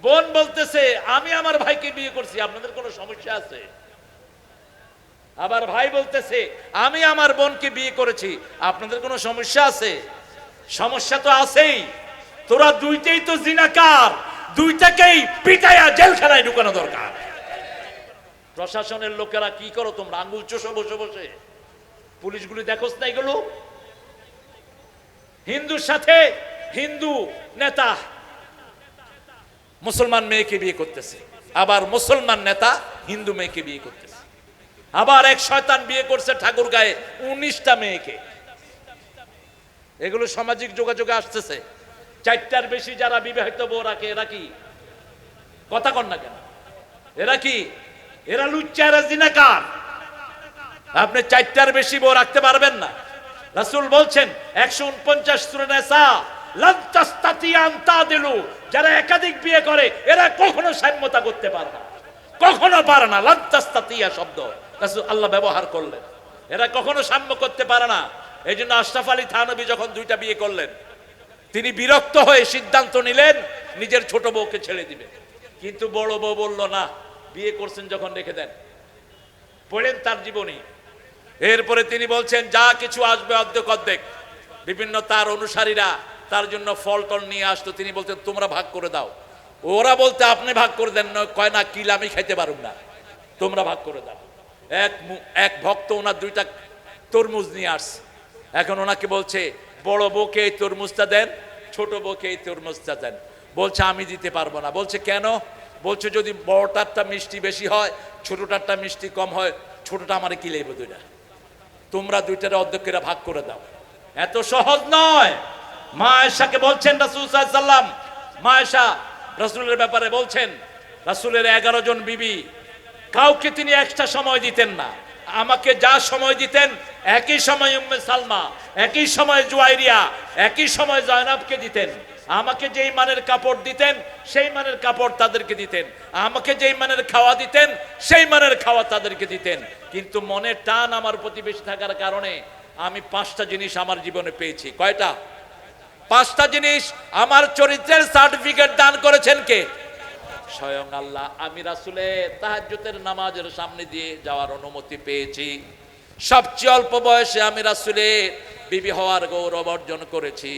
বোন বলতেছে, আমি আমার ভাইকে বিয়ে করছি, আপনাদের কোনো সমস্যা আছে? আবার ভাই বলতেছে, আমি আমার বোনকে বিয়ে করেছি, আপনাদের কোনো সমস্যা আছে? সমস্যা তো আছেই। তোরা দুইটাই তো জিনাকার, দুইটাকেই পিটাইয়া জেলখানায় ঢুকানো দরকার। প্রশাসনের লোকেরা কি করো তোমরা? আঙ্গুল চষো বসে বসে। পুলিশগুলি দেখোস না এগুলো? হিন্দুর সাথে হিন্দু নেতা মুসলমান মেয়েকে বিয়ে করতেছে, আবার মুসলমান নেতা হিন্দু মেয়েকে বিয়ে করতেছে। আবার এক শয়তান বিয়ে করছে ঠাকুরগাঁয়ে 19টা মেয়েকে। এগুলো সামাজিক যোগাযোগে আসতেছে। 4টার বেশি যারা বিবাহিত বউ রাখে, এরা কি? কথা কন না কেন? এরা কি? এরা লুচ্চা, এরা জিনাকার। আপনি 4টার বেশি বউ রাখতে পারবেন না। রাসূল বলছেন 149 সূরা নিসা, লান তাস্তাতিয়ান তাদিলু, যারা একাধিক বিয়ে করে এরা কখনো সাম্যতা করতে পারে না, কখনো পারে না। লান তাস্তাতিয়া শব্দ রাসূল আল্লাহ ব্যবহার করলেন, এরা কখনো সাম্য করতে পারে না। এই জন্য আশরাফ আলী থানভী যখন 2টা বিয়ে করলেন, তিনি বিরক্ত হয়ে সিদ্ধান্ত নিলেন নিজের ছোট বউকে ছেড়ে দিবে। কিন্তু বড় বউ বলল না, বিয়ে করছেন যখন রেখে দেন। পড়েন তার জীবনী। এরপরে তিনি বলছেন যা কিছু আসবে অর্ধেক অর্ধেক। বিভিন্ন তার অনুসারীরা তার জন্য ফল টল নিয়ে আসতো, তিনি বলতেন তোমরা ভাগ করে দাও। ওরা বলতে আপনি ভাগ করে দেন, কয় না কিল আমি খাইতে পারুম না, তোমরা ভাগ করে দাও। এক ভক্ত ওনার 2টা তরমুজ নিয়ে আসছে। এখন ওনাকে বলছে বড় বউকে এই তরমুজটা দেন, ছোট বউকে এই তরমুজটা দেন। বলছে আমি দিতে পারবো না। বলছে কেন? বলছে যদি বড়টারটা মিষ্টি বেশি হয়, ছোটটারটা মিষ্টি কম হয়, ছোটটা আমারে কি লেবো 2টা, তোমরা 2টার অর্ধেকেরা ভাগ করে দাও। এত সহজ নয়। মা আয়েশাকে বলছেন রাসূল সাল্লাল্লাহু আলাইহি ওয়াসাল্লাম, মা আয়েশা রাসূলের ব্যাপারে বলছেন, রাসূলের 11 জন বিবি, কাউকে তিনি এক্সট্রা সময় দিতেন না। আমাকে যা সময় দিতেন, একই সময় উম্মে সালমা, একই সময় জুয়াইরিয়া, একই সময় জয়নাবকে দিতেন। আমাকে যেই মানের কাপড় দিতেন সেই মানের কাপড় তাদেরকে দিতেন, আমাকে যেই মানের খাওয়া দিতেন সেই মানের খাওয়া তাদেরকে দিতেন। কিন্তু মনের টান আমার প্রতি বেশি থাকার কারণে আমি 5টা জিনিস আমার জীবনে পেয়েছি। কয়টা? 5টা জিনিস। আমার চরিত্রের সার্টিফিকেট দান করেছেন কে? স্বয়ং আল্লাহ। আমি রাসূলের তাহাজ্জুদের নামাজের সামনে দিয়ে যাওয়ার অনুমতি পেয়েছি। সবচেয়ে অল্প বয়সে আমি রাসূলের বিবি হওয়ার গৌরব অর্জন করেছি।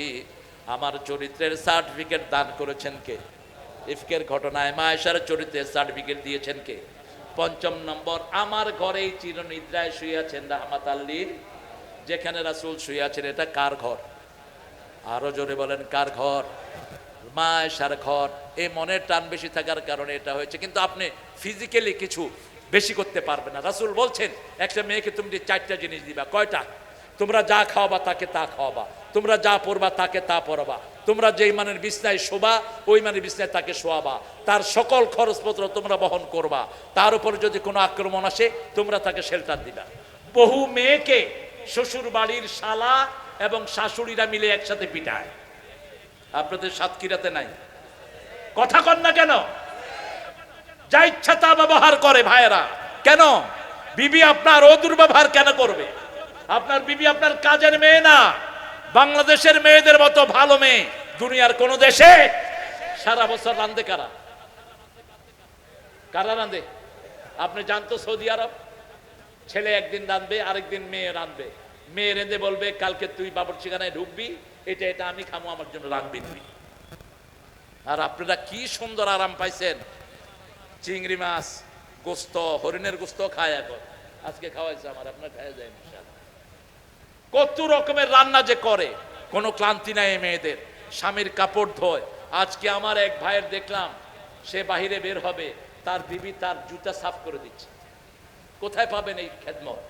আমার চরিত্রের সার্টিফিকেট দান করেছেন কে? ইফকের ঘটনায় মা আয়েশার চরিত্রের সার্টিফিকেট দিয়েছেন কে? 5ম নম্বর, আমার ঘরেই চিরনিদ্রায় শুয়ে আছেন রাহমাতাল লিল, যেখানে রাসূল শুয়ে আছেন। এটা কার ঘর? আরো জোরে বলেন, কার ঘর? মা আয়েশার ঘর। এই মনের টান বেশি থাকার কারণে এটা হয়েছে। কিন্তু আপনি ফিজিক্যালি কিছু বেশি করতে পারবে না। রাসূল বলছেন একটা মেয়েকে তুমি 4টা জিনিস দিবা। কয়টা? তোমরা যা খাওয়াবা তাকে তা খাওয়াবা, তোমরা যা পরবা তাকে তা পরবা, তোমরা যেই মানের বিছনায় শোবা ওই মানের বিছনায় তাকে শোয়াবা, তার সকল খরচপত্র তোমরা বহন করবা, তার উপর যদি কোনো আক্রমণ আসে তোমরা তাকে শেল্টার দিবা। বহু মেয়েকে শ্বশুর বাড়ির শালা এবং শাশুড়িরা মিলে একসাথে পিটায়। আপনাদের সাতক্ষীরাতে নাই? কথা কন না কেন? যা ইচ্ছা তা ব্যবহার করে ভাইয়েরা। কেন? বিবি আপনার ও দুর্ব্যবহার কেন করবে? আপনার বিবি আপনার কাজের মেয়ে না, বাংলাদেশের মেয়েদের মতো ভালো মেয়ে, দুনিয়ার কোন দেশে সারা বছর রান্ধে কারা? কারা রান্ধে? আপনি জানতো সৌদি আরব ছেলে একদিন রান্ধবে, আরেকদিন মেয়ে রান্ধবে। মেয়ে রেঁধে বলবে কালকে তুই বাবুর্চিখানায় ঢুকবি, এটা এটা আমি খামো, আমার জন্য রাখবি তুই। আর আপনারা কি সুন্দর আরাম পাইছেন, চিংড়ি মাছ, গোস্ত, হরিণের গোস্ত খায় এখন। আজকে খাওয়াইছে আমার, আপনার খাওয়া যায় না। কত রকমের রান্না যে করে, কোনো ক্লান্তি নাই মেয়েদের। স্বামীর কাপড় ধোয়। আজকে আমার এক ভাইয়ের দেখলাম, সে বাহিরে বের হবে, তার বিবি তার জুতা সাফ করে দিচ্ছে। কোথায় পাবেন এই খেদমত?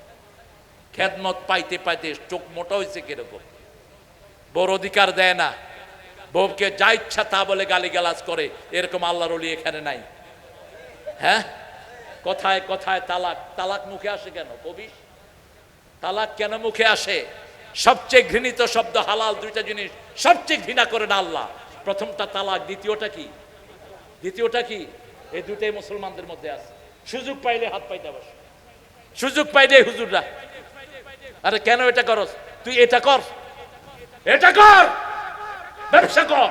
খেদমত পাইতে পাইতে চোখ মোটা হয়েছে কিরকম। বড় অধিকার দেয় না, বউকে যা ইচ্ছা তা বলে গালিগালাজ করে, এরকম আল্লাহর ওলি এখানে নাই। হ্যাঁ, কথায় কথায় তালাক। তালাক মুখে আসে কেন কবি? তালাক কেন মুখে আসে? সবচেয়ে ঘৃণিত শব্দ হালাল দুইটা জিনিস সবচেয়ে ঘৃণা করে না আল্লাহ। প্রথমটা তালাক, দ্বিতীয়টা কি? দ্বিতীয়টা কি? এই দুটাই মুসলমানদের মধ্যে আছে। সুযোগ পাইলে হাত পাইতে বসে, সুযোগ পাইলে হুজুররা, আরে কেন এটা করস? তুই এটা কর, এটা কর, ব্যবসা কর।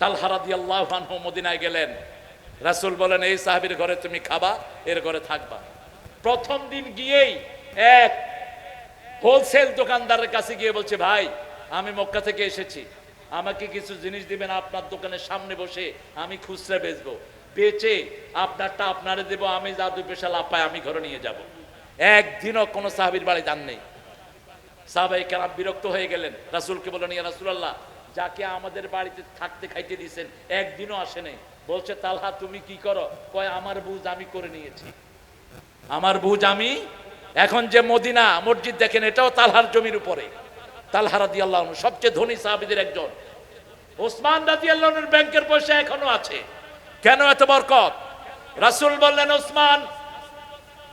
তালহা রাদিয়াল্লাহু আনহু মদিনায় গেলেন, রাসূল বলেন এই সাহাবীর ঘরে তুমি খাবা, এর ঘরে থাকবা। প্রথম দিন গিয়েই এক হোলসেল দোকানদারের কাছে গিয়ে বলছে, ভাই আমি মক্কা থেকে এসেছি, আমাকে কিছু জিনিস দিবেন, আপনার দোকানের সামনে বসে আমি খুচরা বেচবো, বেচে আপনারটা আপনারে দেবো, আমি যা দুই পয়সা লাভ পাই আমি ঘরে নিয়ে যাব। একদিনও কোনো সাহাবীর বাড়ি যান নেই। সাহাবায়ে কেরাম বিরক্ত হয়ে গেলেন, রাসূলকে বললেন ইয়া রাসূলুল্লাহ, যাকে আমাদের বাড়িতে থাকতে খাইতে দিয়েছেন একদিনও আসে নাই। বলছে তালহা তুমি কি করো? কয় আমার বুঝ আমি করে নিয়েছি, আমার বুঝ আমি। এখন যে মদিনা মসজিদ দেখেন, এটাও তালহার জমির উপরে। তালহা রাদিয়াল্লাহু আনহু সবচেয়ে ধনী সাহাবীদের একজন। ওসমান রাদিয়াল্লাহু আনহুর ব্যাংকের পয়সা এখনো আছে। কেন এত বরকত? রাসূল বললেন ওসমান,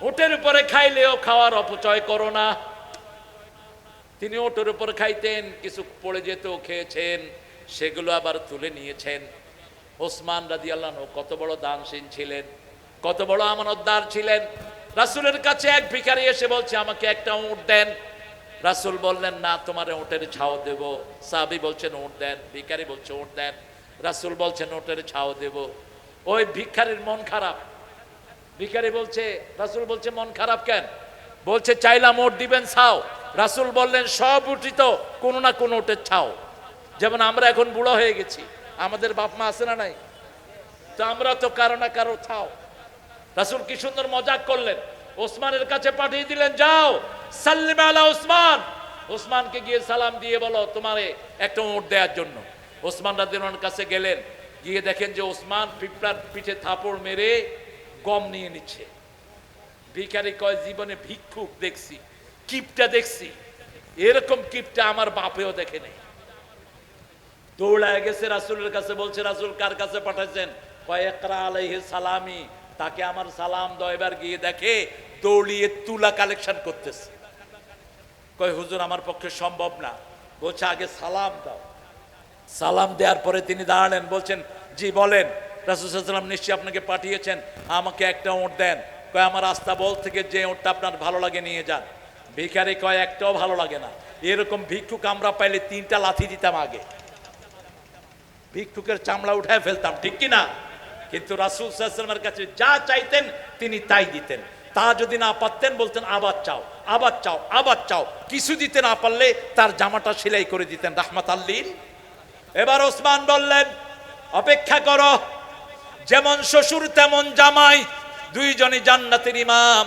উটের উপরে খাইলেও খাওয়ার অপচয় করো না। তিনি উটের উপর খাইতেন, কিছু পড়ে যেত, খেয়েছেন, সেগুলো আবার তুলে নিয়েছেন। ওসমান রাদিয়াল্লাহু আনহু কত বড় দানশীল ছিলেন, কত বড় আমানতদার ছিলেন। রাসূলের কাছে এক ভিখারি এসে বলছে আমাকে একটা উট দেন। রাসূল বললেন না, তোমার উটের ছাও দেব। সাহাবী বলছেন উট দেন, ভিখারি বলছে উট দেন। রাসূল বলছেন উটের ছাও দেব। ওই ভিখারির মন খারাপ। ভিখারি বলছে, রাসূল বলছে মন খারাপ কেন? বলছে চাইলাম উট দিবেন ছাও। রাসূল বললেন সব উটই তো কোনো না কোনো উটের ছাও। যেমন আমরা এখন বুড়ো হয়ে গেছি, আমাদের বাপ মা আছে না নাই, তো আমরা তো কারো না কারো ছাও। রাসূল কি সুন্দর মজাক করলেন, ওসমানের কাছে পাঠিয়ে দিলেন, যাও সাল্লিম আলা ওসমান, ওসমানকে গিয়ে সালাম দিয়ে বলো তোমারে একটা উট দেওয়ার জন্য। ওসমান রাদিয়াল্লাহু আনহুর কাছে গেলেন, গিয়ে দেখেন যে ওসমান পিঁপড়ার পিঠে থাপড় মেরে গম নিয়ে নিচ্ছে। ভিখারি কয় জীবনে ভিক্ষুক দেখছি, কিপটা দেখছি, এরকম কিপটা আমার বাপেও দেখে নেই। দৌড়ায় গেছে রাসূলের কাছে, বলছে রাসূল কার কাছে পাঠাইছেন? কয় ইকরা আলাইহি সালামি, তাকে আমার সালাম দাও। এবার গিয়ে দেখে দৌড়িয়ে তুলা কালেকশন করতেছে। কয় হুজুর আমার পক্ষে সম্ভব না। বলছে আগে সালাম দাও। সালাম দেওয়ার পরে তিনি দাঁড়ালেন, বলছেন জি বলেন। রাসূল সাল্লাল্লাহু আলাইহি ওয়াসাল্লাম নিশ্চয়ই আপনাকে পাঠিয়েছেন, আমাকে একটা উট দেন। কয় আমার আস্তাবল থেকে যে উটটা আপনার ভালো লাগে নিয়ে যান। ভিখারি কয় একটাও ভালো লাগে না। এরকম ভিক্ষুক আমরা পাইলে 3টা লাথি দিতাম আগে, ভিক্ষুকের চামড়া উঠায় ফেলতাম, ঠিক কিনা? কিন্তু রাসূল সাল্লাল্লাহু আলাইহি ওয়াসাল্লামের কাছে যা চাইতেন তিনি তাই দিতেন। তা যদি না পারতেন বলতেন আবার চাও, আবার চাও, আবার চাও। কিছু দিতে না পারলে তার জামাটা সেলাই করে দিতেন রাহমাতাল লিল। এবার ওসমান বললেন অপেক্ষা করো, যেমন শ্বশুর তেমন জামাই, দুইজনই জান্নাতের ইমাম।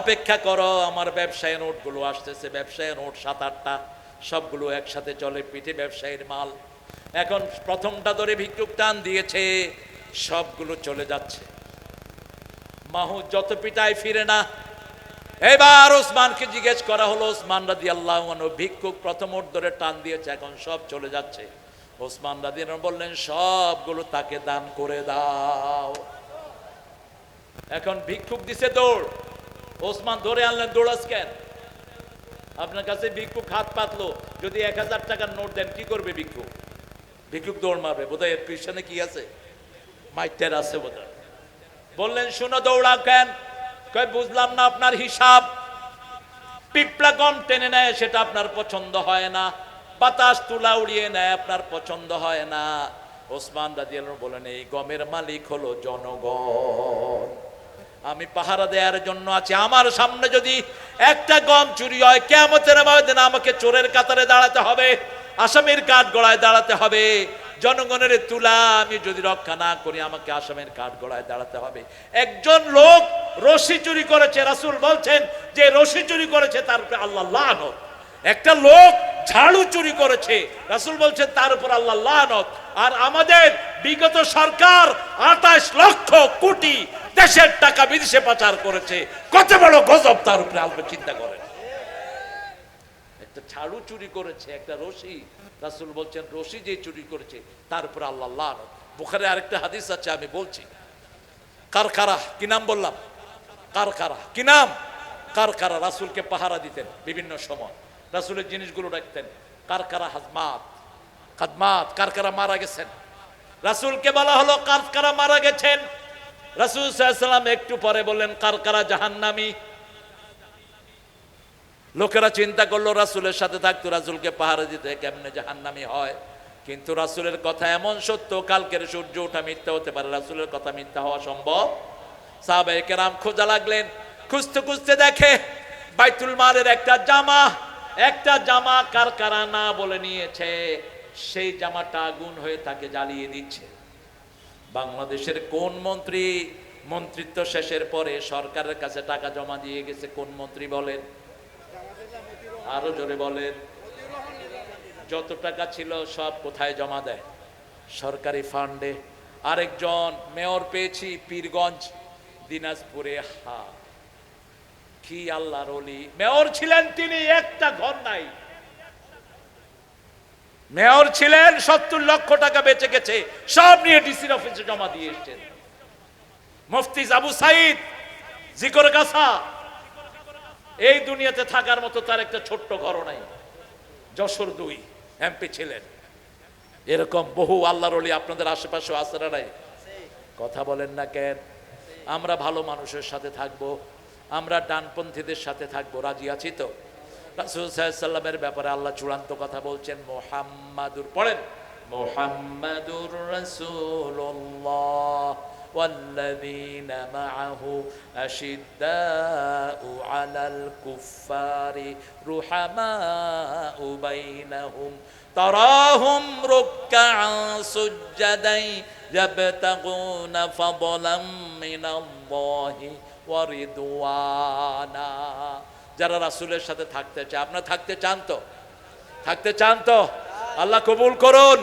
অপেক্ষা করো, আমার ব্যবসায়ী নোটগুলো আসতেছে। ব্যবসায়ী নোট 7-8টা, সবগুলো একসাথে চলে, পিঠে ব্যবসায়ীর মাল। এখন প্রথমটা ধরে ভিক্ষুক টান দিয়েছে, সবগুলো চলে যাচ্ছে। মাহু যত পিটায় ফিরে না। এবার ওসমানকে জিজ্ঞেস করা হলো, ওসমান রাদিয়াল্লাহু আনহু ভিক্ষুক প্রথম ওট ধরে টান দিয়েছে, এখন সব চলে যাচ্ছে। ওসমান রাদিয়াল্লাহু আনহু বললেন সবগুলো তাকে দান করে দাও। এখন ভিক্ষুক দিছে দৌড়, ওসমান ধরে আনলেন। দৌড়াস কেন? আপনার কাছে ভিক্ষুক হাত পাতলো, যদি 1000 টাকার নোট দেন কি করবে ভিক্ষুক? ভিক্ষুক দৌড় মারবে, বোধহয় এর পিছনে কি আছে, মাইটের আছে বোধহয়। বললেন শুনো দৌড়াও কেন? কয় বুঝলাম না আপনার হিসাব। পিঁপড়া গম টেনে নেয় সেটা আপনার পছন্দ হয় না, বাতাস তুলা উড়িয়ে নেয়, আপনার পছন্দ হয় না। ওসমান রাদিয়াল্লাহু বলেন, এই গমের মালিক হলো জনগণ, আমি পাহারা দেওয়ার জন্য আছি। আমার সামনে যদি একটা গম চুরি হয়, কিয়ামতের ময়দানে আমাকে চোরের কাতারে দাঁড়াতে হবে, আসামির কাঠগড়ায় দাঁড়াতে হবে। জনগণের তুলা আমি যদি রক্ষা না করি, আমাকে আসামের কাঠগড়ায় দাঁড়াতে হবে। একজন লোক রশি চুরি করেছে, রাসূল বলছেন যে রশি চুরি করেছে তার উপরে আল্লাহ লানত। একটা লোক ঝাড়ু চুরি করেছে, রাসূল বলছেন তার উপর আল্লাহ লানত। আর আমাদের বিগত সরকার 28 লক্ষ কোটি দেশের টাকা বিদেশে পাচার করেছে, কত বড় গজব তার উপরে আল্লাহ চিন্তা করেন। একটা ঝাড়ু চুরি করেছে, একটা রশি, রাসূল বলছেন রশি যে চুরি করেছে তার উপর আল্লাহ লানত। বুখারী আরেকটা হাদিস আছে, আমি বলছি। কারকারা, কি নাম বললাম? কারকারা, কি নাম? কারকারা রাসূলকে পাহারা দিতেন বিভিন্ন সময়, রাসূলের জিনিসগুলো রাখতেন। কারকারা হাজমাত, খাদমাত, কারকারা মারা গেছেন। রাসূলকে বলা হলো কারকারা মারা গেছেন। রাসূল সাল্লাল্লাহু আলাইহি ওয়াসাল্লাম একটু পরে বললেন কারকারা জাহান্নামী। লোকেরা চিন্তা করলো রাসূলের সাথে থাকতো, রাসূলকে পাহারা দিতে, কেমনে জাহান্নামী হয়। কিন্তু রাসূলের কথা এমন সত্য, কালকের সূর্য ওঠা মিথ্যা হতে পারে, রাসূলের কথা মিথ্যা হওয়া সম্ভব। সাহাবায়ে কেরাম খোঁজা লাগলেন, খুঁজতে খুঁজতে দেখে বাইতুল মালের একটা জামা কারকারা না বলে নিয়েছে, সেই জামাটা আগুন হয়ে তাকে জ্বালিয়ে দিচ্ছে। বাংলাদেশের কোন মন্ত্রিত্ব শেষের পরে সরকারের কাছে টাকা জমা দিয়ে গেছে? কোন মন্ত্রী বলেন? আরো জোরে বলেন। যত টাকা ছিল সব কোথায় জমা দেয়? সরকারি ফান্ডে। আরেকজন মেয়র পেয়েছি পীরগঞ্জ, দিনাজপুরে। কি আল্লাহর ওলি মেয়র ছিলেন তিনি, একটা ঘর নাই। মেয়র ছিলেন, 70 লক্ষ টাকা বেঁচে গেছে, সব নিয়ে ডিসির অফিসে জমা দিয়ে এসেছেন। মুফতি আবু সাইদ জিকর গাছা, এই দুনিয়াতে থাকার মতো তার একটা ছোট্ট ঘর নাই। যশোর 2 এমপি ছিলেন। এরকম বহু আল্লাহর ওলি আপনাদের আশেপাশে আছে না নাই? কথা বলেন না কেন? আমরা ভালো মানুষের সাথে থাকবো, আমরা ডানপন্থীদের সাথে থাকবো, রাজি আছি তো? রাসূল সাল্লাল্লাহু আলাইহি ওয়াসাল্লামের ব্যাপারে আল্লাহ চূড়ান্ত কথা বলছেন, মুহাম্মাদুর, পড়েন, মুহাম্মাদুর রাসূলুল্লাহ ওয়াল্লাযীনা মাআহু আশিদ্দাউ আলাল কুফফারি রুহামাউ বাইনাহুম তারাহুম রুকআন সুজদান ইয়াবতাগুনা ফাদলাম মিনাল্লাহি ওয়া রিদওয়ানা। যারা রাসূলের সাথে থাকতে চায়, আপনারা থাকতে চান তো? থাকতে চান তো? আল্লাহ কবুল করুন।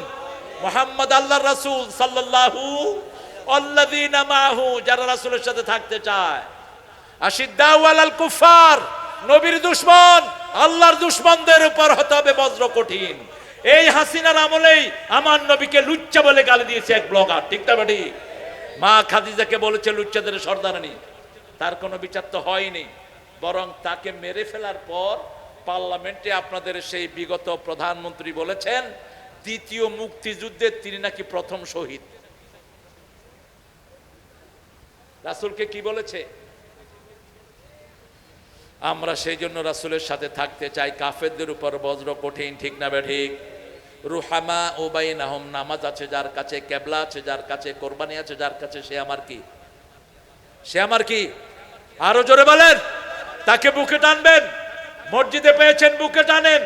মুহাম্মদ আল্লাহর রাসূল সাল্লাল্লাহু আল্লাযীনা মাহু, যারা রাসূলের সাথে থাকতে চায়। আশিদ্দাউ আলাল কুফার, নবীর দুশমন, আল্লাহর দুশমনদের উপর হতে হবে বজ্র কঠিন। এই হাসিনার আমলেই আমার নবীকে লুচ্চা বলে গালি দিয়েছে এক ব্লগার, ঠিক না বেটি? মা খাদিজাকে বলেছে লুচ্চাদের সর্দারানী। তার কোনো বিচার তো হয়নি, বরং তাকে মেরে ফেলার পর পার্লামেন্টে আপনাদের সেই বিগত প্রধানমন্ত্রী বলেছেন দ্বিতীয় মুক্তিযুদ্ধে তিনি নাকি প্রথম শহীদ। রাসূলকে কি বলেছে? আমরা সেই জন্য রাসূলের সাথে থাকতে চাই। কাফেরদের উপর বজ্র কঠিন, ঠিক না বেঠিক? রুহামা ও বাইনাহুম, নামাজ আছে যার কাছে, কেবলা আছে যার কাছে, কোরবানি আছে যার কাছে, সে আমার কি? সে আমার কি? আরো জোরে বলেন। তাকে বুকে টানবেন। মসজিদে পেয়েছেন, বুকে টানেন।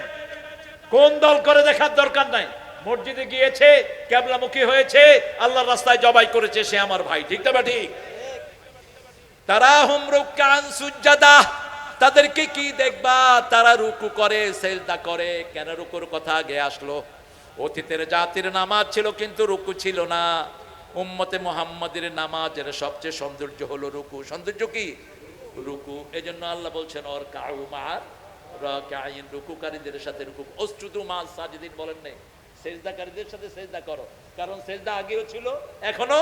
কোন দল করে দেখার দরকার নাই। মসজিদে গিয়েছে, কেবলামুখী হয়েছে, আল্লাহর রাস্তায় জবাই করেছে, সে আমার ভাই, ঠিক না বেঠিক? তারাহুম রুকআন সুজদা, তাদেরকে কি দেখবা? তারা রুকু করে, সেজদা করে। কেন রুকুর কথা আগে আসলো? অতীতের জাতির নামাজ ছিল কিন্তু রুকু ছিল না। উম্মতে মুহাম্মাদের নামাজের সবচেয়ে সৌন্দর্য হলো রুকু। সৌন্দর্য কি? রুকু। এজন্য আল্লাহ বলছেন ওর কাউ মার রাকিঈন, রুকুকারীদের সাথে রুকু। উসজুদু মা সাজিদিন বলেন নাই, সেজদাকারীদের সাথে সেজদা করো, কারণ সেজদা আগেও ছিল এখনো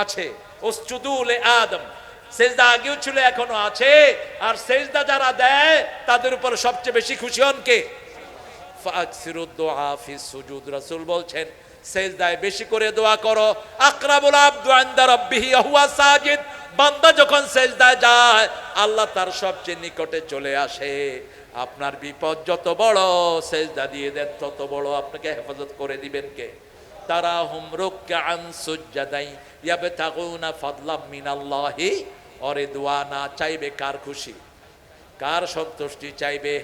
আছে। উসজুদু লি আদম, সেজদা আগেও ছিল এখনো আছে। আর সেজদা যারা দেয় তাদের উপর সবচেয়ে বেশি খুশি হন কে? ফাকসিরুদ দুআ ফিস সুজুদ, রাসূল বলছেন সেজদায় বেশি করে দোয়া করো। আকরাবুল আবদু ইনদা রাব্বিহি ওয়া হুয়া সাজিদ, বান্দা যখন সেজদায় যায় আল্লাহ তার সবচেয়ে নিকটে চলে আসে। আপনার বিপদ যত বড়, সেজদা দিয়ে দেন তত বড়, আপনাকে হেফাজত করে দিবেন কে? তারা হুম রুকআন সুজদাই ইয়াবতাগুনা ফাদলাম মিনাল্লাহি ওয়া রিদওয়ানা। চাইবে কার খুশি, কার সন্তুষ্টি চাইবে?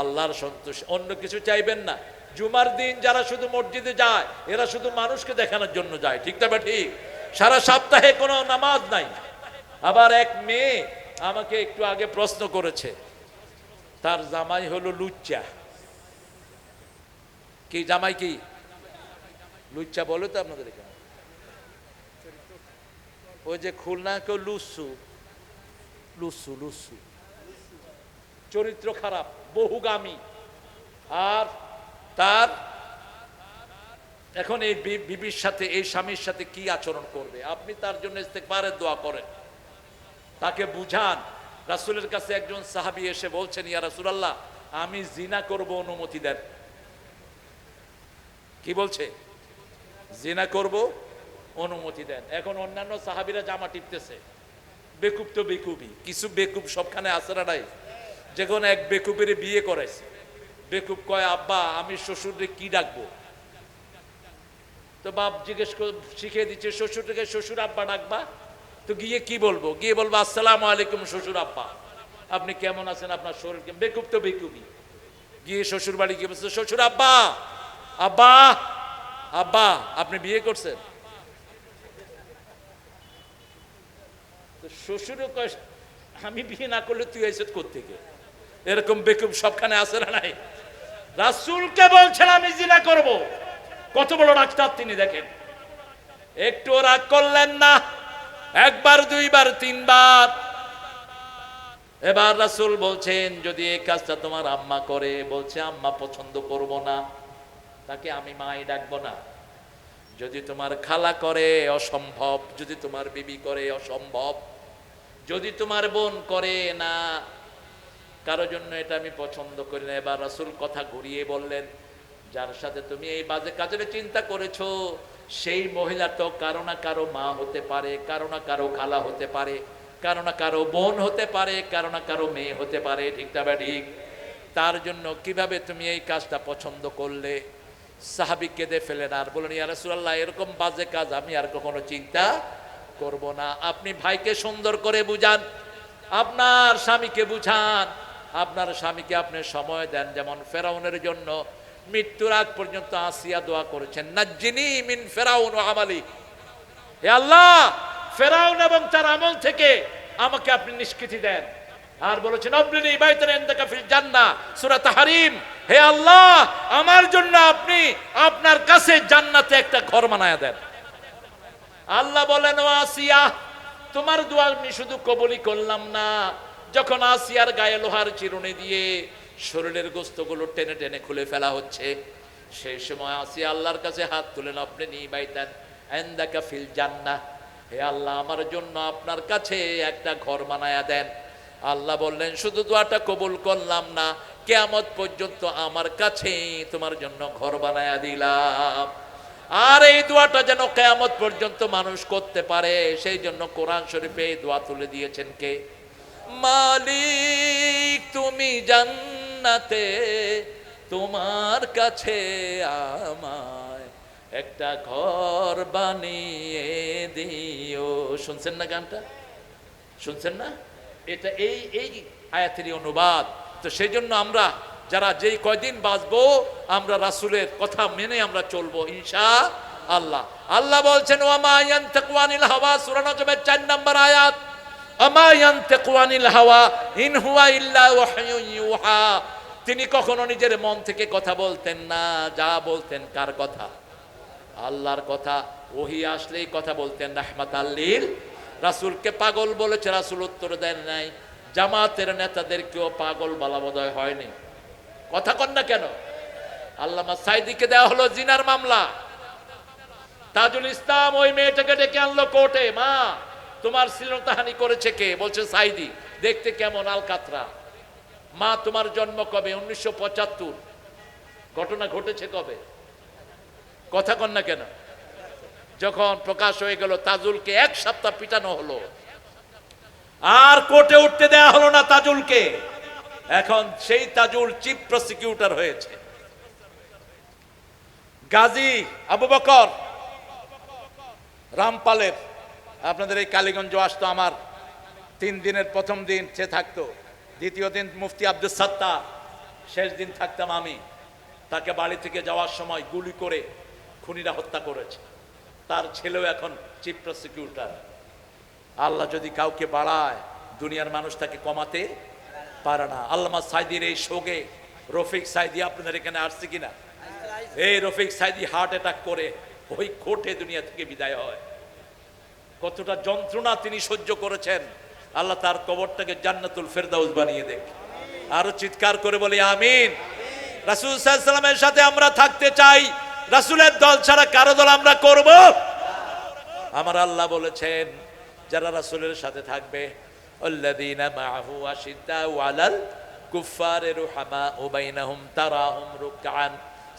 আল্লাহর সন্তুষ্টি, অন্য কিছু চাইবেন না। জুমার দিন যারা শুধু মসজিদে যায় এরা শুধু মানুষকে দেখানোর জন্য যায়, ঠিক তবে ঠিক? সারা সপ্তাহে কোনো নামাজ নাই। আবার এক মেয়ে আমাকে একটু আগে প্রশ্ন করেছে, তার জামাই হলো লুচ্চা। কি জামাই? কি লুচ্চা বলে তো আপনাদের এখানে? ওই যে খুলনা কেউ লুসু, লুসু লুসু, চরিত্র খারাপ, বহুগামী। আর তার এখন এই বিবির সাথে, এই স্বামীর সাথে কি আচরণ করবে? আপনি তার জন্য ইস্তেগফারের দোয়া করেন, তাকে বুঝান। রাসূলের কাছে একজন সাহাবী এসে বলছেন, ইয়া রাসূলুল্লাহ, আমি জিনা করব, অনুমতি দেন। কি বলছে? জিনা করব, অনুমতি দেন। এখন অন্যান্য সাহাবীরা জামা টিপতেছে। বেকুব তো বেকুবই, কিছু বেকুব সবখানে আছে না নাই? যখন এক বেকুবের বিয়ে করাইছে, বেকুব কয়, আব্বা আমি শ্বশুরকে কি ডাকবো? তো বাপ জিজ্ঞেস শিখিয়ে দিচ্ছে, শ্বশুরকে শ্বশুর আব্বা ডাকবা। তো গিয়ে কি বলবো? গিয়ে বলবো আসসালামু আলাইকুম শ্বশুর আব্বা, আপনি কেমন আছেন, আপনার শরীর কেমন? বেকুব তো বেকুবই। গিয়ে শ্বশুর বাড়ি গিয়ে বলছে, শ্বশুর আব্বা, আব্বা, আব্বা আপনি বিয়ে করছেন? তো শ্বশুরও কয়, আমি বিয়ে না করলে তুই এসে কোত্থেকে? এরকম বেকুব সবখানে আছে না নাই? রাসূলকে বলছেন আমি জিনা করব। কত বড় ডাক্তার তিনি, দেখেন। একটু রাগ করলেন না, একবার, দুইবার, তিনবার। এবার রাসূল বলছেন, যদি এই কাজটা তোমার আম্মা করে, বলছে আম্মা পছন্দ করব না, তাকে আমি মাই ডাকবো না। যদি তোমার খালা করে, অসম্ভব। যদি তোমার বিবি করে, অসম্ভব। যদি তোমার বোন করে, না, কারো জন্য এটা আমি পছন্দ করি না। এবার রাসূল কথা ঘুরিয়ে বললেন, যার সাথে তুমি এই বাজে কাজের চিন্তা করেছো সেই মহিলা তো কারো না কারো মা হতে পারে, কারো না কারো খালা হতে পারে, কারো না কারো বোন হতে পারে, কারো না কারো মেয়ে হতে পারে, ঠিক না ঠিক? তার জন্য কিভাবে তুমি এই কাজটা পছন্দ করলে? সাহাবী কেঁদে ফেলেন আর বলেন, ইয়া রাসূলুল্লাহ, এরকম বাজে কাজ আমি আর কখনো চিন্তা করব না। আপনি ভাইকে সুন্দর করে বুঝান, আপনার স্বামীকে বুঝান, আপনার স্বামীকে আপনি সময় দেন। যেমন ফেরাউনের জন্য মৃত্যুর আগ পর্যন্ত আসিয়া দোয়া করেছেন, নাজ্জিনি মিন ফেরাউন ওয়া আমালি, হে আল্লাহ, ফেরাউন এবং তার আমল থেকে আমাকে আপনি নিষ্কৃতি দেন। আর বলেছেন, আবলিনি বাইতান ইনদাকা ফিল জান্নাহ, সূরা তাহরিম, হে আল্লাহ, আমার জন্য আপনি আপনার কাছে জান্নাতে একটা ঘর বানায়া দেন। আল্লাহ বলেন, ও আসিয়া, তোমার দোয়া আমি শুধু কবুলই করলাম না, যখন আসিয়ার গায়ে লোহার চিরুনি দিয়ে শরীরের গোস্তগুলো টেনে টেনে খুলে ফেলা হচ্ছে, সেই সময় আসিয়া আল্লাহর কাছে হাত তুলেন, আপনি নিবাইতেন ইনদাকা ফিল জান্নাহ, হে আল্লাহ, আমার জন্য আপনার কাছে একটা ঘর বানায়া দেন। আল্লাহ বললেন, শুধু দোয়াটা কবুল করলাম না, কিয়ামত পর্যন্ত আমার কাছে তোমার জন্য ঘর বানায়া দিলাম। আর এই দোয়াটা যেন কিয়ামত পর্যন্ত মানুষ করতে পারে, সেই জন্য কোরআন শরীফে এই দোয়া তুলে দিয়েছেন কে? মালিক তুমি জান্নাতে তোমার কাছে আমায় একটা ঘর বানিয়ে দিও। শুনছেন না গানটা? শুনছেন না? এটা এই আয়াতেরই অনুবাদ। তো সেই জন্য আমরা যারা যেই কয়দিন বাঁচবো, আমরা রাসূলের কথা মেনে আমরা চলবো ইনশাআল্লাহ। আল্লাহ বলছেন, ওয়ামা ইয়ানতাকু আনিল হাওয়া, সূরা নজমের 4 নম্বর আয়াত, ওয়ামা ইয়ানতাকু আনিল হাওয়া ইন হুয়া ইল্লা ওয়াহয়ুন ইউহা। তিনি কখনো নিজের মন থেকে কথা বলতেন না, যা বলতেন কার কথা? আল্লাহর কথা। ওহী আসলেই কথা বলতেন রাহমাতাল লিল। রাসূলকে পাগল বলেছে, রাসূল উত্তর দেন নাই। জামাতের নেতাদেরকেও পাগল বলা বোধহয় হয়নি। কথা কন না কেন? আল্লামা সাইদিকে দেওয়া হলো জিনার মামলা। তাজুল ইসলাম ওই মেয়েটাকে ডেকে আনলো কোর্টে, মা তোমার শ্লীলতাহানি করেছে কে? বলছে সাইদি। দেখতে কেমন? আলকাতরা। মা তোমার জন্ম কবে? 1975। ঘটনা ঘটেছে কবে? কথা কন না কেন? যখন প্রকাশ হয়ে গেল তাজুলকে 1 সপ্তাহ পিটানো হলো, আর কোর্টে উঠতে দেয়া হলো না তাজুলকে। এখন সেই তাজুল চিফ প্রসিকিউটর হয়েছে। গাজী আবু বকর রামপালের, আপনাদের এই কালীগঞ্জ আসতো, আমার 3 দিনের প্রথম দিন সে থাকতো, দ্বিতীয় দিন মুফতি আব্দুল সাত্তার, শেষ দিন থাকতাম আমি। তাকে বাড়ি থেকে যাওয়ার সময় গুলি করে খুনিরা হত্যা করেছে। তার ছেলেও এখন চিফ প্রসিকিউটর। আল্লাহ যদি কাউকে বাড়ায়, দুনিয়ার মানুষ তাকে কমাতে পারে না। আল্লামা সাইদির এই শোকে রফিক সাইদি আপনাদের এখানে আসছে কিনা? এই রফিক সাইদি হার্ট অ্যাটাক করে ওই কোর্টে দুনিয়া থেকে বিদায় হয়। কতটা যন্ত্রণা তিনি সহ্য করেছেন। আল্লাহ তার কবরটাকে জান্নাতুল ফেরদাউস বানিয়ে দেখ। আরো চিৎকার করে বলি আমিন। রাসূল সাল্লাল্লাহু আলাইহি ওয়াসাল্লামের সাথে আমরা থাকতে চাই, রাসূলের দল ছাড়া কারো দল আমরা করব? আমার আল্লাহ বলেছেন যারা রাসূলের সাথে থাকবে, আল্লাযীনা মাআহু আশিদ্দাউ আলাল কুফফারি রুহামাউ বাইনাহুম তারাহুম রুকআন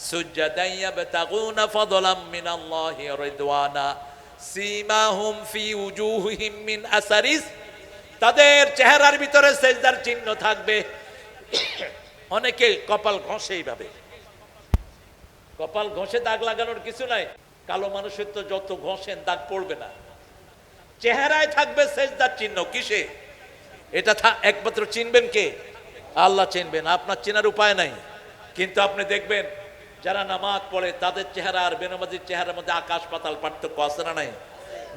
সুজদান ইয়াবতাগুনা ফাদলাম মিনাল্লাহি রিদওয়ানা সীমাহুম ফি উজুহিহিম মিন আসারিস, তাদের চেহারার ভিতরে সেজদার চিহ্ন থাকবে। অনেকে কপাল ঘষে, এইভাবে কপাল ঘষে দাগ লাগানোর কিছু নাই। কালো মানুষের তো যত ঘষেন দাগ পড়বে না। চেহারায় থাকবে সেজদার চিহ্ন। কিসে? এটা একমাত্র চিনবেন কে? আল্লাহ চিনবেন, আপনার চেনার উপায় নাই। কিন্তু আপনি দেখবেন যারা নামাজ পড়ে তাদের চেহারা আর বেনামাজির চেহারার মধ্যে আকাশ পাতাল পার্থক্য আছে না নাই?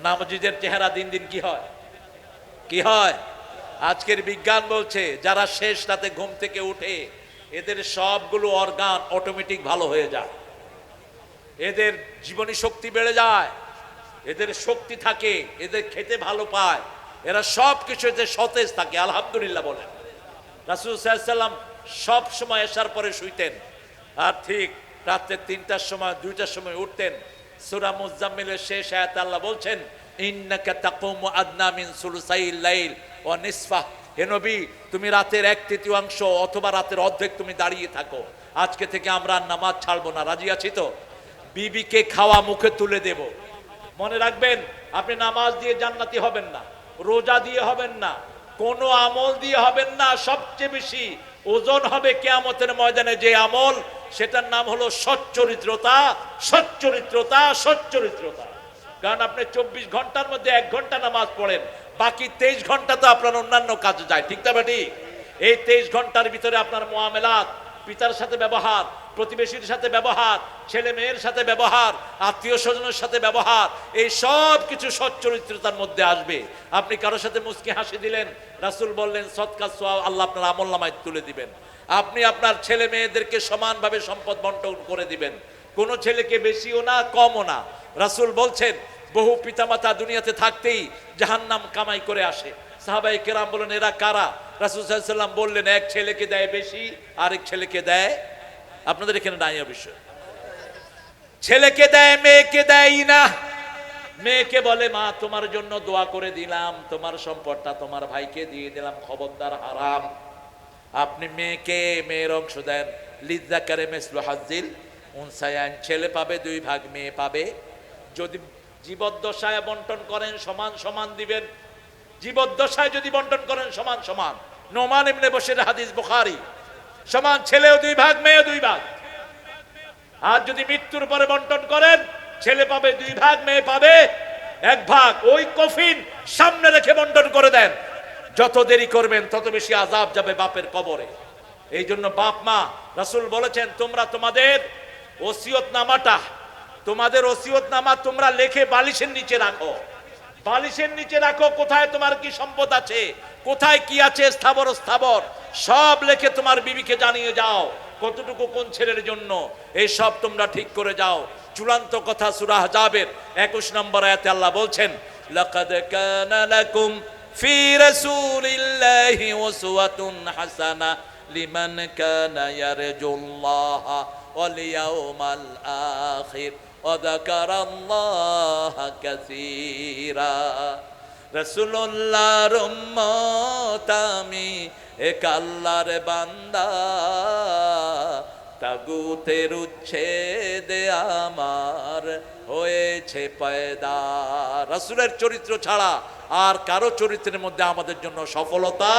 নামাজিদের চেহারা দিন দিন কি হয়, কি হয়? আজকের বিজ্ঞান বলছে যারা শেষ রাতে ঘুম থেকে উঠে এদের সবগুলো অর্গান অটোমেটিক ভালো হয়ে যায়, এদের জীবনী শক্তি বেড়ে যায়, এদের শক্তি থাকে, এদের খেতে ভালো পায়, এরা সব কিছু এতে সতেজ থাকে। আলহামদুলিল্লাহ বলেন। রাসূল সাল্লাল্লাহু আলাইহি ওয়াসাল্লাম সব সময় এশার পরে শুইতেন, আর ঠিক রাতে 3টার সময় 2টার সময় উঠতেন। সূরা মুজাম্মিলের শেষ আয়াতে আল্লাহ বলছেন ইন্নাকা তাকুমু আদনা মিন সুলুসাইল লাইল ওয়া নিসফাহ, হে নবী তুমি রাতের 1/3 অথবা রাতের অর্ধেক তুমি দাঁড়িয়ে থাকো। আজকে থেকে আমরা নামাজ ছাড়বো না, রাজি আছি তো? বিবিকে খাওয়া মুখে তুলে দেব। মনে রাখবেন আপনি নামাজ দিয়ে জান্নাতি হবেন না, রোজা দিয়ে হবেন না, কোনো আমল দিয়ে হবেন না। সবচেয়ে বেশি ওজন হবে কিয়ামতের ময়দানে যে আমল, সেটার নাম হলো সচ্চরিত্রতা, সচ্চরিত্রতা, সচ্চরিত্রতা। কারণ আপনি 24 ঘন্টার মধ্যে 1 ঘন্টা নামাজ পড়েন, বাকি 23 ঘন্টা তো আপনার অন্যান্য কাজে যায়, ঠিক না বেটি? এই 23 ঘন্টার ভিতরে আপনার মুআমালাত, পিতার সাথে ব্যবহার, প্রতিবেশীর সাথে ব্যবহার, ছেলে মেয়ের সাথে ব্যবহার, আত্মীয় স্বজনের সাথে ব্যবহার, এই সব কিছু সচ্চরিত্রতার মধ্যে আসবে। আপনি কারোর সাথে মুস্কি হাসি দিলেন, রাসূল বললেন সদকা সওয়াব আল্লাহ আপনার আমলনামায় তুলে দিবেন। আপনি আপনার ছেলে মেয়েদেরকে সমানভাবে সম্পদ বন্টন করে দিবেন, কোনো ছেলেকে বেশিও না কমও না। রাসূল বলছেন বহু পিতামাতা দুনিয়াতে থাকতেই জাহান্নাম কামাই করে আসে। সাহাবায়ে কেরাম বলেন এরা কারা? রাসূল সাল্লাল্লাহু আলাইহি ওয়াসাল্লাম বললেন এক ছেলেকে দেয় বেশি, আরেক ছেলেকে দেয়, আপনাদের এখানে নাই অবশ্য, ছেলেকে দেয় মেয়েকে দেয় না। মেয়েকে বলে মা তোমার জন্য দোয়া করে দিলাম, তোমার সম্পদটা তোমার ভাইকে দিয়ে দিলাম, খবরদার হারাম। আপনি মেয়েকে মেয়ের অংশ দেন, লিযাকারে মিসলু হাজ্জিল উনসায়াইন, ছেলে পাবে 2 ভাগ, মেয়ে পাবে। যদি জীবদ্দশায় বন্টন করেন সমান সমান দিবেন, জীবদ্দশায় যদি বন্টন করেন সমান সমান। নোমান ইবনে বশির হাদিস বুখারী, সমান ছেলেও 2 ভাগ, মেয়েও 2 ভাগ। আর যদি মৃত্যুর পরে বন্টন করেন, ছেলে পাবে 2 ভাগ, মেয়ে পাবে 1 ভাগ। ওই কফিন সামনে রেখে বন্টন করে দেন। যত দেরি করবেন তত বেশি আযাব যাবে বাপের কবরে। এই জন্য বাপ মা, রাসূল বলেছেন তোমরা তোমাদের ওসিয়তনামাটা, তোমাদের ওসিয়তনামা তোমরা লিখে বালিশের নিচে রাখো, বালিশের নিচে রাখো। কোথায় তোমার কি সম্পদ আছে, কোথায় কি আছে স্থাবর স্থাবর, সব লিখে তোমার বিবিকে জানিয়ে যাও কতটুকু কোন ছেলের জন্য, এই সব তোমরা ঠিক করে যাও। চূড়ান্ত কথা সূরা আহজাবের 21 নম্বর আয়াতে আল্লাহ বলছেন লাকাদ কানা লাকুম ফি রাসূলিল্লাহি উসওয়াতুন হাসানা লিমান কানা ইয়ারজুল্লাহা ওয়াল ইয়াউমাল আখির ওয়া যাকারাল্লাহা কাসীরা। রাসূলুল্লাহর উম্মত আমি, এক আল্লাহর বান্দা, তাগুতের উচ্ছেদে আমার হয়েছে পয়দা। রাসূলের চরিত্র ছাড়া আর কারো চরিত্রের মধ্যে আমাদের জন্য সফলতা।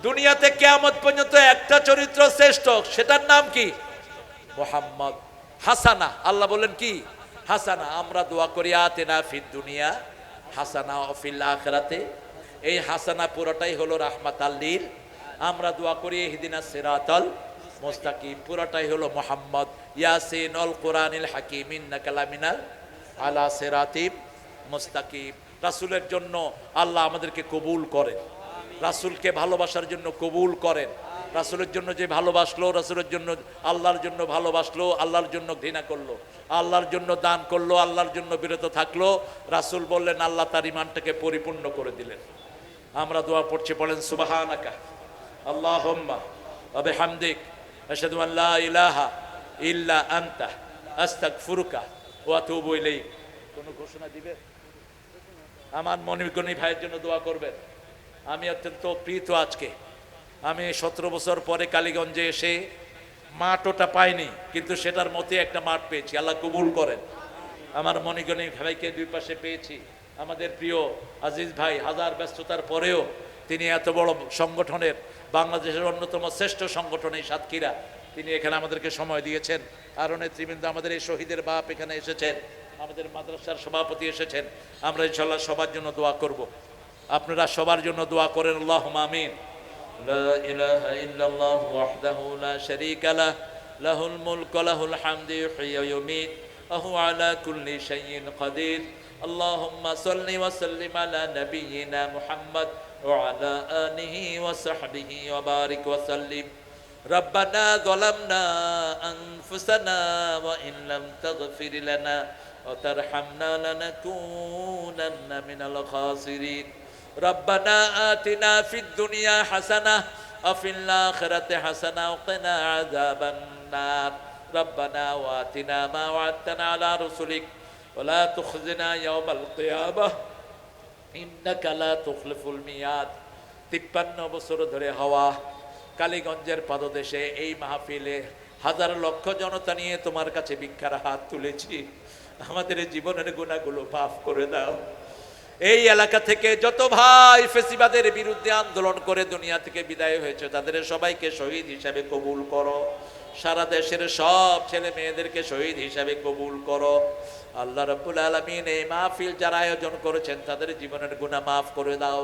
দুনিয়াতে কিয়ামত পর্যন্ত একটা চরিত্র শ্রেষ্ঠ, সেটার নাম কি? মুহাম্মদ। হাসানা, আল্লাহ বলেন কি? হাসানা। আমরা দোয়া করি আতিনা ফিদ দুনিয়া হাসানা ওয়া ফিল আখিরাতে। এই হাসানা পুরোটাই হলো রাহমাতাল লিল। আমরা দোয়া করি ইহদিনাস সিরাতাল মুস্তাকিম, পুরোটাই হলো মুহাম্মদ। ইয়াসিনুল কুরআনিল হাকিম ইন্নাকা লামিনাল আলা সিরাতিম মুস্তাকিম। রাসূলের জন্য আল্লাহ আমাদেরকে কবুল করেন, রাসূলকে ভালোবাসার জন্য কবুল করেন। রাসূলের জন্য যে ভালোবাসলো, রাসূলের জন্য আল্লাহর জন্য ভালোবাসলো, আল্লাহর জন্য ঘৃণা করলো, আল্লাহর জন্য দান করলো, আল্লাহর জন্য বিরত থাকলো, রাসূল বললেন আল্লাহ তার ঈমানটাকে পরিপূর্ণ করে দিলেন। আমরা দোয়া পড়ছি, পড়েন সুবহানাকা আল্লাহুম্মা ওয়া বিহামদিক আশহাদু আন লা ইলাহা ইল্লা আনতা আস্তাগফিরুকা ওয়া আতুবু ইলাইক। কোন ঘোষণা দিবেন? আমার মনিগণী ভাইয়ের জন্য দোয়া করবেন। আমি অত্যন্ত প্রীত আজকে। আমি 17 বছর পরে কালীগঞ্জে এসে মাঠটা পাইনি, কিন্তু সেটার মধ্যে একটা মাঠ পেয়েছি। আল্লাহ কবুল করেন। আমার মনিগণী ভাইকে দুই পাশে পেয়েছি। আমাদের প্রিয় আজিজ ভাই, হাজার ব্যস্ততার পরেও তিনি এত বড় সংগঠনের, বাংলাদেশের অন্যতম শ্রেষ্ঠ সংগঠন এই সাতক্ষীরা, তিনি এখানে আমাদেরকে সময় দিয়েছেন। আরো নেতৃবৃন্দ, আমাদের এই শহীদের বাপ এখানে এসেছেন, আমাদের মাদ্রাসার সভাপতি এসেছেন। আমরা ইনশাআল্লাহ সবার জন্য দোয়া করব। আপনারা সবার জন্য দোয়া করেন। আল্লাহুম্মা আমিন। লা ইলাহা ইল্লাল্লাহ ওয়াহদাহু লা শারীকা লাহ লাহুল মুলকু ওয়া লাহুল হামদু ইউহয়ি ওয়া ইউমীত ওয়া হুয়া আলা কুল্লি শাইইন কাদির। আল্লাহুম্মা সাল্লি ওয়া সাল্লিম আলা নাবিয়িনা মুহাম্মদ ওয়া আলা আলিহি ওয়া সাহবিহি ওয়া বারিক ওয়া সাল্লিম। রব্বানা যালামনা আনফুসানা ওয়া ইন লাম তাগফির লানা ওয়া তারহামনা লানাকুনান্না মিনাল খাসিরিন। রব্বানা আতিনা ফিদ দুনিয়া হাসানাহ ওয়া ফিল আখিরাতি হাসানাহ ওয়া কিনা আযাবান নার। রব্বানা ওয়া আতিনা মা ওয়া'আদতানা আলা রুসুলিক ওয়া লা তুখজিনা ইয়াওমাল কিয়ামাহ ইন্নাকা লা তুখলিফুল মিয়াদ। 53 বছর ধরে হওয়া কালীগঞ্জের পাদদেশে এই মাহফিলে হাজার লক্ষ জনতা নিয়ে তোমার কাছে ভিক্ষার হাত তুলেছি। আমাদের জীবনের গুনাহগুলো মাফ করে দাও। এই এলাকা থেকে যত ভাই ফেসিবাদের বিরুদ্ধে আন্দোলন করে দুনিয়া থেকে বিদায় হয়েছে, তাদের সবাইকে শহীদ হিসাবে কবুল করো। সারা দেশের সব ছেলে মেয়েদেরকে শহীদ হিসাবে কবুল করো। আল্লাহ রাব্বুল আলামিন এই মাহফিল যারা আয়োজন করেছেন তাদের জীবনের গুনাহ মাফ করে দাও।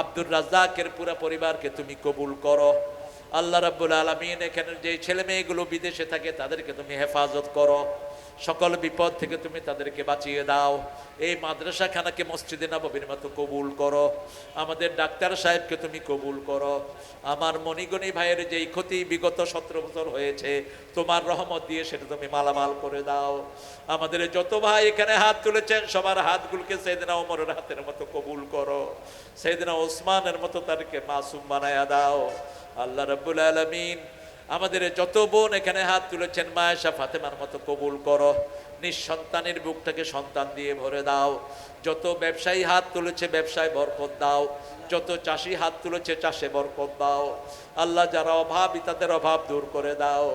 আব্দুর রাজ্জাকের পুরো পরিবারকে তুমি কবুল করো। আল্লাহ রাব্বুল আলামিন এখানে যে ছেলে মেয়েগুলো বিদেশে থাকে তাদেরকে তুমি হেফাজত করো। সকল বিপদ থেকে তুমি তাদেরকে বাঁচিয়ে দাও। এই মাদ্রাসাখানাকে মসজিদে নববীর মতো কবুল করো। আমাদের ডাক্তার সাহেবকে তুমি কবুল করো। আমার মনিগণী ভাইয়ের যেই ক্ষতি বিগত 17 বছর হয়েছে, তোমার রহমত দিয়ে সেটা তুমি মালামাল করে দাও। আমাদের যত ভাই এখানে হাত তুলেছেন সবার হাতগুলোকে সাইয়েদনা ওমরের হাতের মতো কবুল করো। সাইয়েদনা ওসমানের মতো তাদেরকে মাসুম বানায়া দাও। আল্লাহ রাব্বুল আলামিন আমাদের যত বোন এখানে হাত তুলেছেন মায়েশা ফাতেমার মতো কবুল করো। নিঃসন্তানের বুকটাকে সন্তান দিয়ে ভরে দাও। যত ব্যবসায়ী হাত তুলেছে ব্যবসায় বরকত দাও। যত চাষি হাত তুলেছে চাষে বরকত দাও। আল্লাহ যারা অভাবী তাদের অভাব দূর করে দাও।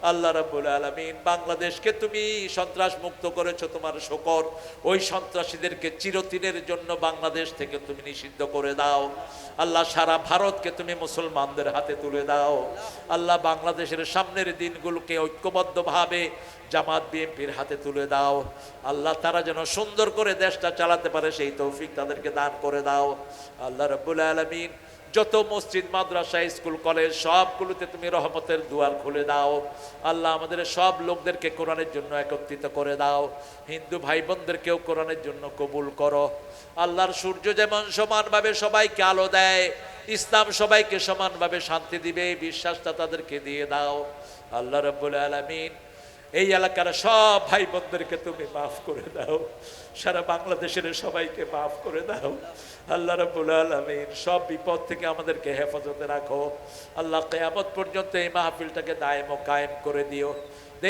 আল্লাহ রাব্বুল আলামিন বাংলাদেশকে তুমি সন্ত্রাস মুক্ত করেছো, তোমার শুকর। ওই সন্ত্রাসীদেরকে চিরদিনের জন্য বাংলাদেশ থেকে তুমি নিষিদ্ধ করে দাও। আল্লাহ সারা ভারতকে তুমি মুসলমানদের হাতে তুলে দাও। আল্লাহ বাংলাদেশের সামনের দিনগুলোকে ঐক্যবদ্ধভাবে জামাত বিএনপির হাতে তুলে দাও। আল্লাহ তারা যেন সুন্দর করে দেশটা চালাতে পারে সেই তৌফিক তাদেরকে দান করে দাও। আল্লাহ রাব্বুল আলামিন যত মসজিদ মাদ্রাসা স্কুল কলেজ সবগুলোতে তুমি রহমতের দুয়ার খুলে দাও। আল্লাহ আমাদের সব লোকদেরকে কোরআনের জন্য একত্রিত করে দাও। হিন্দু ভাই বোনদেরকেও কোরআনের জন্য কবুল করো। আল্লাহর সূর্য যেমন সমানভাবে সবাইকে আলো দেয়, ইসলাম সবাইকে সমানভাবে শান্তি দিবে, এই বিশ্বাসটা তাদেরকে দিয়ে দাও। আল্লাহ রাব্বুল আলামিন এই এলাকার সব ভাই বোনদেরকে তুমি মাফ করে দাও। সারা বাংলাদেশের সবাইকে মাফ করে দাও। আল্লাহ রাব্বুল আলামিন সব বিপদ থেকে আমাদেরকে হেফাজতে রাখো। আল্লাহ কিয়ামত পর্যন্ত এই মাহফিলটাকে দায়েম ও কায়েম করে দিও।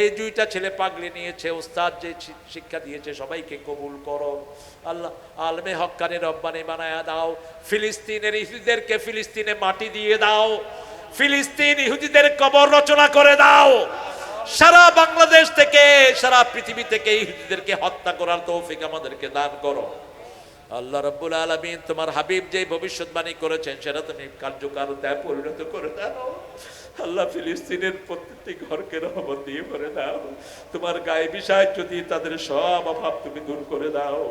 এই দুইটা ছেলে পাগড়ি নিয়েছে, উস্তাদ যে শিক্ষা দিয়েছে সবাইকে কবুল করো। আল্লাহ আলমে হক্কানি রব্বানি বানায়া দাও। ফিলিস্তিনের ইহুদিদেরকে ফিলিস্তিনে মাটি দিয়ে দাও। ফিলিস্তিন ইহুদিদের কবর রচনা করে দাও। সারা বাংলাদেশ থেকে সারা পৃথিবী থেকে ইহুদিদেরকে হত্যা করার তৌফিক আমাদেরকে দান করো। আল্লাহ রাব্বুল আলামিন তোমার হাবিব যে ভবিষ্যৎবাণী করেছেন সেটা তুমি কার্যকারিতায় পরিণত করে দাও। আল্লাহ ফিলিস্তিনের প্রত্যেকটি ঘরকে রহমত দিয়ে ভরে দাও। তোমার গায়েবী সাহায্য তাদের সব অভাব তুমি দূর করে দাও।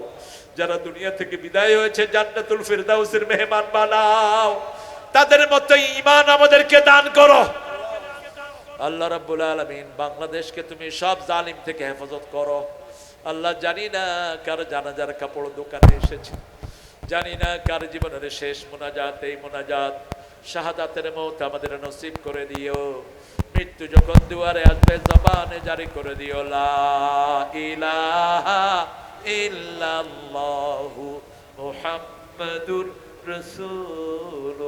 যারা দুনিয়া থেকে বিদায় হয়েছে জান্নাতুল ফিরদাউসের মেহমান বানাও। তাদের মতো ঈমান আমাদেরকে দান করো। আল্লাহ রাব্বুল আলামিন বাংলাদেশকে তুমি সব জালিম থেকে হেফাজত করো। আল্লাহ জানি না কার জানাজার কাপড় দোকানে এসেছে, জানি না কার জীবনের শেষ মোনাজাত এই মোনাজাত। শাহাদাতের মৌত আমাদের নসিব করে দিও। মৃত্যু যখন দুয়ারে আসবে জবানে জারি করে দিও লা ইলাহা ইল্লাল্লাহু মুহাম্মাদুর রাসূলুল্লাহ।